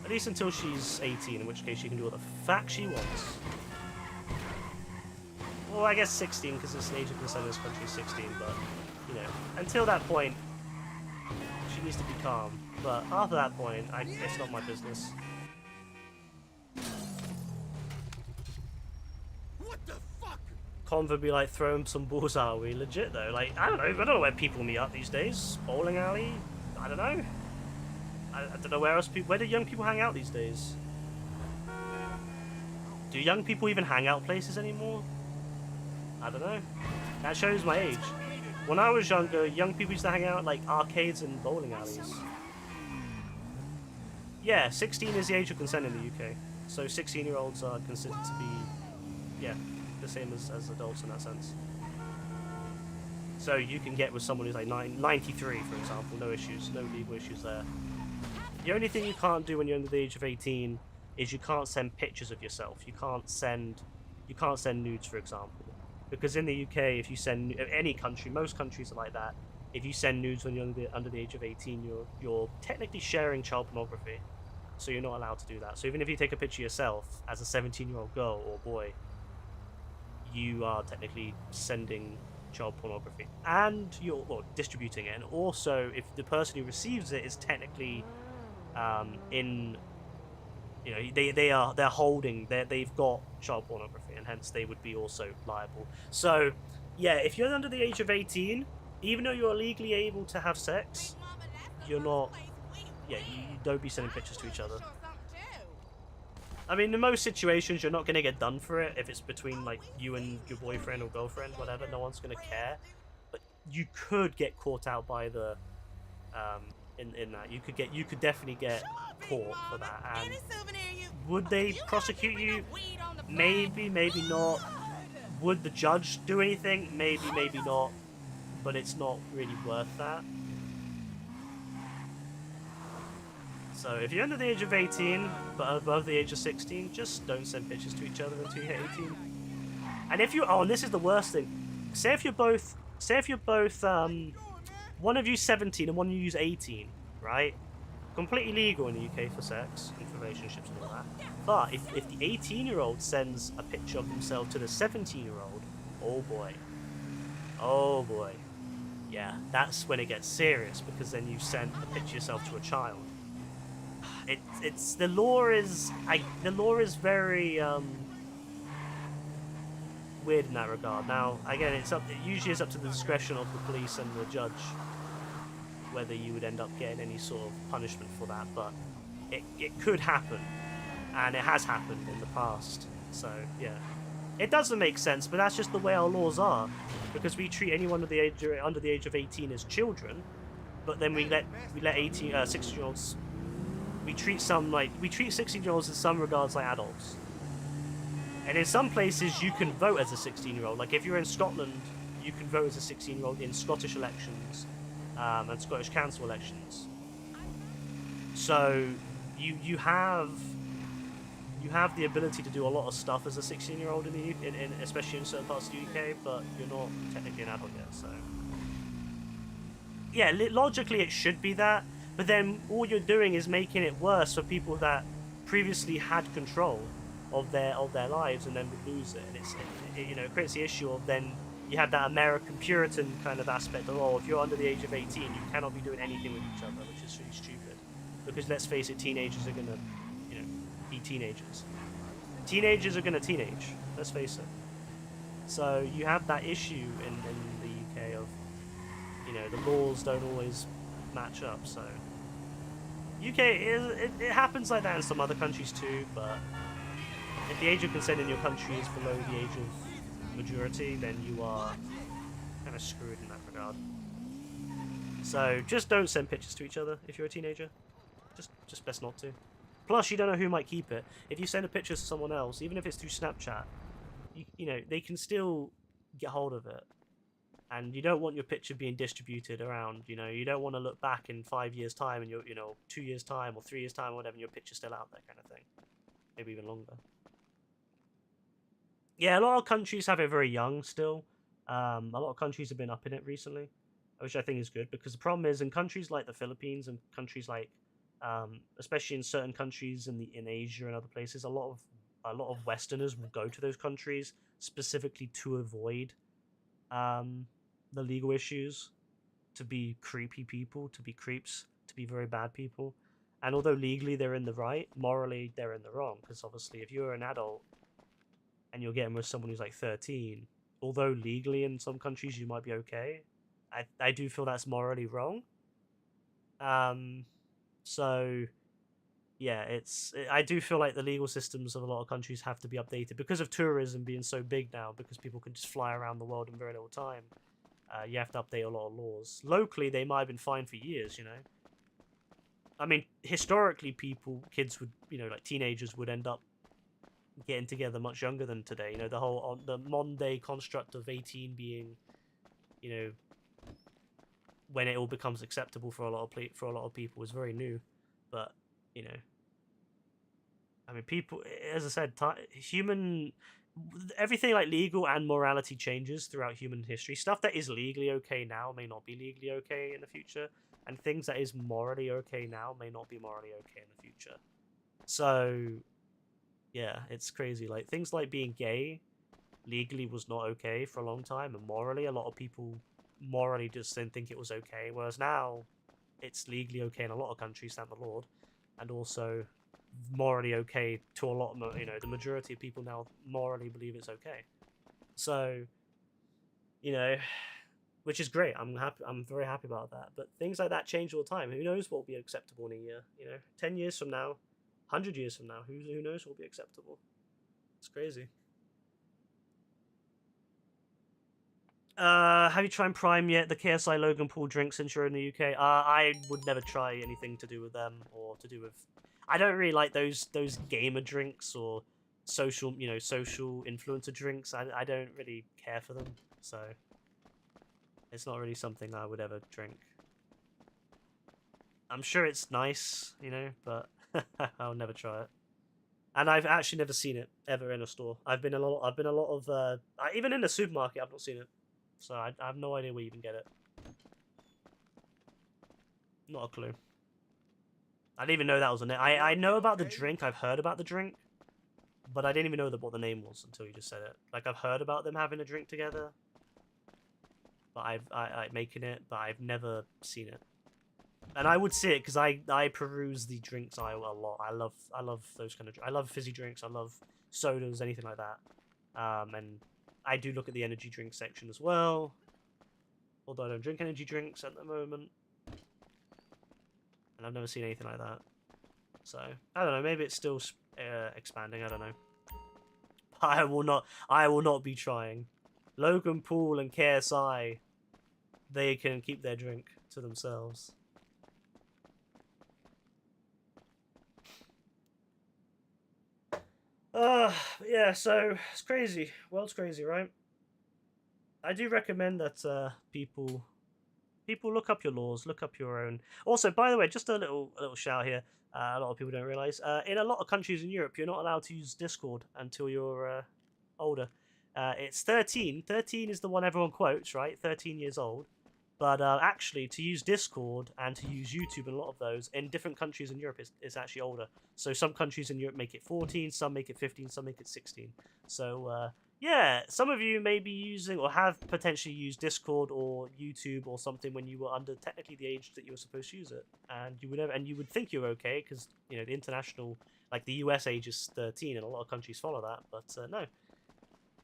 At least until she's 18, in which case she can do what the fuck she wants. Well, I guess 16, because it's an age of consent in this country is 16, but, you know, until that point, she needs to be calm. But after that point, it's not my business. What the fuck? Convo be like throwing some balls out. Are we legit though? Like, I don't know where people meet up these days. Bowling alley? I don't know. I don't know where else. Where do young people hang out these days? Do young people even hang out places anymore? I don't know. That shows my age. When I was younger, young people used to hang out like arcades and bowling alleys. Yeah, 16 is the age of consent in the UK. So 16-year-olds are considered to be, yeah, the same as adults in that sense. So you can get with someone who's like 93, for example, no issues, no legal issues there. The only thing you can't do when you're under the age of 18 is you can't send pictures of yourself. You can't send nudes, for example. Because in the UK, if you send any country, most countries are like that. If you send nudes when you're under the age of 18, you're technically sharing child pornography. So you're not allowed to do that. So even if you take a picture yourself as a 17-year-old girl or boy, you are technically sending child pornography, and you're distributing it. And also, if the person who receives it is technically they've got child pornography, and hence they would be also liable. So yeah, if you're under the age of 18, even though you're legally able to have sex, you're not, you don't be sending pictures to each other. I mean, in most situations, you're not going to get done for it if it's between like you and your boyfriend or girlfriend, whatever. No one's going to care. But you could get caught out by the in that. You could definitely get caught for that. And would they prosecute you? Maybe, maybe not. Would the judge do anything? Maybe, maybe not. But it's not really worth that. So if you're under the age of 18 but above the age of 16, just don't send pictures to each other until you hit 18. And if you and this is the worst thing. Say if you're both one of you's 17 and one of you's 18, right? Completely legal in the UK for sex and for relationships and all that. But if the 18-year-old sends a picture of himself to the 17-year-old, oh boy. Oh boy. Yeah, that's when it gets serious, because then you've sent a picture of yourself to a child. It's the law is very weird in that regard. Now again, it usually is up to the discretion of the police and the judge whether you would end up getting any sort of punishment for that, but it could happen, and it has happened in the past. So yeah, it doesn't make sense, but that's just the way our laws are, because we treat anyone under the age of 18 as children, but then we let 16-year-olds. We treat 16-year-olds in some regards like adults. And in some places you can vote as a 16-year-old. Like if you're in Scotland, you can vote as a 16-year-old in Scottish elections and Scottish council elections. So you have the ability to do a lot of stuff as a 16-year-old especially in certain parts of the UK, but you're not technically an adult yet. So yeah, logically it should be that. But then all you're doing is making it worse for people that previously had control of their lives and then would lose it. And it creates the issue of then you have that American Puritan kind of aspect of, if you're under the age of 18, you cannot be doing anything with each other, which is really stupid. Because let's face it, teenagers are gonna, be teenagers. Teenagers are gonna teenage. Let's face it. So you have that issue in the UK of, the laws don't always match up. So UK it happens like that in some other countries too, but if the age of consent in your country is below the age of majority, then you are kind of screwed in that regard. So just don't send pictures to each other if you're a teenager. Just best not to. Plus, you don't know who might keep it. If you send a picture to someone else, even if it's through Snapchat, they can still get hold of it. and you don't want your picture being distributed around. You know, you don't want to look back in 5 years' time and 2 years' time or 3 years' time or whatever, and your picture's still out there, kind of thing. Maybe even longer. Yeah, a lot of countries have it very young still. A lot of countries have been up in it recently, which I think is good, because the problem is in countries like the Philippines and countries like, especially in certain countries in Asia and other places, a lot of Westerners will go to those countries specifically to avoid the legal issues, to be creepy people, to be creeps, to be very bad people. And although legally they're in the right, morally they're in the wrong, because obviously if you're an adult and you're getting with someone who's like 13, although legally in some countries you might be okay, I do feel that's morally wrong. So yeah, I do feel like the legal systems of a lot of countries have to be updated because of tourism being so big now, because people can just fly around the world in very little time. You have to update a lot of laws. Locally, they might have been fine for years, you know. I mean, historically, kids would, like teenagers would end up getting together much younger than today. You know, the modern day construct of 18 being, when it all becomes acceptable for a lot of people is very new. But I mean, people, as I said, everything like legal and morality changes throughout human history. Stuff that is legally okay now may not be legally okay in the future, and things that is morally okay now may not be morally okay in the future. So, yeah, it's crazy. Like, things like being gay legally was not okay for a long time, and morally, a lot of people morally just didn't think it was okay, whereas now it's legally okay in a lot of countries, thank the Lord, and also morally okay to a lot of, the majority of people now morally believe it's okay. So, which is great. I'm very happy about that. But things like that change all the time. Who knows what will be acceptable in a year? 10 years from now, 100 years from now, who knows what will be acceptable? It's crazy. Have you tried Prime yet? The KSI Logan Paul drink since you're in the UK? I would never try anything to do with them or to do with. I don't really like those gamer drinks or social influencer drinks. I don't really care for them, so it's not really something I would ever drink. I'm sure it's nice, but I'll never try it. And I've actually never seen it ever in a store. I've been a lot of even in the supermarket. I've not seen it. So I have no idea where you even get it. Not a clue. I didn't even know that was a name. I know about the drink. I've heard about the drink. But I didn't even know what the name was until you just said it. Like, I've heard about them having a drink together. But I making it, but I've never seen it. And I would see it because I peruse the drinks aisle a lot. I love those kind of I love fizzy drinks. I love sodas, anything like that. And I do look at the energy drink section as well. Although I don't drink energy drinks at the moment. And I've never seen anything like that. So, I don't know, maybe it's still expanding, I don't know. I will not be trying. Logan Paul and KSI, they can keep their drink to themselves. Yeah, so it's crazy. World's crazy, right? I do recommend that people look up your laws, look up your own. Also, by the way, just a little shout here. A lot of people don't realize. In a lot of countries in Europe, you're not allowed to use Discord until you're older. It's 13. 13 is the one everyone quotes, right? 13 years old. But actually, to use Discord and to use YouTube and a lot of those, in different countries in Europe, it's actually older. So some countries in Europe make it 14, some make it 15, some make it 16. So, yeah, some of you may be using or have potentially used Discord or YouTube or something when you were under technically the age that you were supposed to use it. And you would think you're okay because, the international, like the US age is 13 and a lot of countries follow that. But no.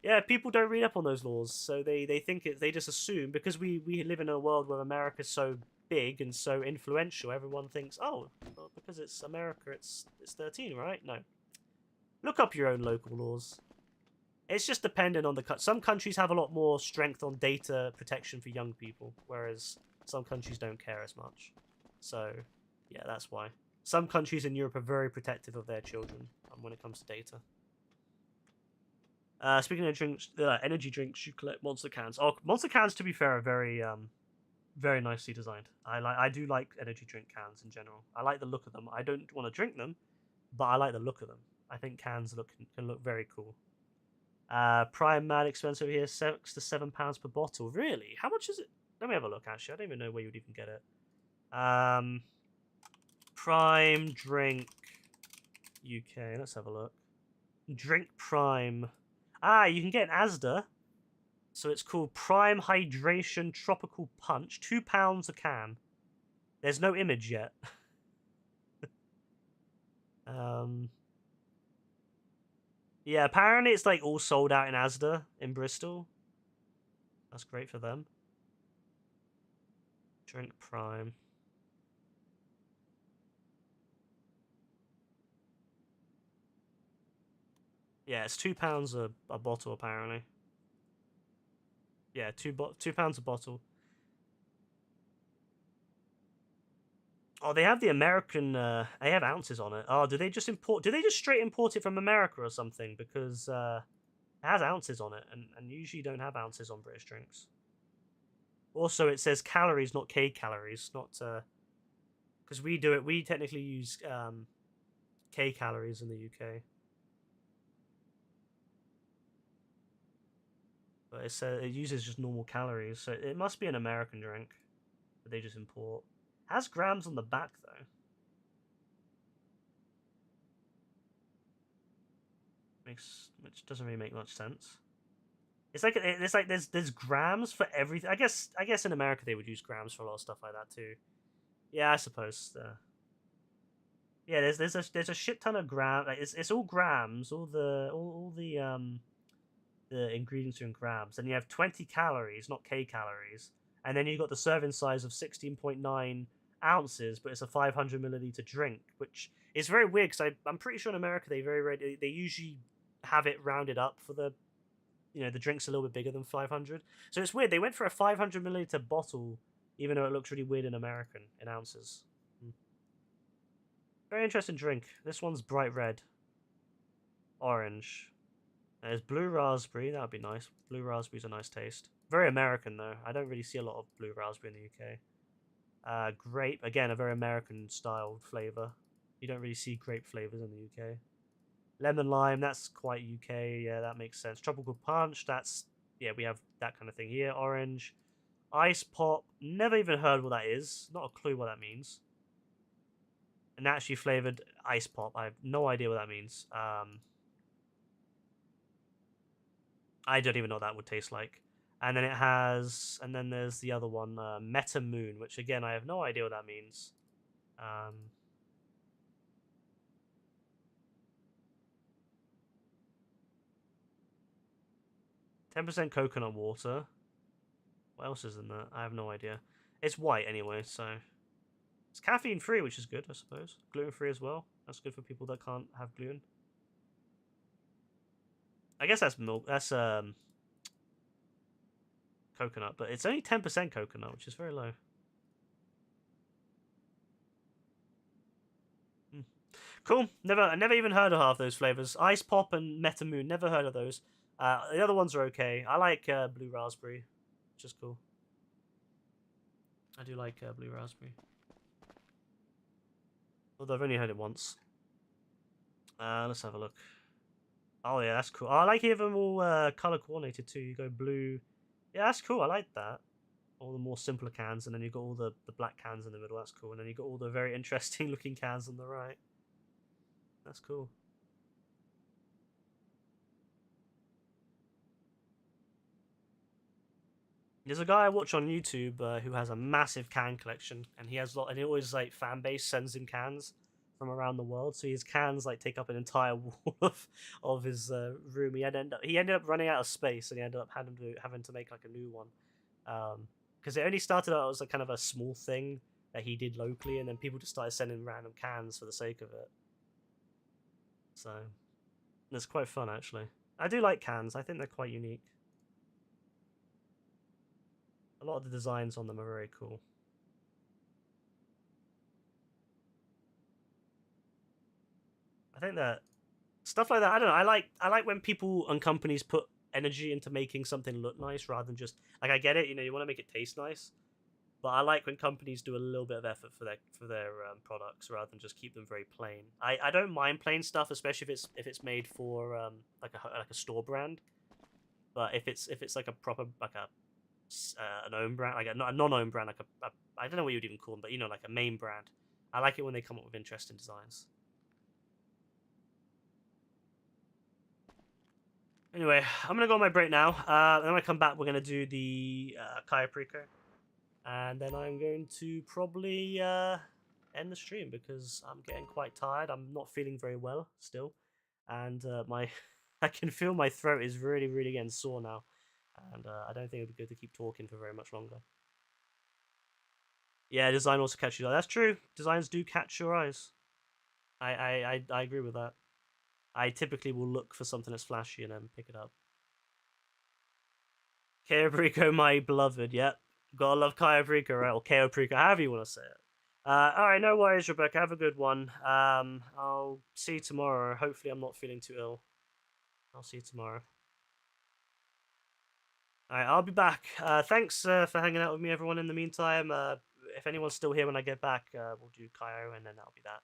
Yeah, people don't read up on those laws, so they think they just assume, because we live in a world where America's so big and so influential, everyone thinks, oh, well, because it's America, it's 13, right? No. Look up your own local laws. It's just dependent on some countries have a lot more strength on data protection for young people, whereas some countries don't care as much. So, yeah, that's why. Some countries in Europe are very protective of their children when it comes to data. Speaking of drinks, energy drinks, you collect monster cans. Oh, monster cans, to be fair, are very very nicely designed. I do like energy drink cans in general. I like the look of them. I don't want to drink them, but I like the look of them. I think cans can look very cool. Prime mad expensive here, £6 to £7 per bottle. Really? How much is it? Let me have a look. Actually, I don't even know where you'd even get it. Prime drink UK. Let's have a look. Drink Prime. Ah, you can get an Asda. So it's called Prime Hydration Tropical Punch. £2 a can. There's no image yet. Yeah, apparently it's like all sold out in Asda in Bristol. That's great for them. Drink Prime. Yeah, it's £2 a bottle apparently. Yeah, £2 a bottle. Oh, they have the American. They have ounces on it. Oh, do they just import? Do they just straight import it from America or something? Because it has ounces on it, and usually don't have ounces on British drinks. Also, it says calories, not K calories, not because we do it. We technically use K calories in the UK, but it uses just normal calories, so it must be an American drink that they just import. Has grams on the back though. Which doesn't really make much sense. It's like there's grams for everything. I guess in America they would use grams for a lot of stuff like that too. Yeah, I suppose. Yeah, there's a shit ton of gram. Like, it's all grams. All the ingredients are in grams. And you have 20 calories, not K calories. And then you got the serving size of 16.9 ounces, but it's a 500 milliliter drink, which is very weird because I'm pretty sure in America they usually have it rounded up for the the drink's a little bit bigger than 500. So it's weird. They went for a 500 milliliter bottle, even though it looks really weird in American in ounces. Very interesting drink. This one's bright red, orange. There's blue raspberry. That would be nice. Blue raspberry's a nice taste. Very American though. I don't really see a lot of blue raspberry in the UK. Grape, again, a very American styled flavor. You don't really see grape flavors in the UK. Lemon lime, that's quite UK. Yeah, that makes sense. Tropical punch, yeah, we have that kind of thing here. Orange. Ice pop, never even heard what that is. Not a clue what that means. And naturally flavored ice pop, I have no idea what that means. I don't even know what that would taste like. And then there's the other one, Meta Moon, which again I have no idea what that means. 10% coconut water. What else is in there? I have no idea. It's white anyway, so it's caffeine free, which is good, I suppose. Gluten free as well. That's good for people that can't have gluten. I guess that's milk. That's coconut, but it's only 10% coconut, which is very low. Cool. I never even heard of half those flavors. Ice pop and Meta Moon. Never heard of those. The other ones are okay. I like blue raspberry, which is cool. I do like blue raspberry. Although I've only heard it once. Let's have a look. Oh yeah, that's cool. Oh, I like them all color coordinated too. You go blue. Yeah, that's cool. I like that. All the more simpler cans, and then you got all the black cans in the middle. That's cool. And then you got all the very interesting looking cans on the right. That's cool. There's a guy I watch on YouTube who has a massive can collection, and he always like fan base sends him cans from around the world. So his cans like take up an entire wall of his room. He ended up running out of space, and he ended up having to make like a new one. Because it only started out as like kind of a small thing that he did locally, and then people just started sending random cans for the sake of it. So it's quite fun actually. I do like cans. I think they're quite unique. A lot of the designs on them are very cool. I think that Stuff like that. I don't know. I like when people and companies put energy into making something look nice rather than just like I get it. You know, you want to make it taste nice, but I like when companies do a little bit of effort for their products rather than just keep them very plain. I don't mind plain stuff, especially if it's made for like a store brand. But if it's like a proper like a an own brand, like a non-own brand, like a I don't know what you'd even call them, but you know, like a main brand. I like it when they come up with interesting designs. Anyway, I'm gonna go on my break now. Then when I come back, we're gonna do the Kaya Preco, and then I'm going to probably end the stream because I'm getting quite tired. I'm not feeling very well still, and my I can feel my throat is really getting sore now, and I don't think it'd be good to keep talking for very much longer. Yeah, design also catches your eye. That's true. Designs do catch your eyes. I agree with that. I typically will look for something that's flashy and then pick it up. Kaya Brico, my beloved. Yep. Gotta love Kaya Brico, right? Or Kaya Brico, however you want to say it. Alright, no worries, Rebecca. Have a good one. I'll see you tomorrow. Hopefully I'm not feeling too ill. I'll see you tomorrow. Alright, I'll be back. Thanks for hanging out with me, everyone, in the meantime. If anyone's still here when I get back, we'll do Kyo, and then that'll be that.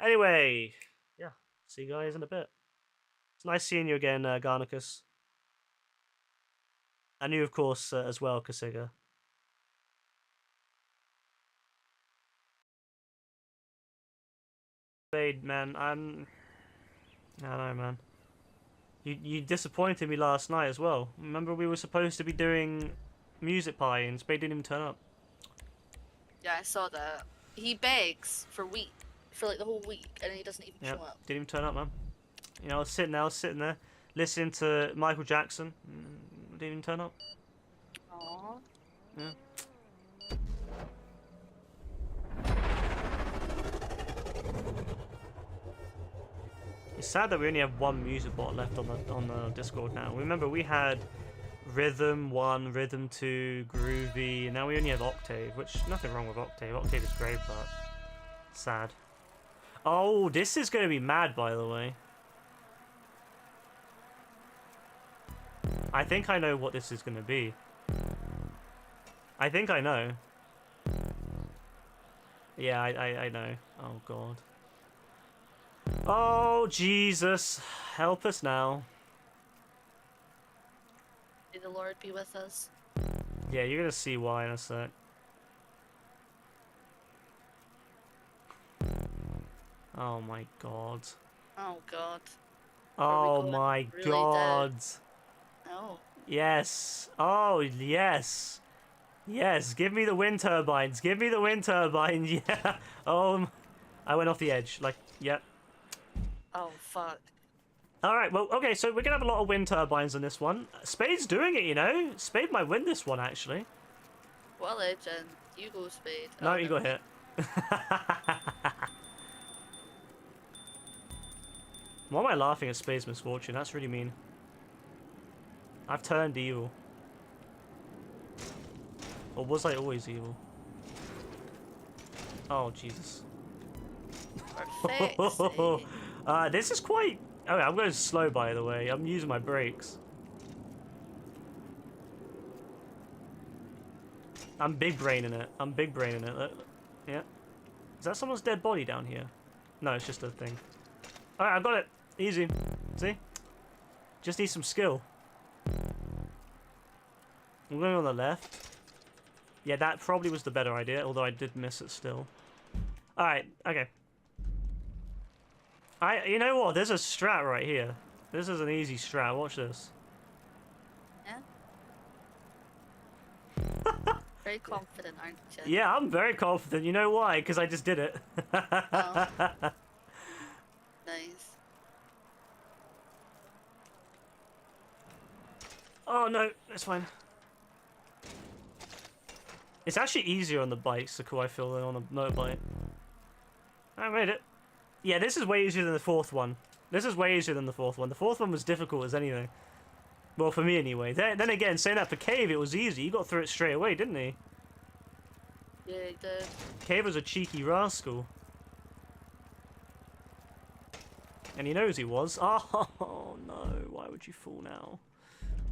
Anyway, yeah. See you guys in a bit. It's nice seeing you again, Garnicus. And you, of course, as well, Kasiga. Spade, man, I don't know, man. You disappointed me last night as well. Remember we were supposed to be doing Music Pie and Spade didn't even turn up. Yeah, I saw that. He begs for like the whole week, and he doesn't even show up. Didn't even turn up, man. You know, I was sitting there, listening to Michael Jackson. Didn't even turn up. Aww. Yeah. It's sad that we only have one music bot left on the Discord now. Remember, we had Rhythm 1, Rhythm 2, Groovy, and now we only have Octave, which nothing wrong with Octave. Octave is great, but sad. Oh, this is going to be mad, by the way. I think I know what this is going to be. I think I know. Yeah, I know. Oh, God. Oh, Jesus. Help us now. May the Lord be with us. Yeah, you're going to see why in a sec. Oh, my God. Oh, God. Oh, my really God. No. Yes. Oh, yes. Yes, give me the wind turbines. Give me the wind turbines. Yeah. Oh, I went off the edge. Like, yep. Oh, fuck. Alright, well, okay, so we're going to have a lot of wind turbines on this one. Spade's doing it, you know. Spade might win this one, actually. Well, Legend, you go, Spade. No, oh, you got hit. Why am I laughing at Spade's misfortune? That's really mean. I've turned evil. Or was I always evil? Oh, Jesus. This is quite... Oh, I'm going slow, by the way. I'm using my brakes. I'm big braining it. I'm big braining it. Look. Yeah. Is that someone's dead body down here? No, it's just a thing. Alright, I got it. Easy. See? Just need some skill. I'm going on the left. Yeah, that probably was the better idea, although I did miss it still. Alright, okay. You know what? There's a strat right here. This is an easy strat. Watch this. Yeah? Very confident, aren't you? Yeah, I'm very confident. You know why? Because I just did it. Oh. Nice. Oh, no. It's fine. It's actually easier on the bikes, so I feel, than on a motorbike. I made it. Yeah, this is way easier than the fourth one. This is way easier than the fourth one. The fourth one was difficult as anything. Well, for me anyway. Then again, saying that for Cave, it was easy. He got through it straight away, didn't he? Yeah, he did. Cave was a cheeky rascal. And he knows he was. Oh no, why would you fall now?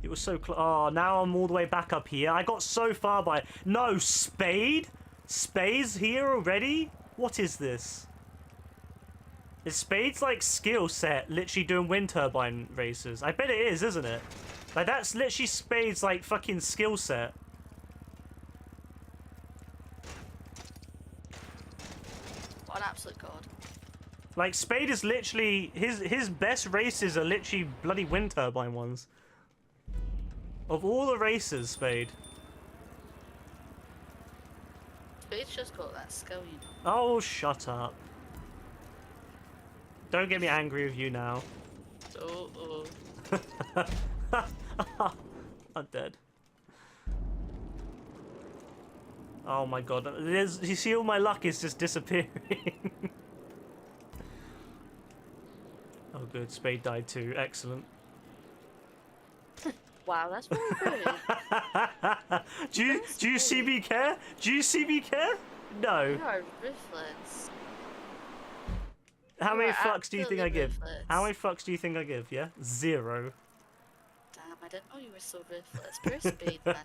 It was so close. Oh, now I'm all the way back up here. I got so far by... No, Spade? Spade's here already? What is this? Is Spade's, like, skill set literally doing wind turbine races? I bet it is, isn't it? Like, that's literally Spade's, like, fucking skill set. What an absolute god. Like, Spade is literally... His best races are literally bloody wind turbine ones. Of all the races, Spade. Spade's just got that skill, you know. Oh, shut up. Don't get me angry with you now. Oh. I'm dead. Oh my god. You see, all my luck is just disappearing. Oh good, Spade died too. Excellent. Wow, that's very rude. Do you see me care? Do you see me care? No. You are ruthless. How You many are fucks do you think I absolutely give? ruthless. How many fucks do you think I give? Yeah? 0. Damn, I didn't know you were so ruthless. Poor Spade, man.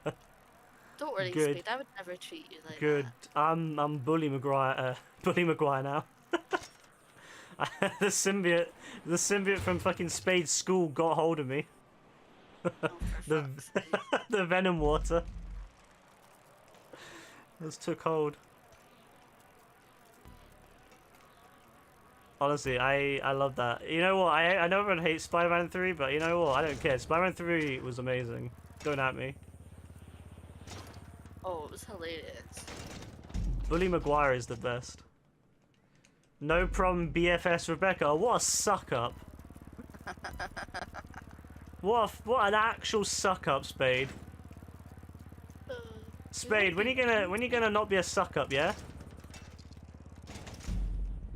Don't worry, Good. Spade. I would never treat you like Good. that. I'm Bully Maguire. Bully Maguire now. the symbiote from fucking Spade's school got hold of me. Oh, for The fuck's sake. the venom water. Just took hold. Honestly, I love that. You know what? I know everyone hates Spider-Man 3, but you know what? I don't care. Spider-Man 3 was amazing. Going at me. Oh, it was hilarious. Bully Maguire is the best. No problem, BFS Rebecca. What a suck up. What an actual suck up, Spade. Spade, when you gonna not be a suck up, yeah?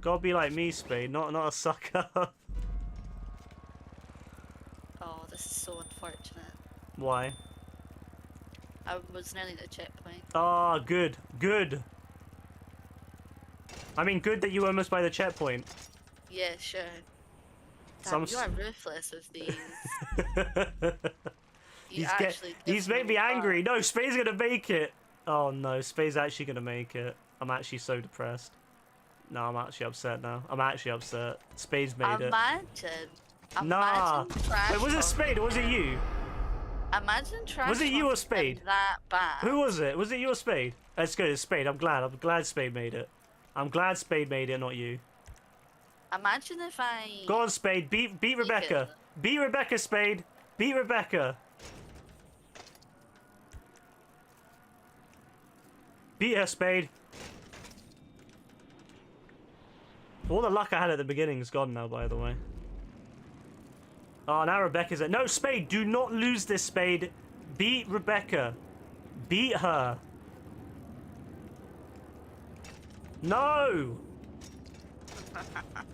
Gotta be like me, Spade, not a suck up. Oh, this is so unfortunate. Why? I was nearly at a checkpoint. Ah, good. I mean, good that you were almost by the checkpoint. Yeah, sure. Damn, you are ruthless with these. He's made me angry. No, Spade's gonna make it. Oh no, Spade's actually gonna make it. I'm actually so depressed. No, I'm actually upset now. I'm actually upset. Spade's made it. Imagine Wait, was it Spade or was it you? Imagine trash. Was it you or Spade? That bad. Who was it? Was it you or Spade? It's good, it's Spade. I'm glad Spade made it. I'm glad Spade made it, not you. Imagine if I. Go on, Spade. Beat Rebecca. Beat Rebecca, Spade. Beat Rebecca. Beat her, Spade. All the luck I had at the beginning is gone now, by the way. Oh, now Rebecca's at... No, Spade, do not lose this, Spade. Beat Rebecca. Beat her. No!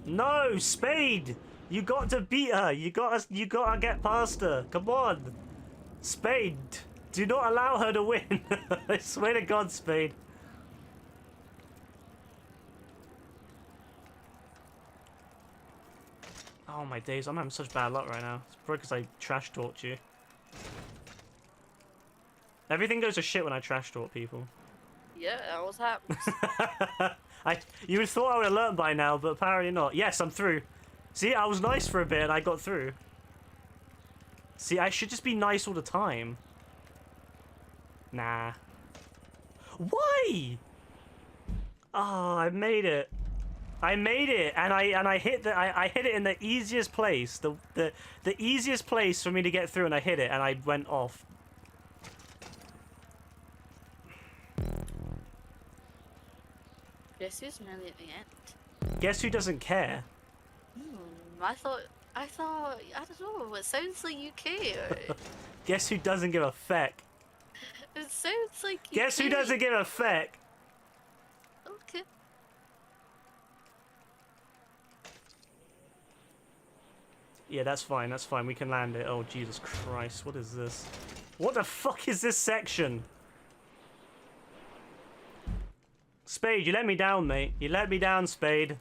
No, Spade! You got to beat her. You gotta get past her. Come on. Spade, do not allow her to win. I swear to God, Spade. Oh my days, I'm having such bad luck right now. It's probably because I trash talked you. Everything goes to shit when I trash talk people. Yeah, it always happens. You would have thought I would have learned by now, but apparently not. Yes, I'm through. See, I was nice for a bit and I got through. See, I should just be nice all the time. Nah. Why? Oh, I made it. I made it, and I hit I hit it in the easiest place, the easiest place for me to get through, and I hit it, and I went off. Guess who's nearly at the end? Guess who doesn't care? I thought, I don't know, it sounds like you care. Guess who doesn't give a feck? It sounds like you Guess who care. doesn't give a feck? Okay. Yeah, that's fine, we can land it. Oh, Jesus Christ, what is this? What the fuck is this section? Spade, you let me down, mate. You let me down, Spade.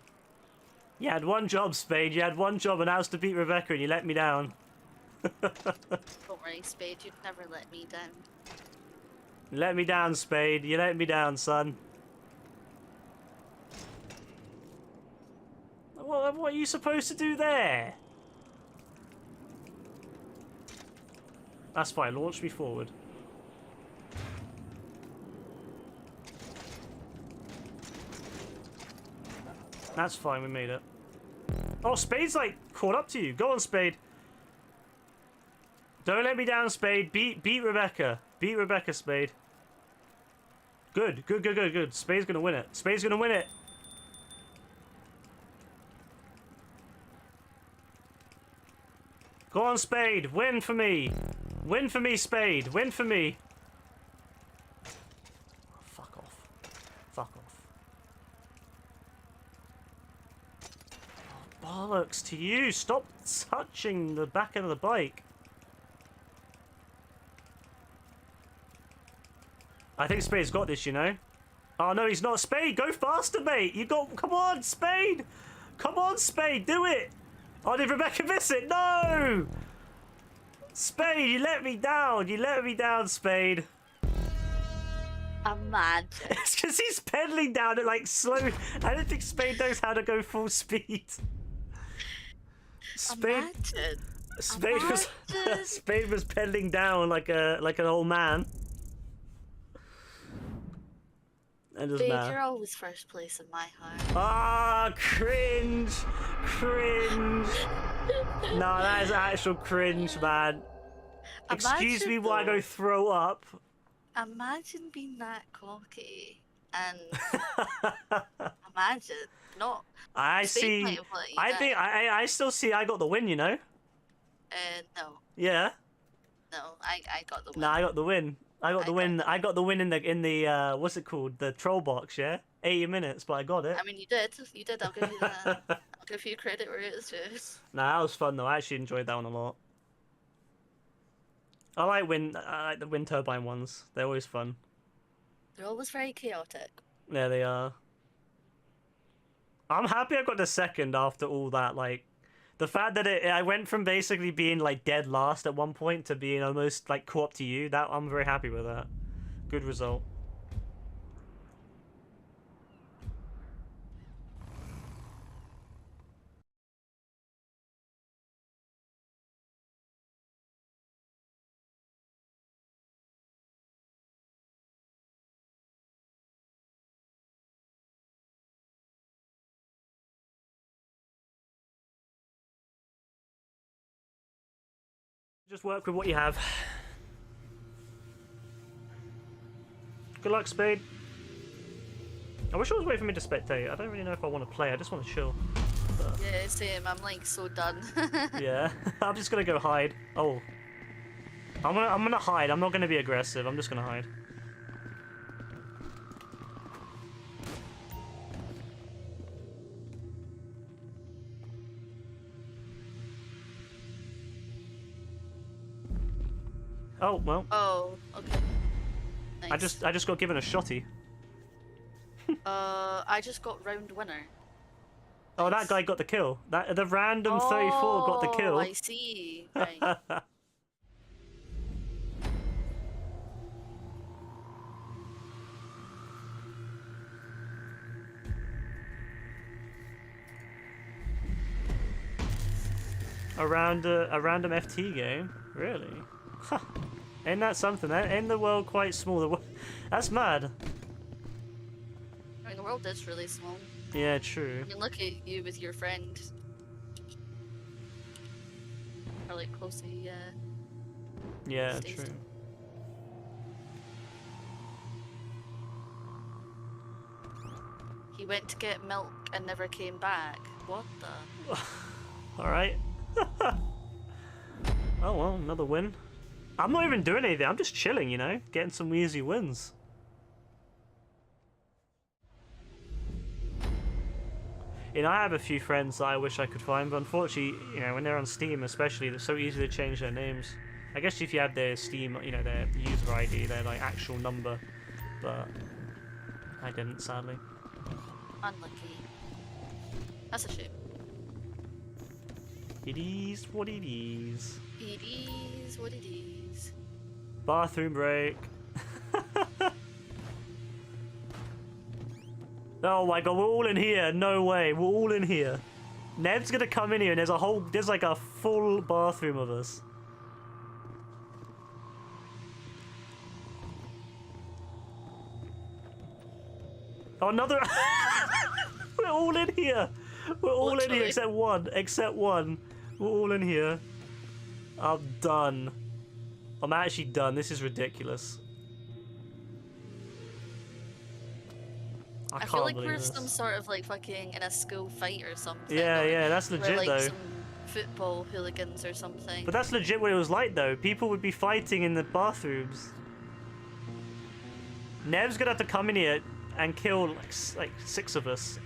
You had one job, Spade. You had one job, and that was to beat Rebecca, and you let me down. Don't worry, Spade, you'd never let me down. You let me down, Spade. You let me down, son. What are you supposed to do there? That's fine. Launch me forward. That's fine. We made it. Oh, Spade's like caught up to you. Go on, Spade. Don't let me down, Spade. Beat Rebecca. Beat Rebecca, Spade. Good. Spade's gonna win it. Spade's gonna win it. Go on, Spade. Win for me. Win for me, Spade. Win for me. Oh, fuck off. Fuck off. Oh, bollocks to you. Stop touching the back end of the bike. I think Spade's got this, you know. Oh, no, he's not. Spade, go faster, mate. You got... Come on, Spade. Come on, Spade. Do it. Oh, did Rebecca miss it? No! Spade, you let me down. You let me down, Spade. Imagine. It's because he's pedaling down at, like, slow... I don't think Spade knows how to go full speed. Imagine. Spade was pedaling down like an old man. Babe, you're always first place in my heart. Ah, cringe! Cringe! No, that is actual cringe, man. Excuse me while I go throw up. Imagine being that cocky and imagine not. I Spade see. might have let you I down. think I still see. I got the win, you know. No, Yeah. I got the win. No, I got the win. I got the win. I got the win in the what's it called? The troll box, yeah. 80 minutes, but I got it. I mean, you did. You did. I'll give you that. I'll give you credit where it's due. Nah, that was fun though. I actually enjoyed that one a lot. I like the wind turbine ones. They're always fun. They're always very chaotic. Yeah, they are. I'm happy I got the second after all that. Like, the fact that I went from basically being like dead last at one point to being almost like caught up to you. That I'm very happy with that. Good result. Just work with what you have. Good luck, Spade. I wish I was waiting for me to spectate. I don't really know if I want to play. I just want to chill. But... Yeah, same. I'm like so done. Yeah, I'm just gonna go hide. Oh, I'm gonna hide. I'm not gonna be aggressive. I'm just gonna hide. Oh well. Oh, okay. Nice. I just got given a shotty. I just got round winner. Oh, that guy got the kill. The random 34 got the kill. Oh, I see. Right. A random FT game? Really? Huh. Ain't that something? Ain't the world quite small? That's mad. I mean, the world is really small. Yeah, true. I mean, look at you with your friend. Or like closely, Yeah, stays. true. He went to get milk and never came back. What the? Alright. Oh well, another win. I'm not even doing anything, I'm just chilling, you know? Getting some easy wins. You know, I have a few friends that I wish I could find, but unfortunately, you know, when they're on Steam especially, they're so easy to change their names. I guess if you have their Steam, you know, their user ID, their like actual number, but I didn't, sadly. Unlucky. That's a shame. It is what it is. It is what it is. Bathroom break. Oh my god, we're all in here. No way, we're all in here. Nev's gonna come in here and there's like a full bathroom of us. Oh, another. We're all in here. We're all in here except one. Except one. We're all in here. I'm done. I'm actually done. This is ridiculous. I feel like can't we're believe this. some sort of like fucking in a school fight or something. Yeah, or yeah, that's we're legit like though. some football hooligans or something. But that's legit what it was like though. People would be fighting in the bathrooms. Nev's gonna have to come in here and kill like 6 of us.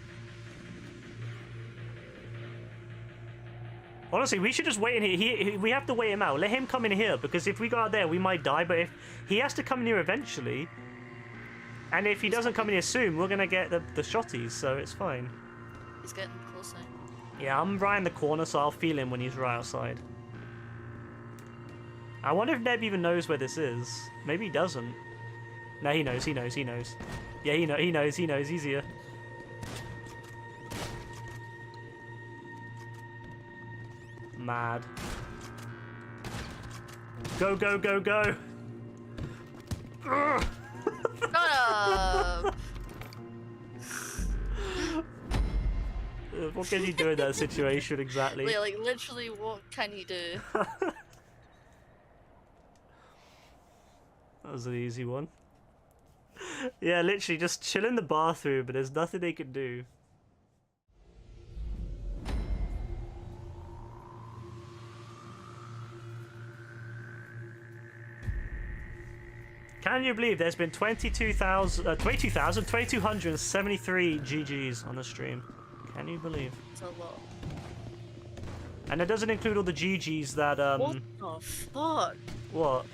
Honestly, we should just wait in here. We have to wait him out. Let him come in here, because if we go out there, we might die. But if he has to come in here eventually, and if he doesn't come in here soon, we're gonna get the shotties, so it's fine. He's getting closer. Yeah, I'm right in the corner, so I'll feel him when he's right outside. I wonder if Neb even knows where this is. Maybe he doesn't. No, he knows. He knows. He knows. Yeah, he knows. He knows. He's here. Mad. Go, go, go, go! Ugh. Shut up! What can you do in that situation exactly? Like literally, what can you do? That was an easy one. Yeah, literally just chill in the bathroom, but there's nothing they can do. Can you believe there's been 2273 GGs on the stream? Can you believe? It's a lot. And it doesn't include all the GGs that What the fuck? What?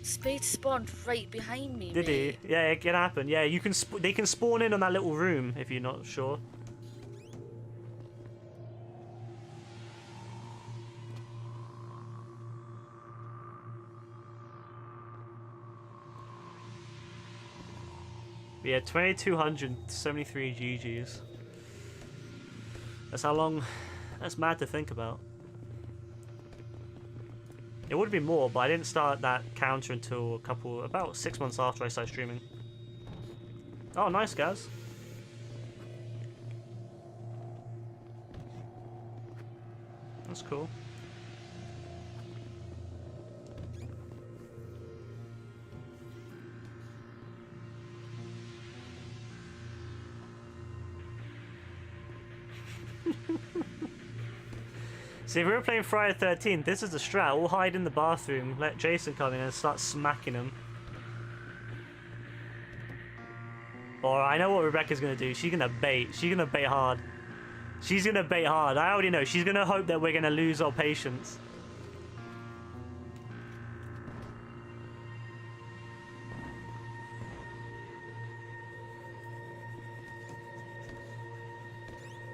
Spade spawned right behind me. Did mate. he? Yeah, it can happen. Yeah, you can. They can spawn in on that little room if you're not sure. Yeah, 2273 GGs. That's how long. That's mad to think about. It would be more, but I didn't start that counter until about 6 months after I started streaming. Oh, nice, guys. That's cool. See, if we were playing Friday the 13th, this is the strat. We'll hide in the bathroom, let Jason come in and start smacking him. Or I know what Rebecca's gonna do. She's gonna bait. She's gonna bait hard. She's gonna bait hard. I already know. She's gonna hope that we're gonna lose our patience.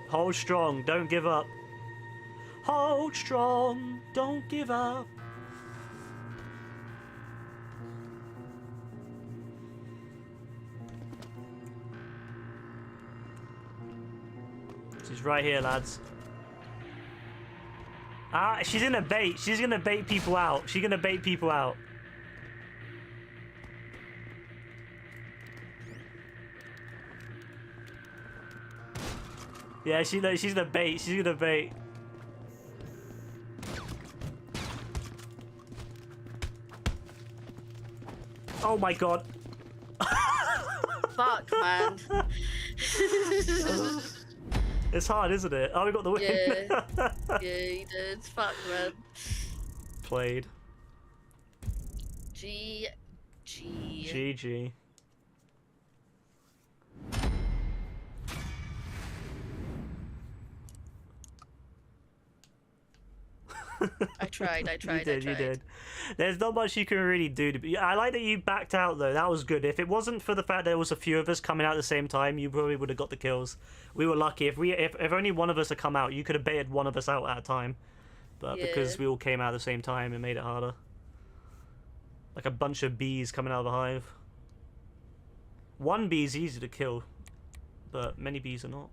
Hold strong. Don't give up. Hold strong, don't give up. She's right here, lads. Ah, she's gonna bait. She's gonna bait people out. She's gonna bait people out. Yeah, she's gonna bait. She's gonna bait. Oh my god. Fuck, man. It's hard, isn't it? Oh, we got the win. Yeah. Yeah, you did. Fuck, man. Played. G. GG. I tried. You did. There's not much you can really do. I like that you backed out though. That was good. If it wasn't for the fact there was a few of us coming out at the same time, you probably would have got the kills. We were lucky. If only one of us had come out, you could have baited one of us out at a time. but Yeah. because we all came out at the same time, it made it harder. Like a bunch of bees coming out of the hive. One bee is easy to kill, but many bees are not.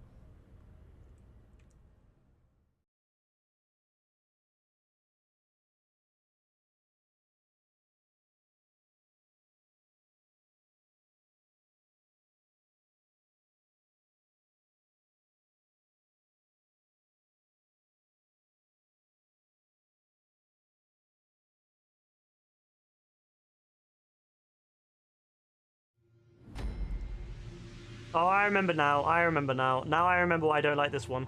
Oh, I remember now. I remember now. Now I remember why I don't like this one.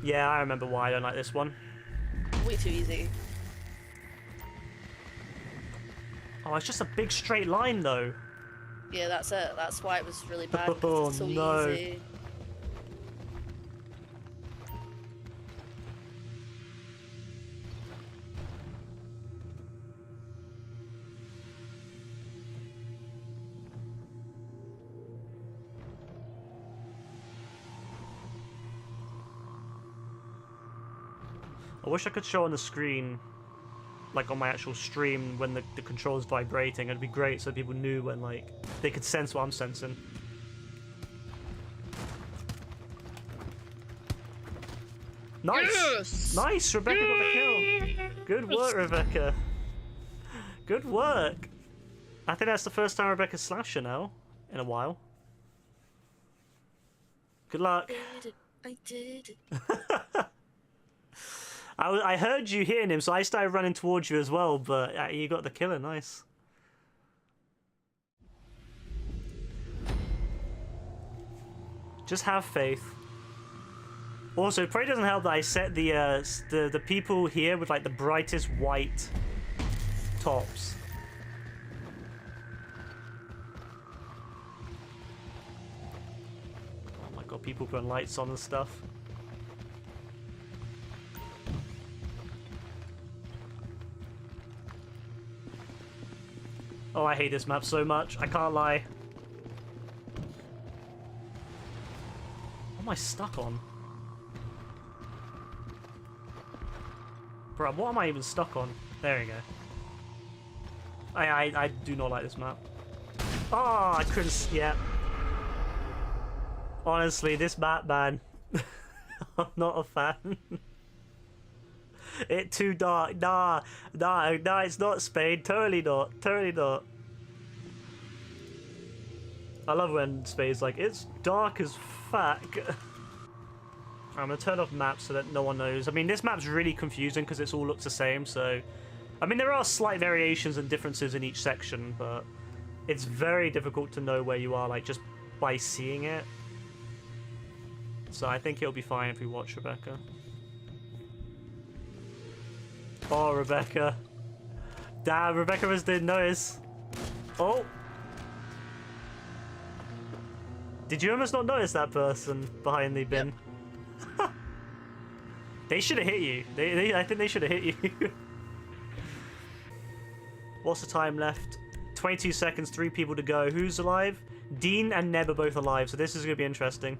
Yeah, I remember why I don't like this one. Way too easy. Oh, it's just a big straight line, though. Yeah, that's it. That's why it was really bad. 'Cause Oh, it's so no. easy. I wish I could show on the screen, like on my actual stream, when the control's vibrating. It'd be great so people knew when, like, they could sense what I'm sensing. Nice! Yes! Nice! Rebecca got the kill! Good work, Rebecca. Good work! I think that's the first time Rebecca's slasher now, in a while. Good luck. I did it. I heard you hitting him, so I started running towards you as well, but you got the killer, nice. Just have faith. Also, it probably doesn't help that I set the people here with like the brightest white tops. Oh my god, people putting lights on and stuff. Oh, I hate this map so much. I can't lie. What am I stuck on? Bro, what am I even stuck on? There we go. I do not like this map. Oh, I couldn't... Yeah. Honestly, this map, man. I'm not a fan. It's too dark. Nah, it's not Spain. Totally not. Totally not. I love when Spain's like, it's dark as fuck. I'm gonna turn off maps so that no one knows. I mean, this map's really confusing because it all looks the same, so... I mean, there are slight variations and differences in each section, but it's very difficult to know where you are, like, just by seeing it. So I think it'll be fine if we watch Rebecca. Oh, Rebecca. Damn, Rebecca just didn't notice. Oh. Did you almost not notice that person behind the bin? Yep. They should have hit you. I think they should have hit you. What's the time left? 22 seconds, 3 people to go. Who's alive? Dean and Neb are both alive, so this is going to be interesting.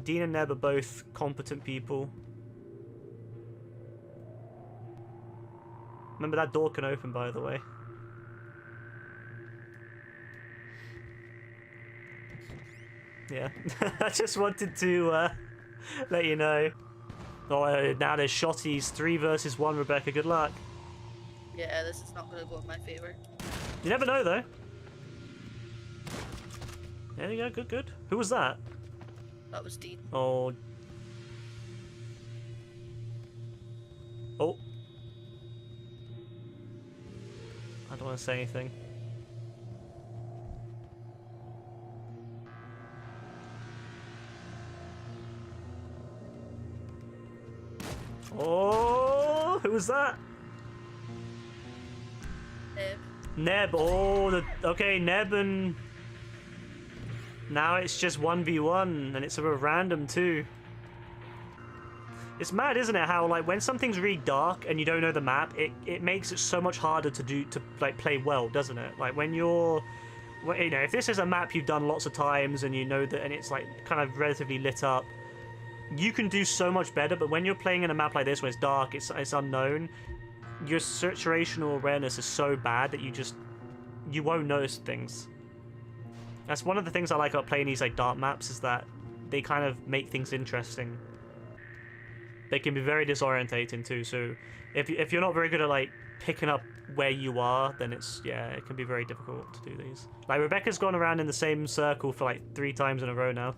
Dean and Neb are both competent people. Remember, that door can open, by the way. Yeah, I just wanted to let you know. Oh, now there's shotties. 3 versus 1, Rebecca. Good luck. Yeah, this is not going to go in my favor. You never know, though. There you go. Good, good. Who was that? That was Dean. Oh. Oh. I don't want to say anything. Oh, who was that? Neb. Neb. Oh, okay, Neb and... Now it's just 1v1, and it's a random too. It's mad, isn't it, how, like, when something's really dark and you don't know the map, it makes it so much harder to like, play well, doesn't it? Like, when you're well, you know, if this is a map you've done lots of times and you know that, and it's like kind of relatively lit up, you can do so much better. But when you're playing in a map like this where it's dark, it's unknown, your situational awareness is so bad that you won't notice things. That's one of the things I like about playing these like dark maps, is that they kind of make things interesting. They can be very disorientating too, so if you're not very good at like picking up where you are, then it can be very difficult to do these. Like Rebecca's gone around in the same circle for like 3 times in a row now.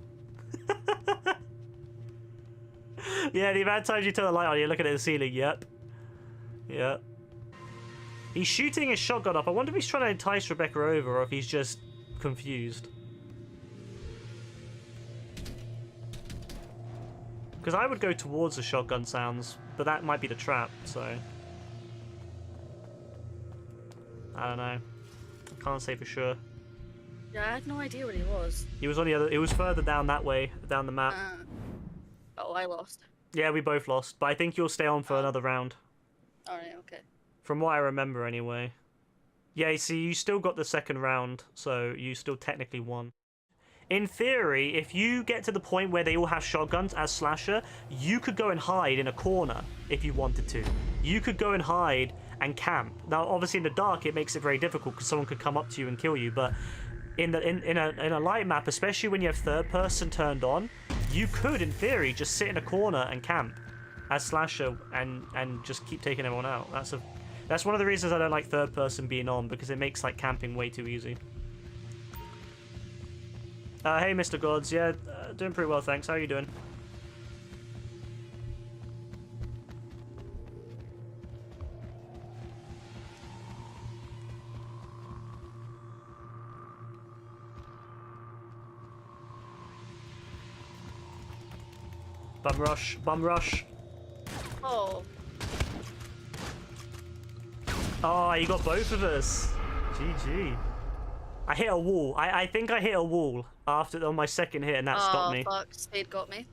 Yeah, the amount of times you turn the light on, you look at the ceiling, yep. Yep. He's shooting his shotgun up. I wonder if he's trying to entice Rebecca over or if he's just confused. Because I would go towards the shotgun sounds, but that might be the trap, so... I don't know. I can't say for sure. Yeah, I had no idea where he was. He was on the other... It was further down that way, down the map. Oh, I lost. Yeah, we both lost, but I think you'll stay on for another round. Alright, okay. From what I remember, anyway. Yeah, you see, you still got the second round, so you still technically won. In theory, if you get to the point where they all have shotguns as Slasher, you could go and hide in a corner if you wanted to. You could go and hide and camp. Now, obviously in the dark, it makes it very difficult because someone could come up to you and kill you, but in a light map, especially when you have third person turned on, you could, in theory, just sit in a corner and camp as Slasher and just keep taking everyone out. That's one of the reasons I don't like third person being on, because it makes like camping way too easy. Hey, Mr. Gods. Yeah, doing pretty well, thanks. How are you doing? Bum rush, bum rush. Oh. Oh, you got both of us. GG. I hit a wall. I think I hit a wall on my second hit, and that stopped me. Oh, fuck. Spade got me.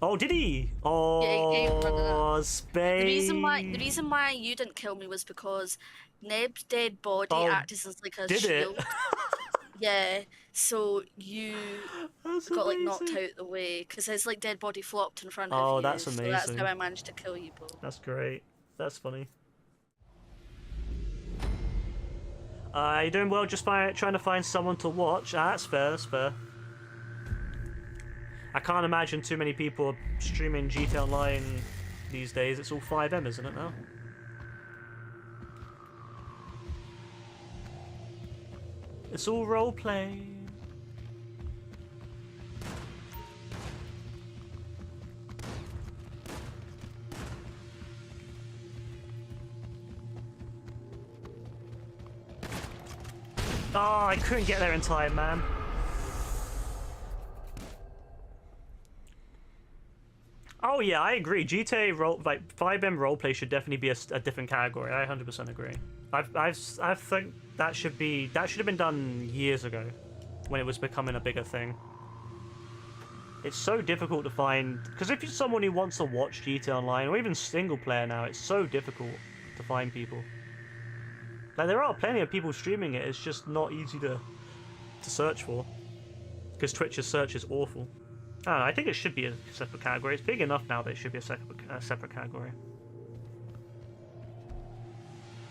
Oh, did he? Oh, yeah, Spade. The reason why you didn't kill me was because Neb's dead body acted as like a shield. Yeah, so you got like knocked out the way because his like dead body flopped in front of you. Oh, that's amazing. So that's how I managed to kill you both. That's great. That's funny. You doing well? Just trying to find someone to watch. That's fair. That's fair. I can't imagine too many people streaming GTA Online these days. It's all 5M, isn't it now? It's all roleplay. Oh, I couldn't get there in time, man. Oh yeah, I agree. GTA 5M roleplay should definitely be a different category. I 100% agree. I think that should have been done years ago, when it was becoming a bigger thing. It's so difficult to find, because if you're someone who wants to watch GTA Online or even single player now, it's so difficult to find people. Like, there are plenty of people streaming it, it's just not easy to search for. Because Twitch's search is awful. I don't know, I think it should be a separate category. It's big enough now that it should be a separate category.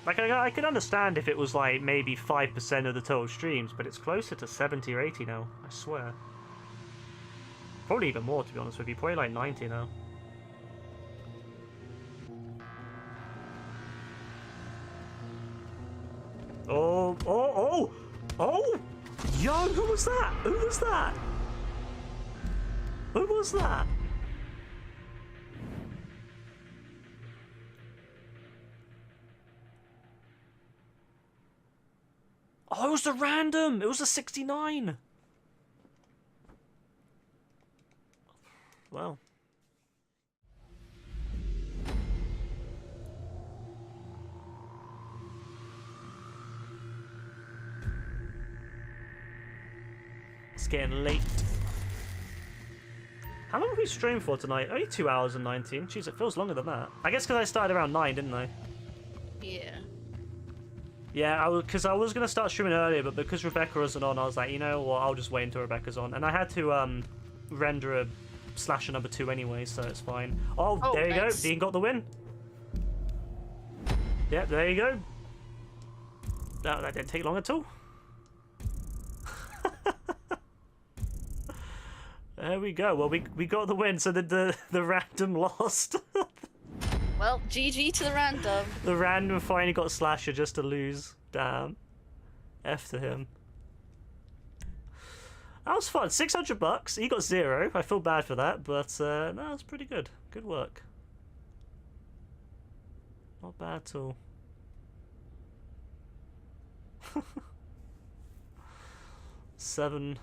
Like, I could understand if it was like maybe 5% of the total streams, but it's closer to 70 or 80 now, I swear. Probably even more, to be honest with you. Probably like 90 now. Oh, oh, oh! Oh! Yo, who was that? Who was that? Who was that? Oh, it was the random! It was a 69! Wow. It's getting late. How long have we streamed for tonight? Only 2 hours and 19. Jeez, it feels longer than that. I guess because I started around 9, didn't I? Yeah. Yeah, because I was gonna start streaming earlier, but because Rebecca wasn't on, I was like, you know what, I'll just wait until Rebecca's on. And I had to render a slasher number 2 anyway, so it's fine. Oh, there you nice. go. Dean got the win. Yep, there you go. No, that didn't take long at all. There we go. Well, we got the win, so the random lost. Well, GG to the random. The random finally got Slasher just to lose. Damn. F to him. That was fun. $600. He got 0. I feel bad for that, but no, that was pretty good. Good work. Not bad at all. Seven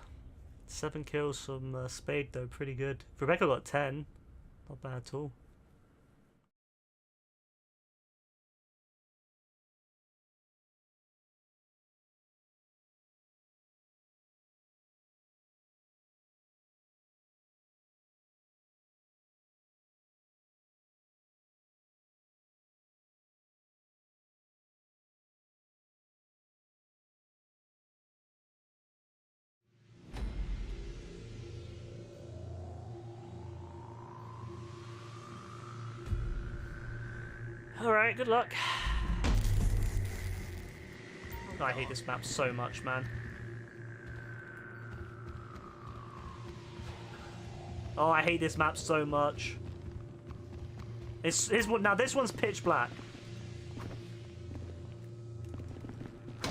kills from Spade though, pretty good. Rebecca got 10. Not bad at all. Alright, good luck. I hate this map so much, man. Oh, I hate this map so much. Now this one's pitch black. I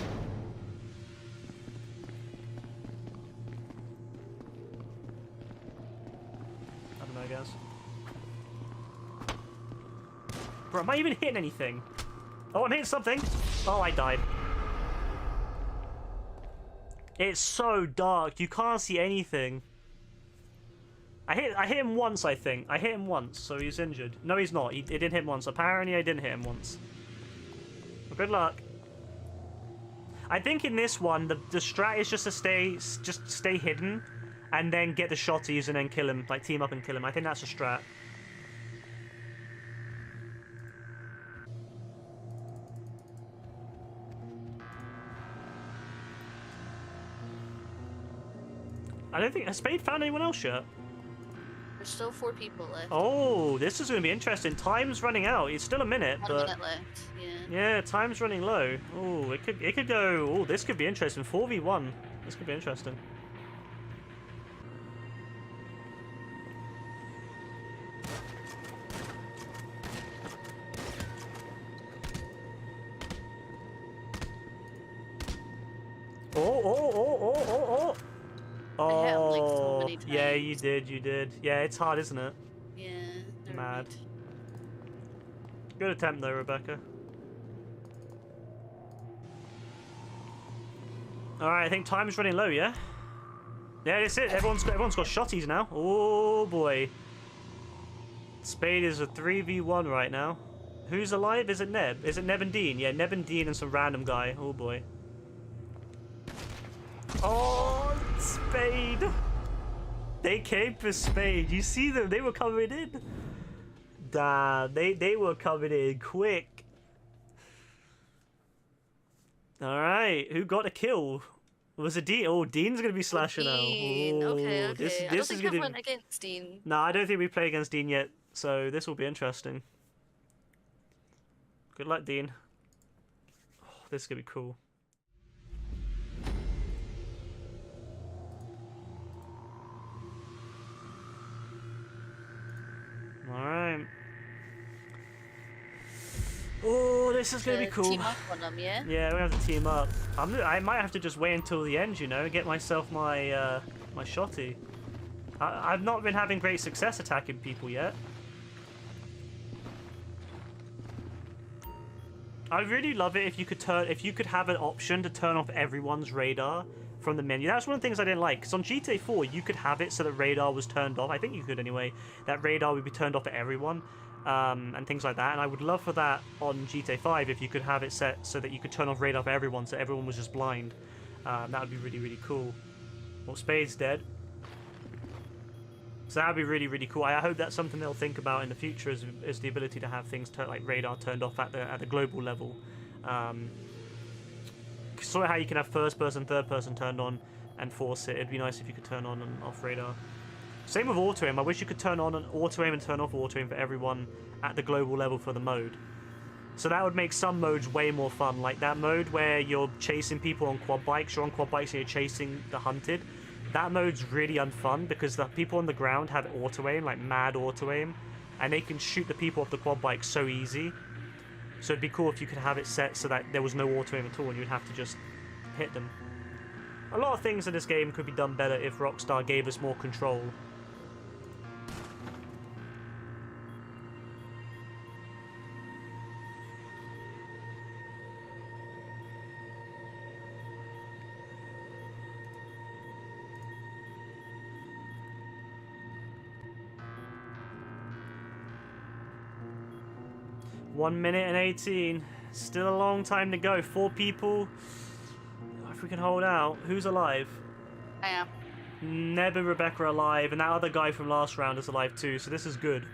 don't know, guys. Bro, am I even hitting anything? Oh, I'm hitting something. Oh, I died. It's so dark. You can't see anything. I hit him once, I think. I hit him once, so he's injured. No, he's not. It didn't hit him once. Apparently, I didn't hit him once. Well, good luck. I think in this one, the strat is just to stay hidden, and then get the shotties and then kill him. Like, team up and kill him. I think that's a strat. I don't think... Has Spade found anyone else yet? There's still 4 people left. Oh, this is going to be interesting. Time's running out. It's still a minute, 1 but... minute left, yeah. Yeah, time's running low. Oh, it could go... Oh, this could be interesting. 4v1. This could be interesting. Oh. I hit him like so many times. Yeah, you did. Yeah, it's hard, isn't it? Yeah. never Mad. mind. Good attempt though, Rebecca. Alright, I think time's running low, yeah? Yeah, that's it. Everyone's got shotties now. Oh boy. Spade is a 3v1 right now. Who's alive? Is it Neb? Is it Neb and Dean? Yeah, Neb and Dean and some random guy. Oh boy. Oh, Spade! They came for Spade. You see them? They were coming in. Damn, they were coming in quick. Alright, who got a kill? Was it Dean? Oh, Dean's gonna be slashing now. Dean. Oh, Okay. I this don't is think gonna... I went against Dean. No, I don't think we play against Dean yet, so this will be interesting. Good luck, Dean. Oh, this is gonna be cool. Alright. Oh, this is gonna be cool. Team up on them, yeah? Yeah, we have to team up. I might have to just wait until the end, you know, and get myself my my shotty. I've not been having great success attacking people yet. I'd really love it if you could have an option to turn off everyone's radar from the menu. That's one of the things I didn't like, because on GTA 4 you could have it so that radar was turned off. I think you could anyway. That radar would be turned off for everyone, and things like that. And I would love for that on GTA 5 if you could have it set so that you could turn off radar for everyone, so everyone was just blind. That would be really, really cool. Well, Spade's dead. So that would be really, really cool. I hope that's something they'll think about in the future, is the ability to have things like radar turned off at the global level. sort of how you can have first person, third person turned on and force it. It'd be nice if you could turn on and off radar. Same with auto aim. I wish you could turn on an auto aim and turn off auto aim for everyone at the global level for the mode. So that would make some modes way more fun, like that mode where you're chasing people on quad bikes. You're on quad bikes and you're chasing the hunted. That mode's really unfun because the people on the ground have auto aim, like mad auto aim, and they can shoot the people off the quad bike so easy. So it'd be cool if you could have it set so that there was no auto aim at all and you'd have to just hit them. A lot of things in this game could be done better if Rockstar gave us more control. One minute and 18. Still a long time to go. 4 people. If we can hold out. Who's alive? I am. Neb and Rebecca are alive, and that other guy from last round is alive too, so this is good.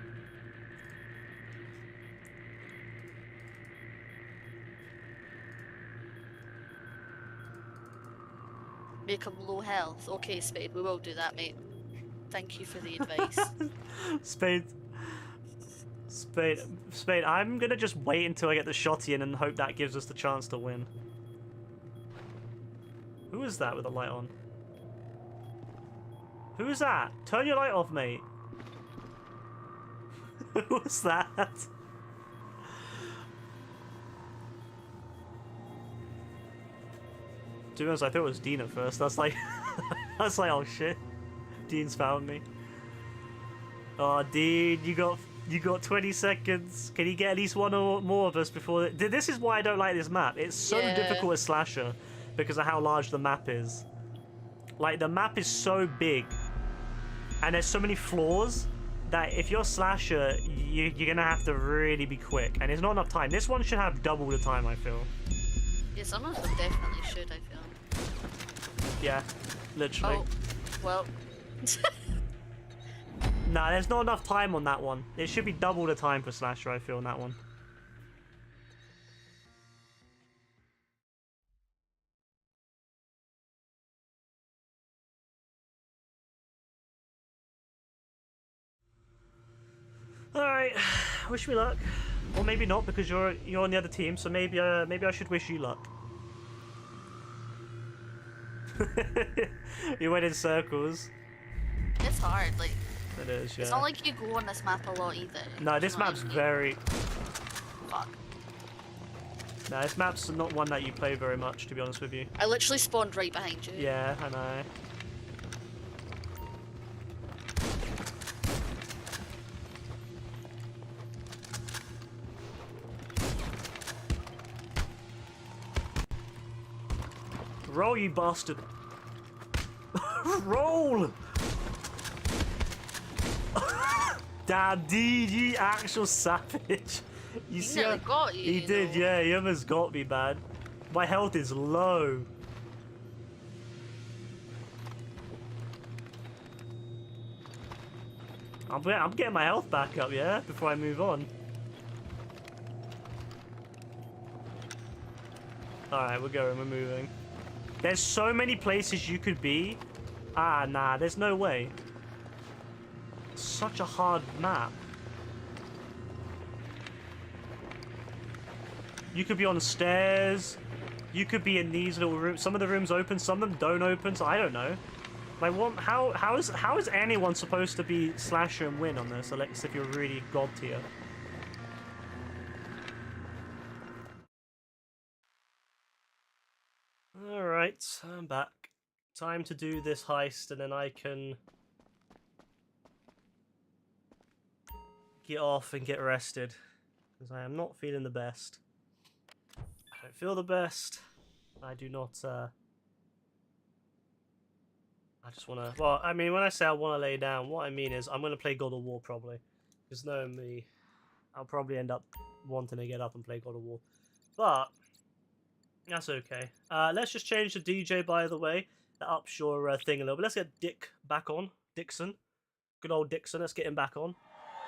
Make him low health. Okay, Spade, we will do that, mate. Thank you for the advice. Spade, I'm gonna just wait until I get the shotty in and hope that gives us the chance to win. Who is that with the light on? Who is that? Turn your light off, mate. Who was that? To be honest, I thought it was Dean at first. That's like, that's like, oh shit, Dean's found me. Oh, Dean, you got 20 seconds. Can you get at least one or more of us before? This is why I don't like this map. It's so difficult as Slasher because of how large the map is. Like, the map is so big, and there's so many floors that if you're Slasher, you're gonna have to really be quick, and there's not enough time. This one should have double the time, I feel. Yeah, some of them definitely should, I feel. Yeah, literally. Oh, well. Nah, there's not enough time on that one. It should be double the time for Slasher, I feel, on that one. Alright, wish me luck. Or maybe not, because you're on the other team, so maybe I should wish you luck. You went in circles. It's hard, like... It is, yeah. It's not like you go on this map a lot either. No, this map's very... Fuck. No, this map's not one that you play very much, to be honest with you. I literally spawned right behind you. Yeah, I know. Roll, you bastard! Roll! Damn, dude, you actual savage. You see nearly got you, he did, know. yeah, he almost got me, man. My health is low. I'm getting my health back up, yeah, before I move on. Alright, we're moving. There's so many places you could be. Ah, nah, there's no way. It's such a hard map. You could be on the stairs. You could be in these little rooms. Some of the rooms open, some of them don't open, so I don't know. Like, what? How is anyone supposed to be Slasher and win on this, unless if you're really god tier? Alright, I'm back. Time to do this heist, and then I can get off and get rested. Because I am not feeling the best. I don't feel the best. I do not, I just want to... Well, I mean, when I say I want to lay down, what I mean is I'm going to play God of War, probably. Because knowing me, I'll probably end up wanting to get up and play God of War. But that's okay. Let's just change the DJ, by the way. The Upshur thing a little bit. Let's get Dick back on. Dixon. Good old Dixon. Let's get him back on.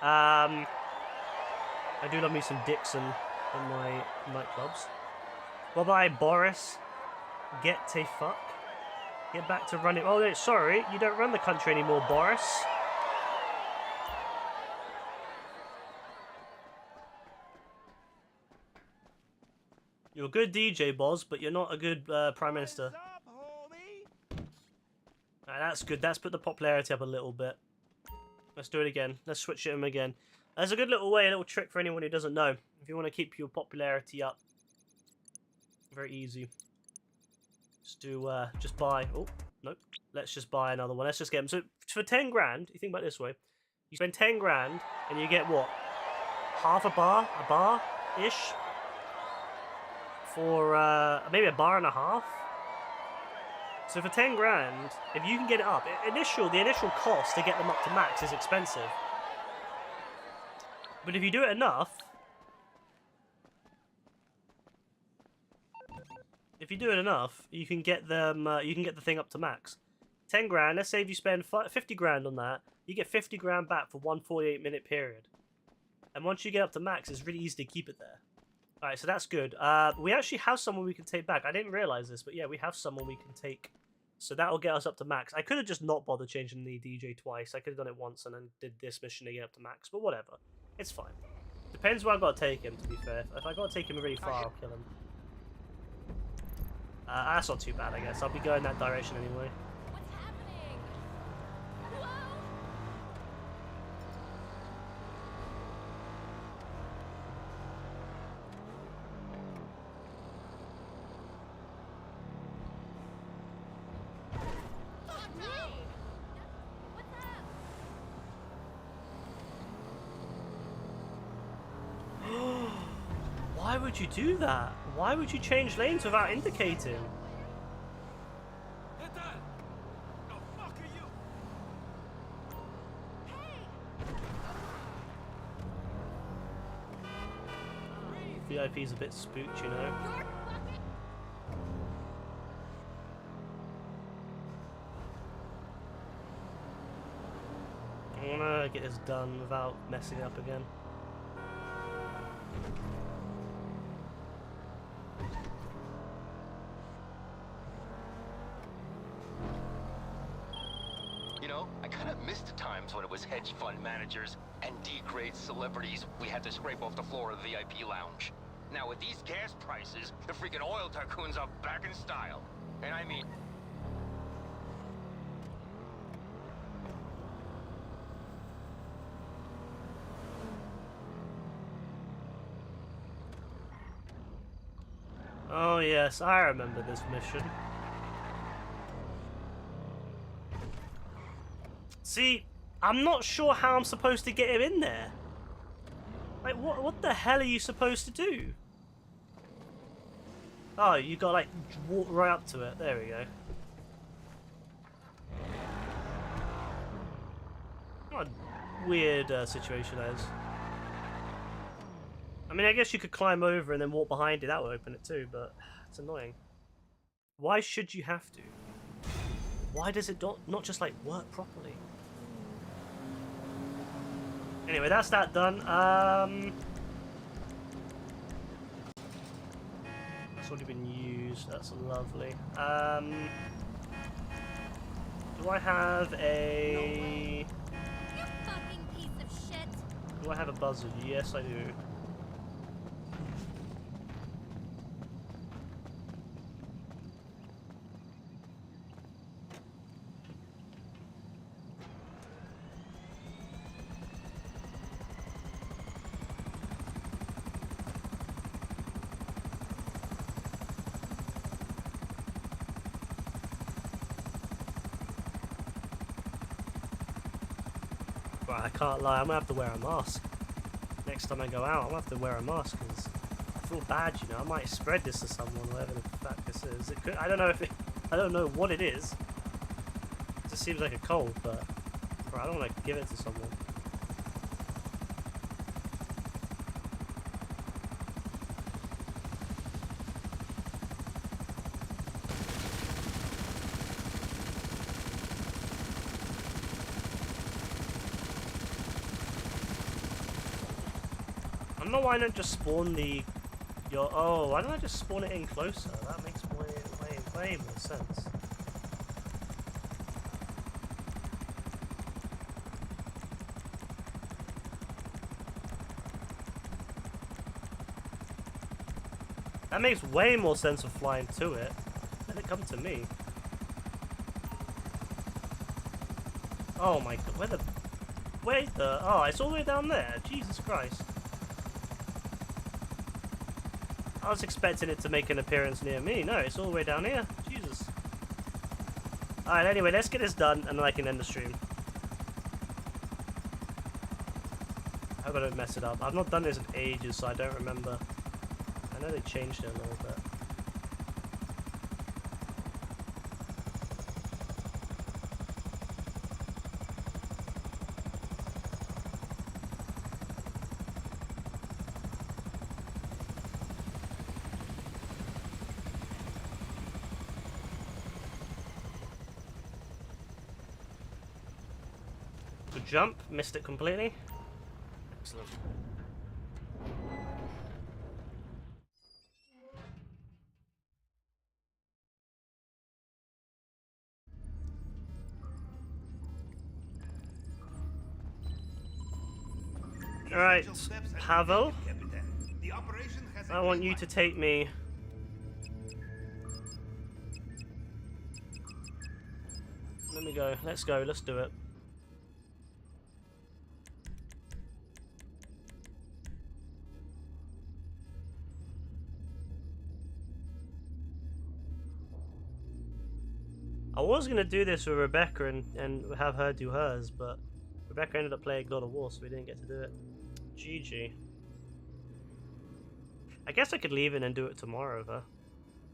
I do love me some Dixon in my nightclubs. Bye-bye, Boris. Get a fuck. Get back to running. Oh, no, sorry. You don't run the country anymore, Boris. You're a good DJ, Boz, but you're not a good Prime Minister. Alright, that's good. That's put the popularity up a little bit. Let's do it again. Let's switch it again. There's a good little way, a little trick for anyone who doesn't know. If you want to keep your popularity up. Very easy. Just buy. Oh, nope. Let's just buy another one. Let's just get them. So for 10 grand, you think about it this way. You spend 10 grand and you get what? Half a bar-ish? For maybe a bar and a half? So for 10 grand, if you can get it up, the initial cost to get them up to max is expensive. But if you do it enough, you can get them. You can get the thing up to max. 10 grand. Let's say if you spend 50 grand on that, you get 50 grand back for one 48-minute period. And once you get up to max, it's really easy to keep it there. All right, so that's good. We actually have someone we can take back. I didn't realize this, but yeah, we have someone we can take. So that'll get us up to max. I could have just not bothered changing the DJ twice. I could have done it once and then did this mission to get up to max, but whatever. It's fine. Depends where I've got to take him, to be fair. If I've got to take him really far, I'll kill him. That's not too bad, I guess. I'll be going that direction anyway. What's happening? Whoa! Fuck me! What's up? Why would you do that? Why would you change lanes without indicating? The fuck are you? VIP's a bit spooked, you know. I wanna get this done without messing it up again. You know, I kind of missed the times when it was hedge fund managers and D-grade celebrities we had to scrape off the floor of the VIP lounge. Now with these gas prices, the freaking oil tycoons are back in style. And I mean... Oh yes, I remember this mission. See, I'm not sure how I'm supposed to get him in there. Like, what the hell are you supposed to do? Oh, you got like walk right up to it. There we go. What a weird situation that is. I mean, I guess you could climb over and then walk behind it. That would open it too, but it's annoying. Why should you have to? Why does it not just like work properly? Anyway, that's that done. That's already been used. That's lovely. Do I have a... You fucking piece of shit! Do I have a buzzer? Yes, I do. I can't lie, I'm gonna have to wear a mask. Next time I go out, I'm gonna have to wear a mask because I feel bad, you know. I might spread this to someone, whatever the fuck this is. It could, I don't know if it, I don't know what it is. It just seems like a cold, but bro, I don't want to give it to someone. I don't know why not just spawn the... Oh, why don't I just spawn it in closer? That makes way... way more sense. That makes way more sense of flying to it. Let it come to me. Oh my god, where the... Wait the... Oh, it's all the way down there. Jesus Christ. I was expecting it to make an appearance near me. No, it's all the way down here. Jesus. Alright, anyway, let's get this done and then I can end the stream. I hope I don't mess it up. I've not done this in ages, so I don't remember. I know they changed it a little bit. Good jump, missed it completely. Excellent. Alright, Pavel, I want you to take me... Let me go, let's do it. I was going to do this with Rebecca and have her do hers, but Rebecca ended up playing God of War, so we didn't get to do it. GG. I guess I could leave it and do it tomorrow with her.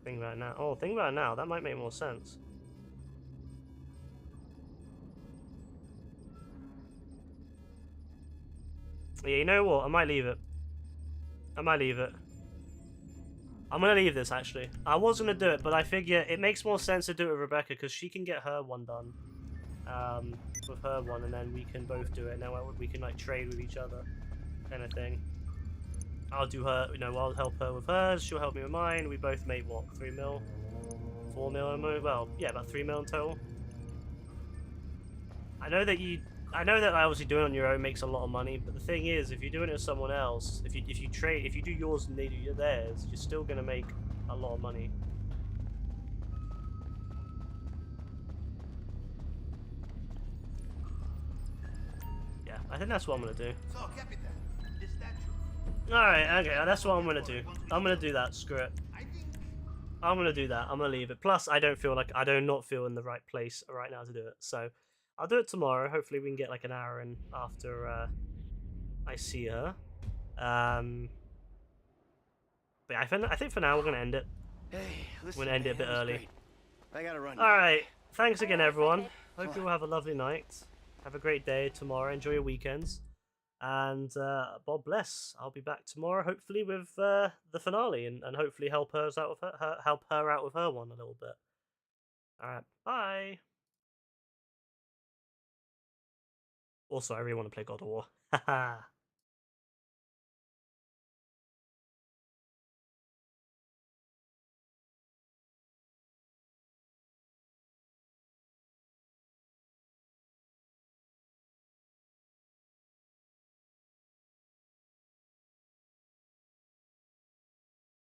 Think about it now. Oh, think about it now. That might make more sense. Yeah, you know what? I might leave it. I'm gonna leave this, actually. I was gonna do it, but I figure it makes more sense to do it with Rebecca, because she can get her one done. With her one, and then we can both do it, and then we can, like, trade with each other. Kind of thing. I'll do her, you know, I'll help her with hers, she'll help me with mine. We both make, what, 3 mil? 4 mil? Well, yeah, about 3 mil in total. I know that obviously doing it on your own makes a lot of money, but the thing is, if you're doing it with someone else, if you do yours and they do theirs, you're still gonna make a lot of money. Yeah, I think that's what I'm gonna do. So, Captain, this statue. Alright, okay, that's what I'm gonna do. I'm gonna do that, screw it. I think I'm gonna do that, I'm gonna leave it. Plus, I do not feel in the right place right now to do it, so I'll do it tomorrow. Hopefully we can get like an hour in after I see her. But yeah, I think for now we're gonna end it. Hey, listen, We're gonna end it a bit man, that was early. great. I gotta run. Alright, thanks again everyone. Hope you all have a lovely night. Have a great day tomorrow. Enjoy your weekends. And God bless. I'll be back tomorrow, hopefully with the finale, and hopefully help her out with her one a little bit. Alright, bye. Also, I really want to play God of War. Haha.